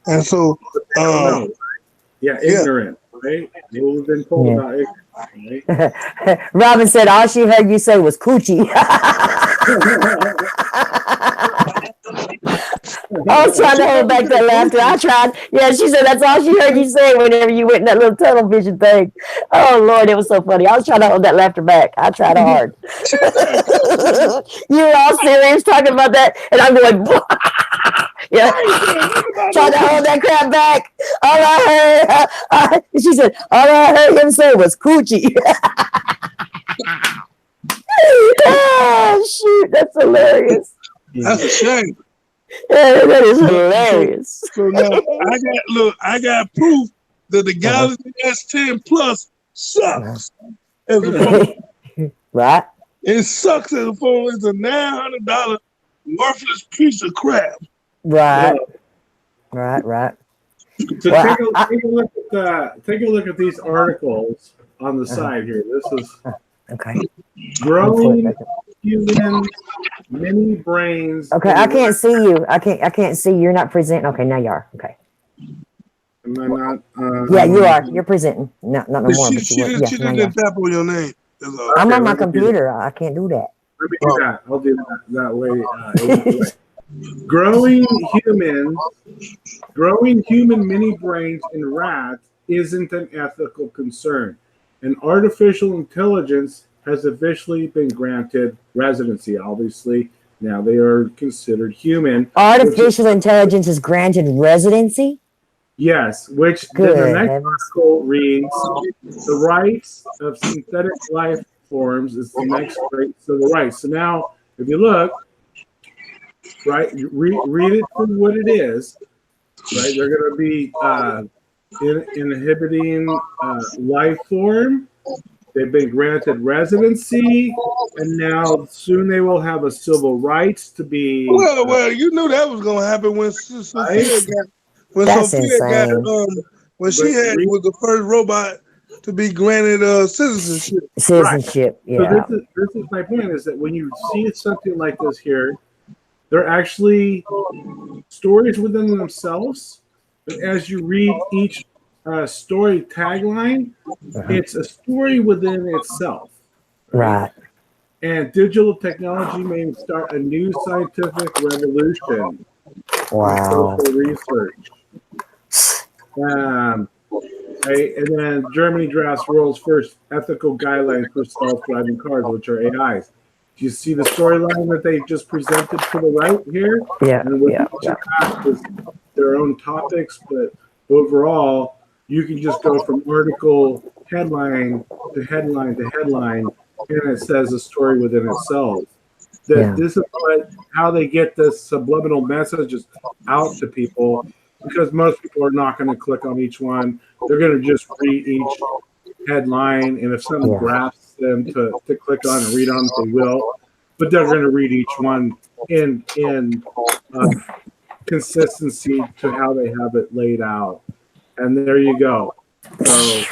and so I don't know. Yeah, ignorant, right? They would have been told about ignorance, right? Robin said all she heard you say was coochie. I was trying to hold back that laughter. I tried. Yeah, she said that's all she heard you say whenever you went in that little tunnel vision thing. Oh Lord, it was so funny. I was trying to hold that laughter back. I tried hard. You were all serious talking about that, and I'm going, yeah, trying to hold that crap back. All I heard, she said, all I heard him say was coochie. Oh shoot, that's hilarious. that's a shame. Yeah, that is hilarious. So now I got proof that the Galaxy S10 Plus sucks as a phone. Right? It sucks as a phone. It's a $900 worthless piece of crap. Right. Right. So Well, take a look at these articles on the side here. This is Okay. growing human mini brains. Okay, I can't see you. I can't see you. You're not presenting. Okay, now you are. Okay. Am I not? Yeah, you are. You're presenting. Not no more. She But you were. she Yeah, now didn't you are. tap on your name. That's all. I'm Okay, on my let me do computer. I can't do that. Let me do that. I'll do that way. Growing human mini brains in rats isn't an ethical concern. And artificial intelligence has officially been granted residency. Obviously, now they are considered human. Artificial intelligence is granted residency. Yes, which Good then the next heavens. article reads: the rights of synthetic life forms is the next great civil rights. So now, if you look, right, read it for what it is. Right, they're going to be inhibiting life form. They've been granted residency, and now soon they will have a civil rights to be. Well, you knew that was gonna happen when Sophia got That's insane. when she was the first robot to be granted citizenship. Citizenship. Yeah. So this is my point: is that when you see something like this here, they're actually stories within themselves. But as you read each story tagline, it's a story within itself. Right. And digital technology may start a new scientific revolution. Wow. Social research. Right? And then Germany drafts world's first ethical guidelines for self-driving cars, which are AIs. Do you see the storyline that they just presented to the right here? Yeah. And with Yeah. each draft is their own topics, but overall, you can just go from article headline to headline to headline, and it says a story within itself. That this is how they get the subliminal messages out to people, because most people are not going to click on each one. They're going to just read each headline, and if something grabs them to click on and read on, they will. But they're going to read each one in consistency to how they have it laid out. And there you go. So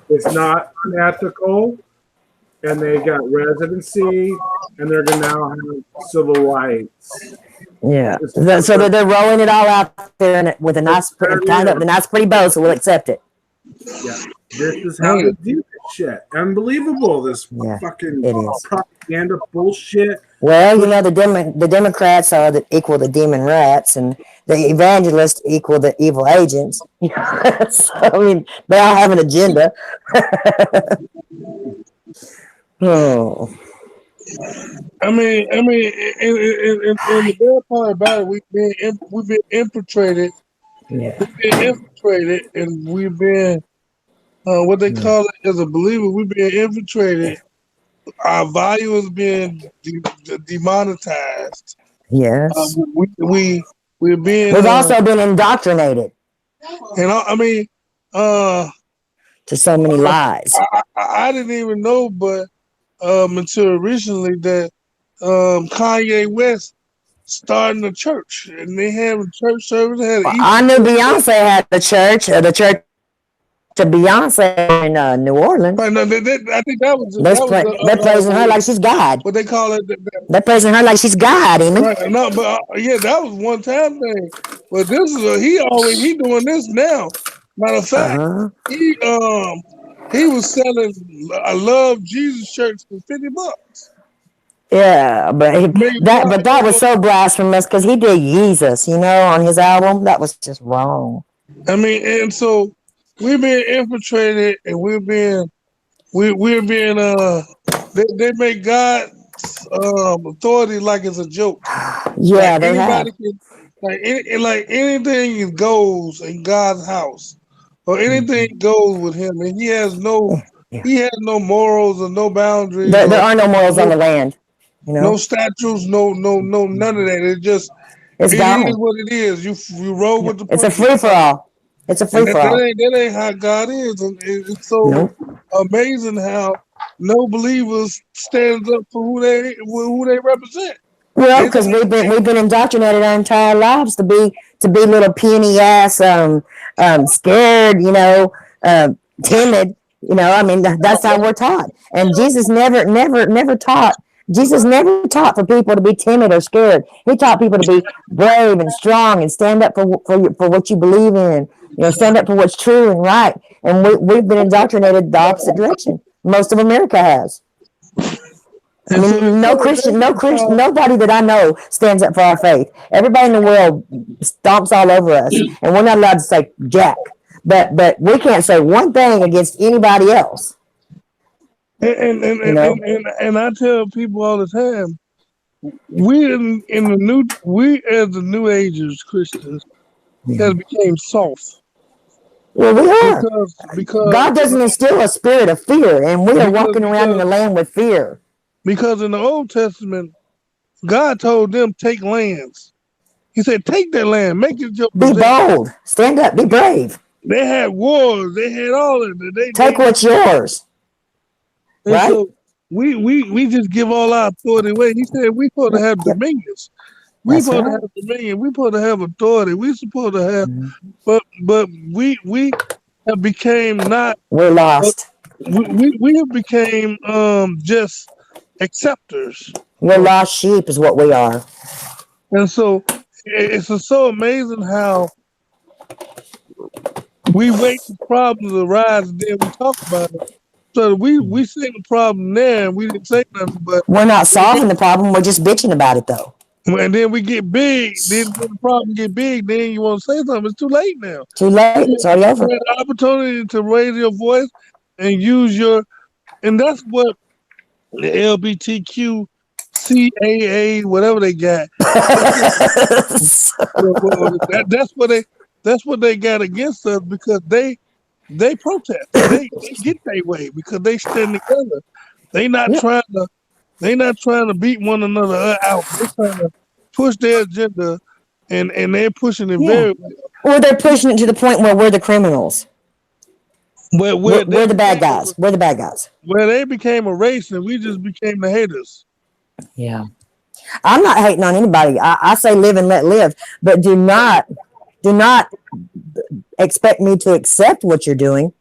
it's not unethical, and they got residency, and they're going to now have civil rights. Yeah. So they're rolling it all out there with a nice, pretty bow. So we'll accept it. Yeah. This is how they do this shit. Unbelievable. This fucking propaganda bullshit. Well, you know, the Democrats are equal the demon rats, and the evangelists equal the evil agents. So, I mean, they all have an agenda. Oh. I mean, and the bad part about it, we've been infiltrated. Yeah. We've been infiltrated, and we've been what they call it as a believer. We've been infiltrated. Our value has been demonetized. Yes. We've also been indoctrinated. And I mean, to so many lies. I didn't even know, but until recently that Kanye West starting a church, and they have a church service. They had Well, an I knew Beyonce had the church to Beyonce in New Orleans. Right, no, I think that was They're praising her like she's God. what they call it. They're praising her like she's God, Eamon. Right, no, but yeah, that was one time thing. But this is he doing this now. Matter of fact, Uh-huh. he was selling a Love Jesus shirts for $50. Yeah, but that was so blasphemous because he did Jesus, on his album. That was just wrong. I mean, and so we've been infiltrated, and we're being they make God's authority like it's a joke. Yeah, Like they have. anybody can like anything goes in God's house, or anything goes with him, and he has no morals or no boundaries. There are no morals on the land. No statutes, no, none of that. It just It's it gone. is what it is. You roll with the. It's a free for all. It's a free for all. That ain't how God is, and it's so amazing how no believers stands up for who they represent. Well, because we've been indoctrinated our entire lives to be little puny ass, scared, timid. I mean that's how we're taught. And Jesus never taught. Jesus never taught for people to be timid or scared. He taught people to be brave and strong and stand up for what you believe in. Stand up for what's true and right. And we've been indoctrinated the opposite direction. Most of America has. I mean, no Christian, nobody that I know stands up for our faith. Everybody in the world stomps all over us, and we're not allowed to say jack. But we can't say one thing against anybody else. And I tell people all the time, we as the New Agers Christians has became soft. Well, we are because God doesn't instill a spirit of fear, and we are walking around in the land with fear. Because in the Old Testament, God told them take lands. He said, "Take that land, make it your Be possession." bold, stand up, be brave. They had wars. They had all of it. Take what's yours. And right? so we just give all our authority away. He said we supposed to have dominions. We supposed to have dominion. We supposed to have authority. We supposed to have, but we have became not. We're lost. We have became just acceptors. We're lost sheep, is what we are. And so it's so amazing how we wait for problems to arise and then we talk about it. So we see the problem there and we didn't say nothing, but we're not solving the problem. We're just bitching about it, though. And then we get big. Then when the problem get big, then you want to say something. It's too late now. Too late. It's already over. You had an opportunity to raise your voice and use your, and that's what the LGBTQ CAA, whatever they got. That's what they got against us because they protest. They get their way because they stand together. They not trying to beat one another out. They're trying to push their agenda, and they're pushing it very well. Or they're pushing it to the point where we're the criminals. We're the bad guys. We're the bad guys. Where they became a race and we just became the haters. Yeah. I'm not hating on anybody. I say live and let live, but do not expect me to accept what you're doing.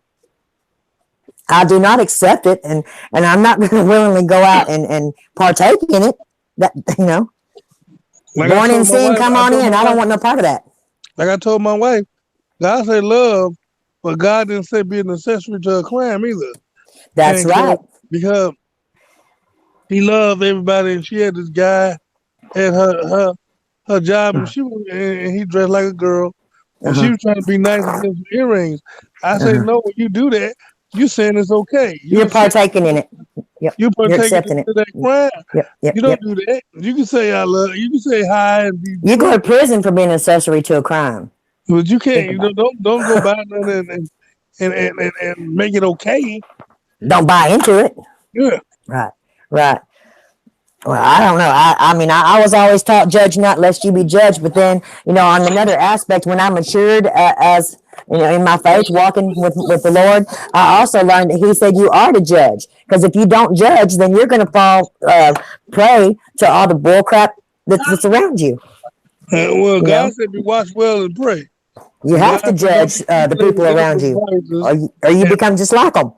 I do not accept it, and I'm not going to willingly go out and partake in it. That born in sin, come on in. I don't want no part of that. Like I told my wife, God said love, but God didn't say be an accessory to a crime either. That's right. Because he loved everybody, and she had this guy at her job, and he dressed like a girl, and she was trying to be nice and get some earrings. I said, no, when you do that, you saying it's okay. You're partaking in it. Yep. You're accepting it. That crime. Yep. You don't do that. You can say I love. You can say hi and be. You go to prison for being an accessory to a crime. But you can't. Don't go by nothing and make it okay. Don't buy into it. Yeah. Right. Well, I don't know. I mean, I was always taught judge not lest you be judged. But then, on another aspect, when I matured as in my faith, walking with the Lord, I also learned that He said you are to judge. Because if you don't judge, then you're going to fall prey to all the bull crap that's around you. Well, You God know? said, "Be watch well and pray." You have to judge the people around you, or you become just like them.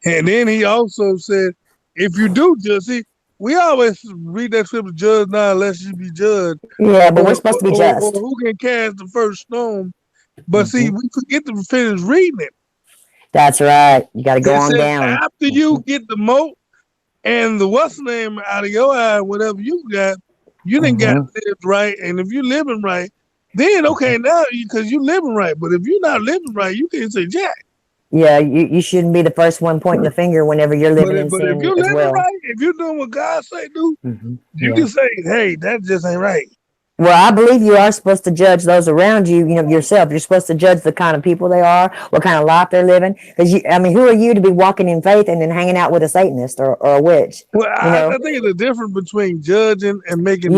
And then He also said, "If you do judge, see, we always read that scripture, judge not unless you be judged, Yeah, but we're supposed to be or just. who can cast the first stone." But see, Mhm. we forget to finish reading it. That's right. You got to go It on says, down. after you get the moat and the what's name out of your eye, whatever you got, you didn't got lived right. And if you living right, then okay, now because you living right. But if you're not living right, you can't say jack. Yeah, you shouldn't be the first one pointing the finger whenever you're living in But if sin you're as living well. right, if you're doing what God say do, you Yeah. can say, hey, that just ain't right. Well, I believe you are supposed to judge those around you, yourself. You're supposed to judge the kind of people they are, what kind of life they're living. Because who are you to be walking in faith and then hanging out with a Satanist or a witch? Well, I think it's a difference between judging and making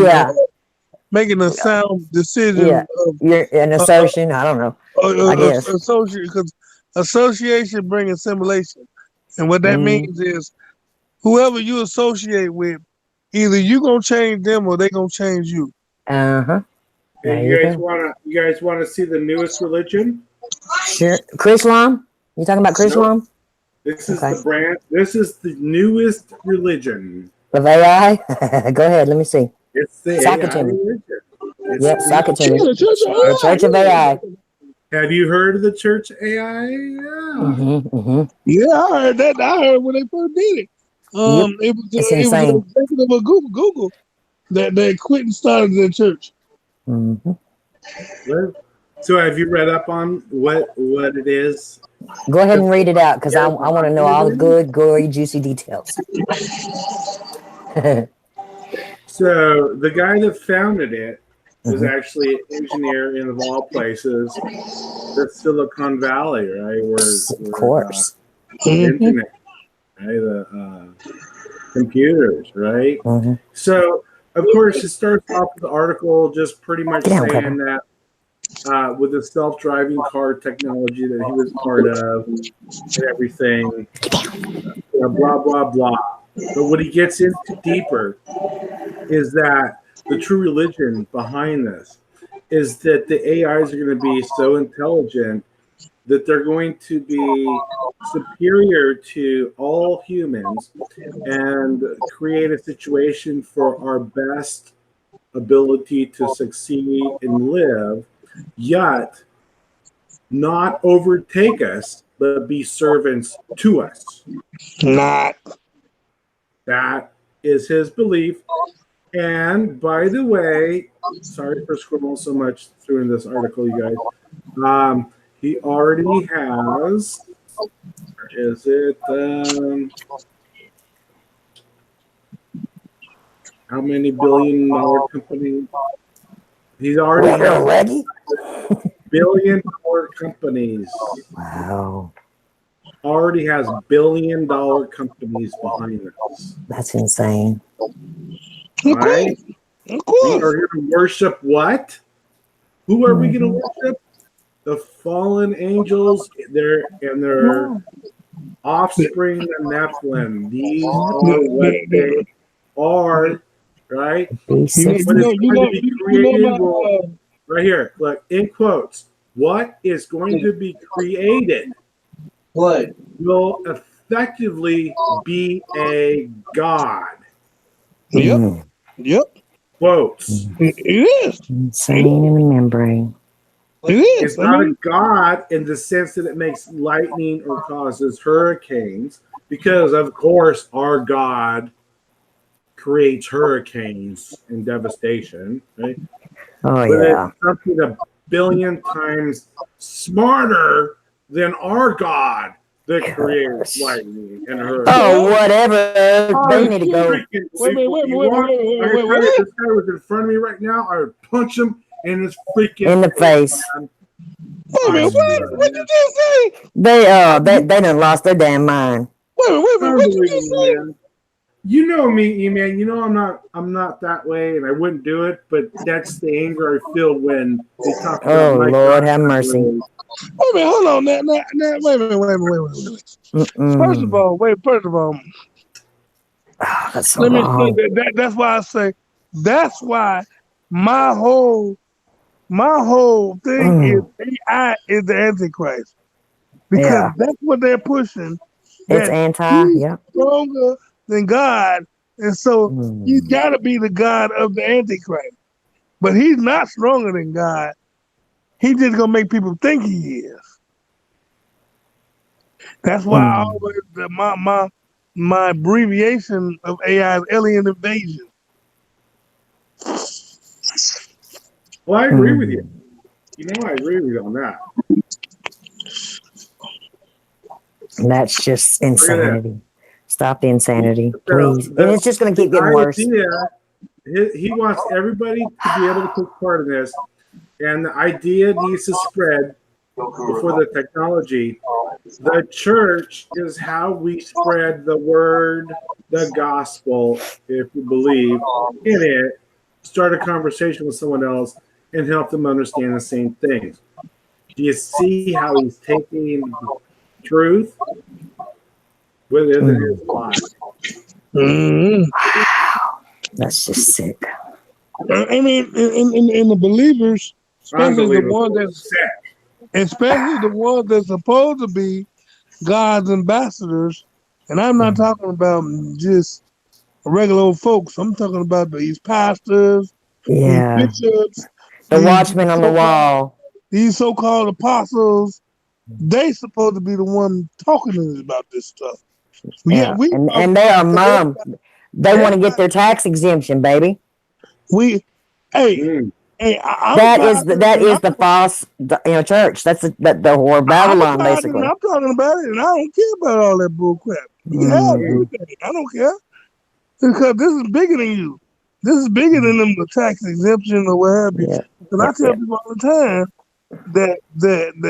a sound decision. Yeah, you're an assertion. I don't know. I guess. Because association brings assimilation. And what that means is whoever you associate with, either you gonna change them or they gonna change you. Uh-huh. Hey, you guys wanna see the newest religion? Sure. Chrislam? You talking about Chrislam? Nope. This is the brand. This is the newest religion. Of AI? Go ahead, let me see. It's the Sock it AI to me. religion. Yep, sock it to me. The Church of AI. Have you heard of the Church AI? Yeah, I heard that. I heard when they first did it. It was an executive of Google that they quit and started their church. So have you read up on what it is? Go ahead and read it out because I want to know all the good, gory, juicy details. So the guy that founded it was actually an engineer in, of all places, the Silicon Valley, right? Of course. The internet, right? The computers, right? So, of course, it starts off with the article just pretty much saying that with the self-driving car technology that he was part of and everything, blah, blah, blah. But what he gets into deeper is that the true religion behind this is that the AIs are going to be so intelligent that they're going to be superior to all humans and create a situation for our best ability to succeed and live, yet not overtake us, but be servants to us. That is his belief. And by the way, sorry for scrolling so much through in this article, you guys. He already has, where is it? How many billion-dollar companies? He's already billion-dollar companies. Wow. Already has billion-dollar companies behind this. That's insane. Right? Of course. We are here to worship what? Who are we going to worship? The fallen angels, their offspring, the Nephilim. These are what they are, right? Right here, look, in quotes, what is going to be created will effectively be a god. Yep. Quotes. It is. Insane in the membrane. It is. It's not a god in the sense that it makes lightning or causes hurricanes, because of course our God creates hurricanes and devastation, right? Oh, but yeah. It's something a billion times smarter than our God that creates lightning and hurricanes. Oh, whatever. They need to go. Wait. If this guy was in front of me right now, I would punch him in his freaking in the face. Wait a minute, what did you just say? They done lost their damn mind. Wait a minute, what did you just say? You know me, E-Man. You know I'm not that way, and I wouldn't do it. But that's the anger I feel when they talk about. Oh, Lord, have mercy. Wait a minute, hold on. Now, wait a minute. First of all, Oh, that's so let me wrong. say that's why I say That's why my whole thing is AI is the Antichrist because Yeah. that's what they're pushing. It's That anti. he's Yeah. stronger than God, and so he's Mm. got to be the God of the Antichrist. But he's not stronger than God. He's just gonna make people think he is. That's why I Mm. always my abbreviation of AI is alien invasion. Well, I agree with you. Mm. You know, I agree with you on that. And that's just Look at that. insanity. Stop the insanity, So please. And it's just going to keep getting worse. idea, he wants everybody to be able to take part in this, and the idea needs to spread before the technology. The church is how we spread the word, the gospel, if you believe in it. Start a conversation with someone else and help them understand the same things. Do you see how he's taking truth within his life? Mm-hmm. That's just sick. I mean, in the believers, Unbelievable. especially the ones that's supposed to be God's ambassadors, and I'm not talking about just regular old folks. I'm talking about these pastors, these Yeah. bishops, The watchman on the wall. these so-called apostles. They supposed to be the one talking to us about this stuff. Yeah. And they are mum. They want to get their tax exemption, baby. Hey, That is the false church. That's the whore Babylon, basically. I'm talking about it, and I don't care about all that bull crap. You have everything. I don't care because this is bigger than you. This is bigger than them the tax exemption or what have you. Because I tell people all the time that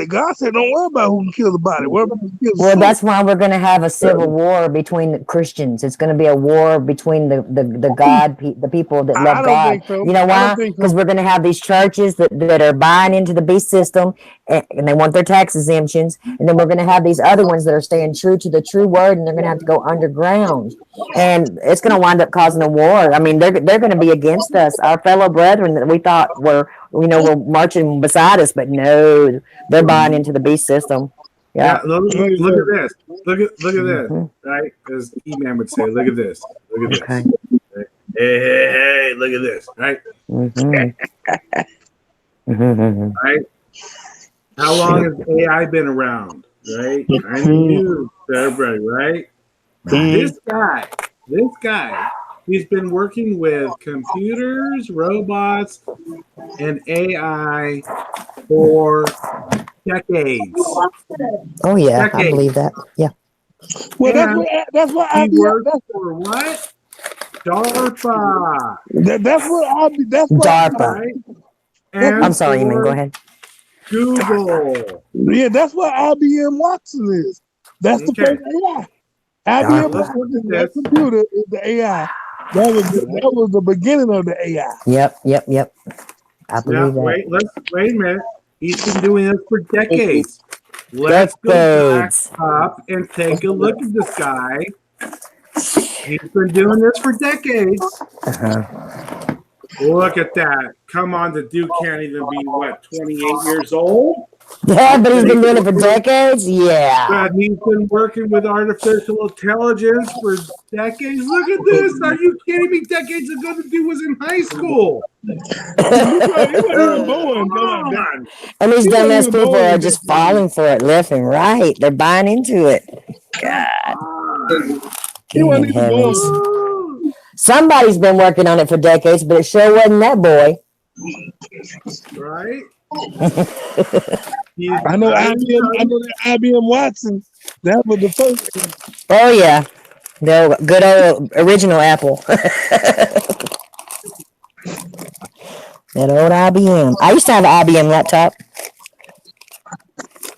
God said, don't worry about who can kill the body. Worry about who can kill the soul. That's why we're going to have a civil war between the Christians. It's going to be a war between the people that love God. Think so. You know why? Because we're going to have these churches that are buying into the beast system and they want their tax exemptions. And then we're going to have these other ones that are staying true to the true word and they're going to have to go underground. And it's going to wind up causing a war. I mean, they're going to be against us. Our fellow brethren that we thought were marching beside us, but no, they're buying into the beast system. Yeah. Look at this. Look at this. Right? As E-Man would say, look at this. Look at this. Okay. Hey, look at this. Right? Right? How long has AI been around? Right? I knew everybody, right? This guy, he's been working with computers, robots, and AI for decades. Oh yeah, decades. I believe that. Yeah. Well, that's what he worked for. What? DARPA. That's what DARPA. Right? And I'm sorry, man. Go ahead. Google. Yeah, that's what IBM Watson is. That's the first AI. IBM Watson, that computer is the AI. That was the beginning of the AI. Yep. I believe that. Wait a minute. He's been doing this for decades. Let's go back up and take a look at this guy. He's been doing this for decades. Look at that. Come on, the dude can't even be, 28 years old? Yeah, but he's been doing it for decades? Yeah. But he's been working with artificial intelligence for decades. Look at this. Are you kidding me? Decades ago, the dude was in high school. And these dumbass people are just falling for it left and right. They're buying into it. God. Good heavens. Somebody's been working on it for decades, but it sure wasn't that boy. Right? I know that IBM Watson. That was the first. Oh yeah, the good old original Apple. That old IBM. I used to have an IBM laptop.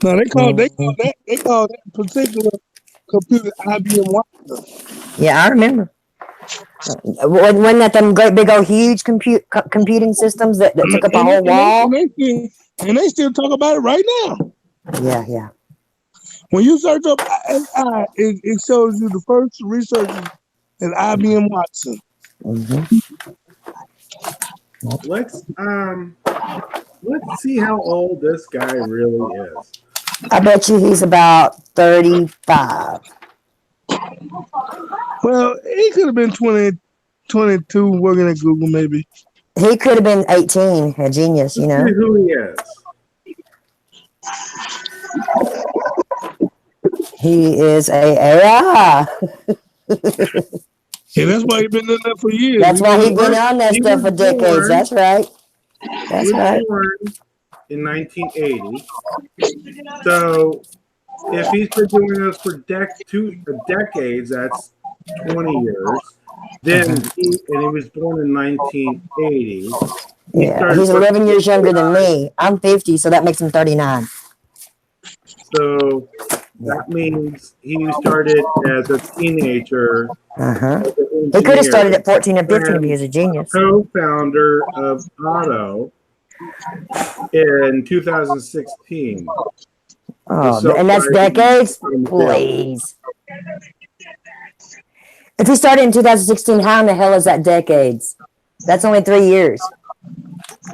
No, they call that particular computer IBM Watson. Yeah, I remember. Wasn't that them great big old huge computing systems that took up a whole wall? And they still talk about it right now. Yeah. When you search up AI, it shows you the first researchers at IBM Watson. let's see how old this guy really is. I bet you he's about 35. Well, he could have been 20, 22 working at Google, maybe. He could have been 18, a genius, you know. See who he is. He is a AI. Yeah, that's why he's been doing that for years. That's why he's been on that He stuff for was decades. born- That's right. He That's was right. born in 1980. So if he's been doing this for decades, that's 20 years. Then he was born in 1980. Yeah, he's 11 years younger than me. I'm 50, so that makes him 39. So that means he started as a teenager. Uh-huh. as an He could have engineer, started at 14 or 15 if he was a genius. co-founder of Otto in 2016. Oh, and that's decades? Please. If he started in 2016, how in the hell is that decades? That's only 3 years.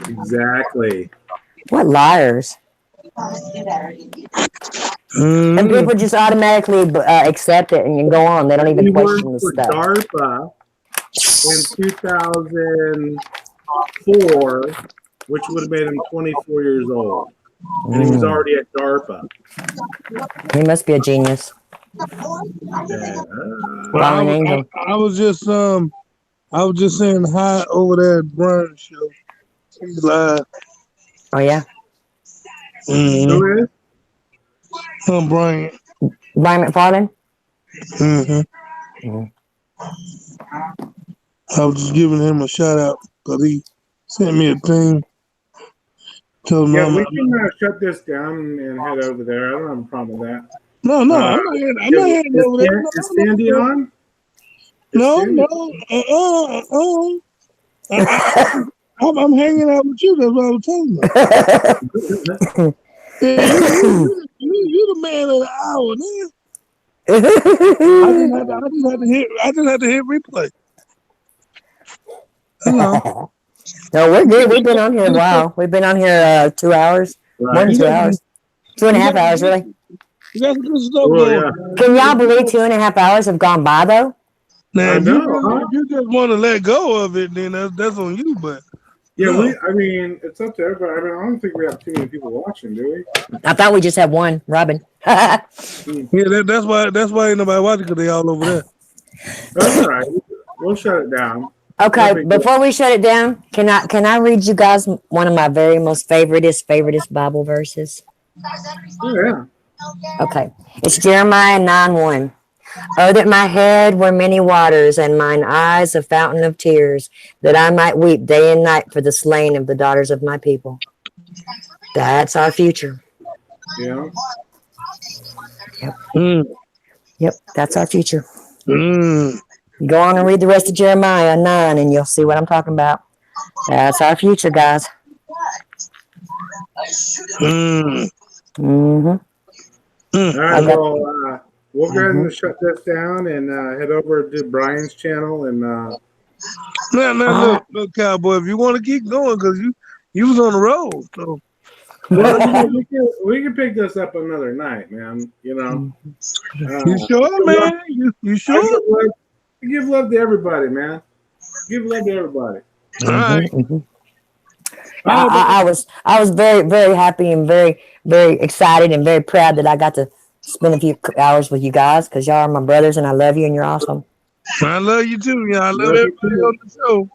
Exactly. What liars. Mhm. And people just automatically accept it and go on. They don't He even worked question the for stuff. DARPA in 2004, which would have made him 24 years old. And he was already at DARPA. He must be a genius. Yeah. Well, Fallen angel. I was just saying hi over there at Brian's show. He's live. Oh, yeah? Mm-hmm. Who is? Brian. Brian McFarland? Mm-hmm. Mhm. I was just giving him a shout out because he sent me a thing. Told Yeah, him we can shut this down and head over there. I don't have a problem with that. No, I'm not heading over there. Is Sandy on? No, Sandy- I'm hanging out with you. That's what I was telling you. Yeah, you the man of the hour, man. I just had to hit replay. No. No, we're good. We've been on here a while. We've been on here 2 hours. More than 2 hours. 2.5 hours, really. You got some good stuff Oh, going. yeah. Can y'all believe 2.5 hours have gone by, though? Now, I if know, you just want to let go of it, then that's on you. But Yeah, no. I mean, it's up to everybody. I mean, I don't think we have too many people watching, do we? I thought we just had one, Robin. yeah, that's why ain't nobody watching because they all over there. That's all right. We'll shut it down. Okay, Perfect. before we shut it down, can I read you guys one of my very most favoriteest Bible verses? Oh, yeah. Okay, it's Jeremiah 9:1. Oh, that my head were many waters, and mine eyes a fountain of tears, that I might weep day and night for the slain of the daughters of my people. That's our future. Yeah. Yep, that's our future. Mm. Go on and read the rest of Jeremiah 9, and you'll see what I'm talking about. That's our future, guys. Mm. Mm-hmm. All right. Okay. Well, we'll go ahead and shut this down and head over to Brian's channel. And Now, look, cowboy. If you want to keep going, because you was on the road, so well, we can pick this up another night, man. You know. you sure, man? You sure? Give love to everybody, man. Give love to everybody. All right. Mm-hmm. I was very, very happy and very, very excited and very proud that I got to spend a few hours with you guys because y'all are my brothers and I love you and you're awesome. I love you too. Yeah, I love everybody on the show.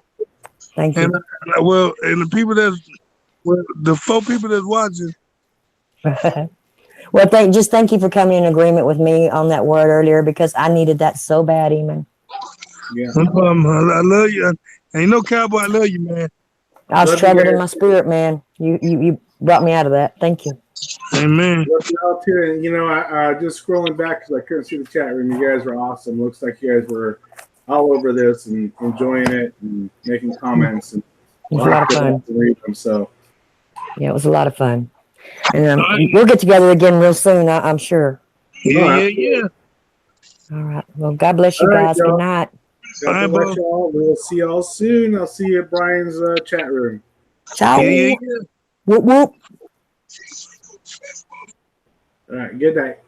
Thank you. And the people the 4 people that's watching. Well, thank you for coming in agreement with me on that word earlier because I needed that so bad, Eamon. Yeah. I love you. Ain't no cowboy. I love you, man. I was Love you troubled in guys. my spirit, man. You brought me out of that. Thank you. Amen. Love y'all too. And I just scrolling back because I couldn't see the chat room. You guys were awesome. Looks like you guys were all over this and enjoying it and making comments. And It was a lot of fun. to read them. So Yeah, it was a lot of fun. And we'll get together again real soon, I'm sure. Yeah. All right. Well, God bless you All right, guys. y'all. Good night. God bless y'all. We'll see y'all soon. I'll see you at Brian's chat room. Ciao. Yeah. Whoop whoop. All right. Good night.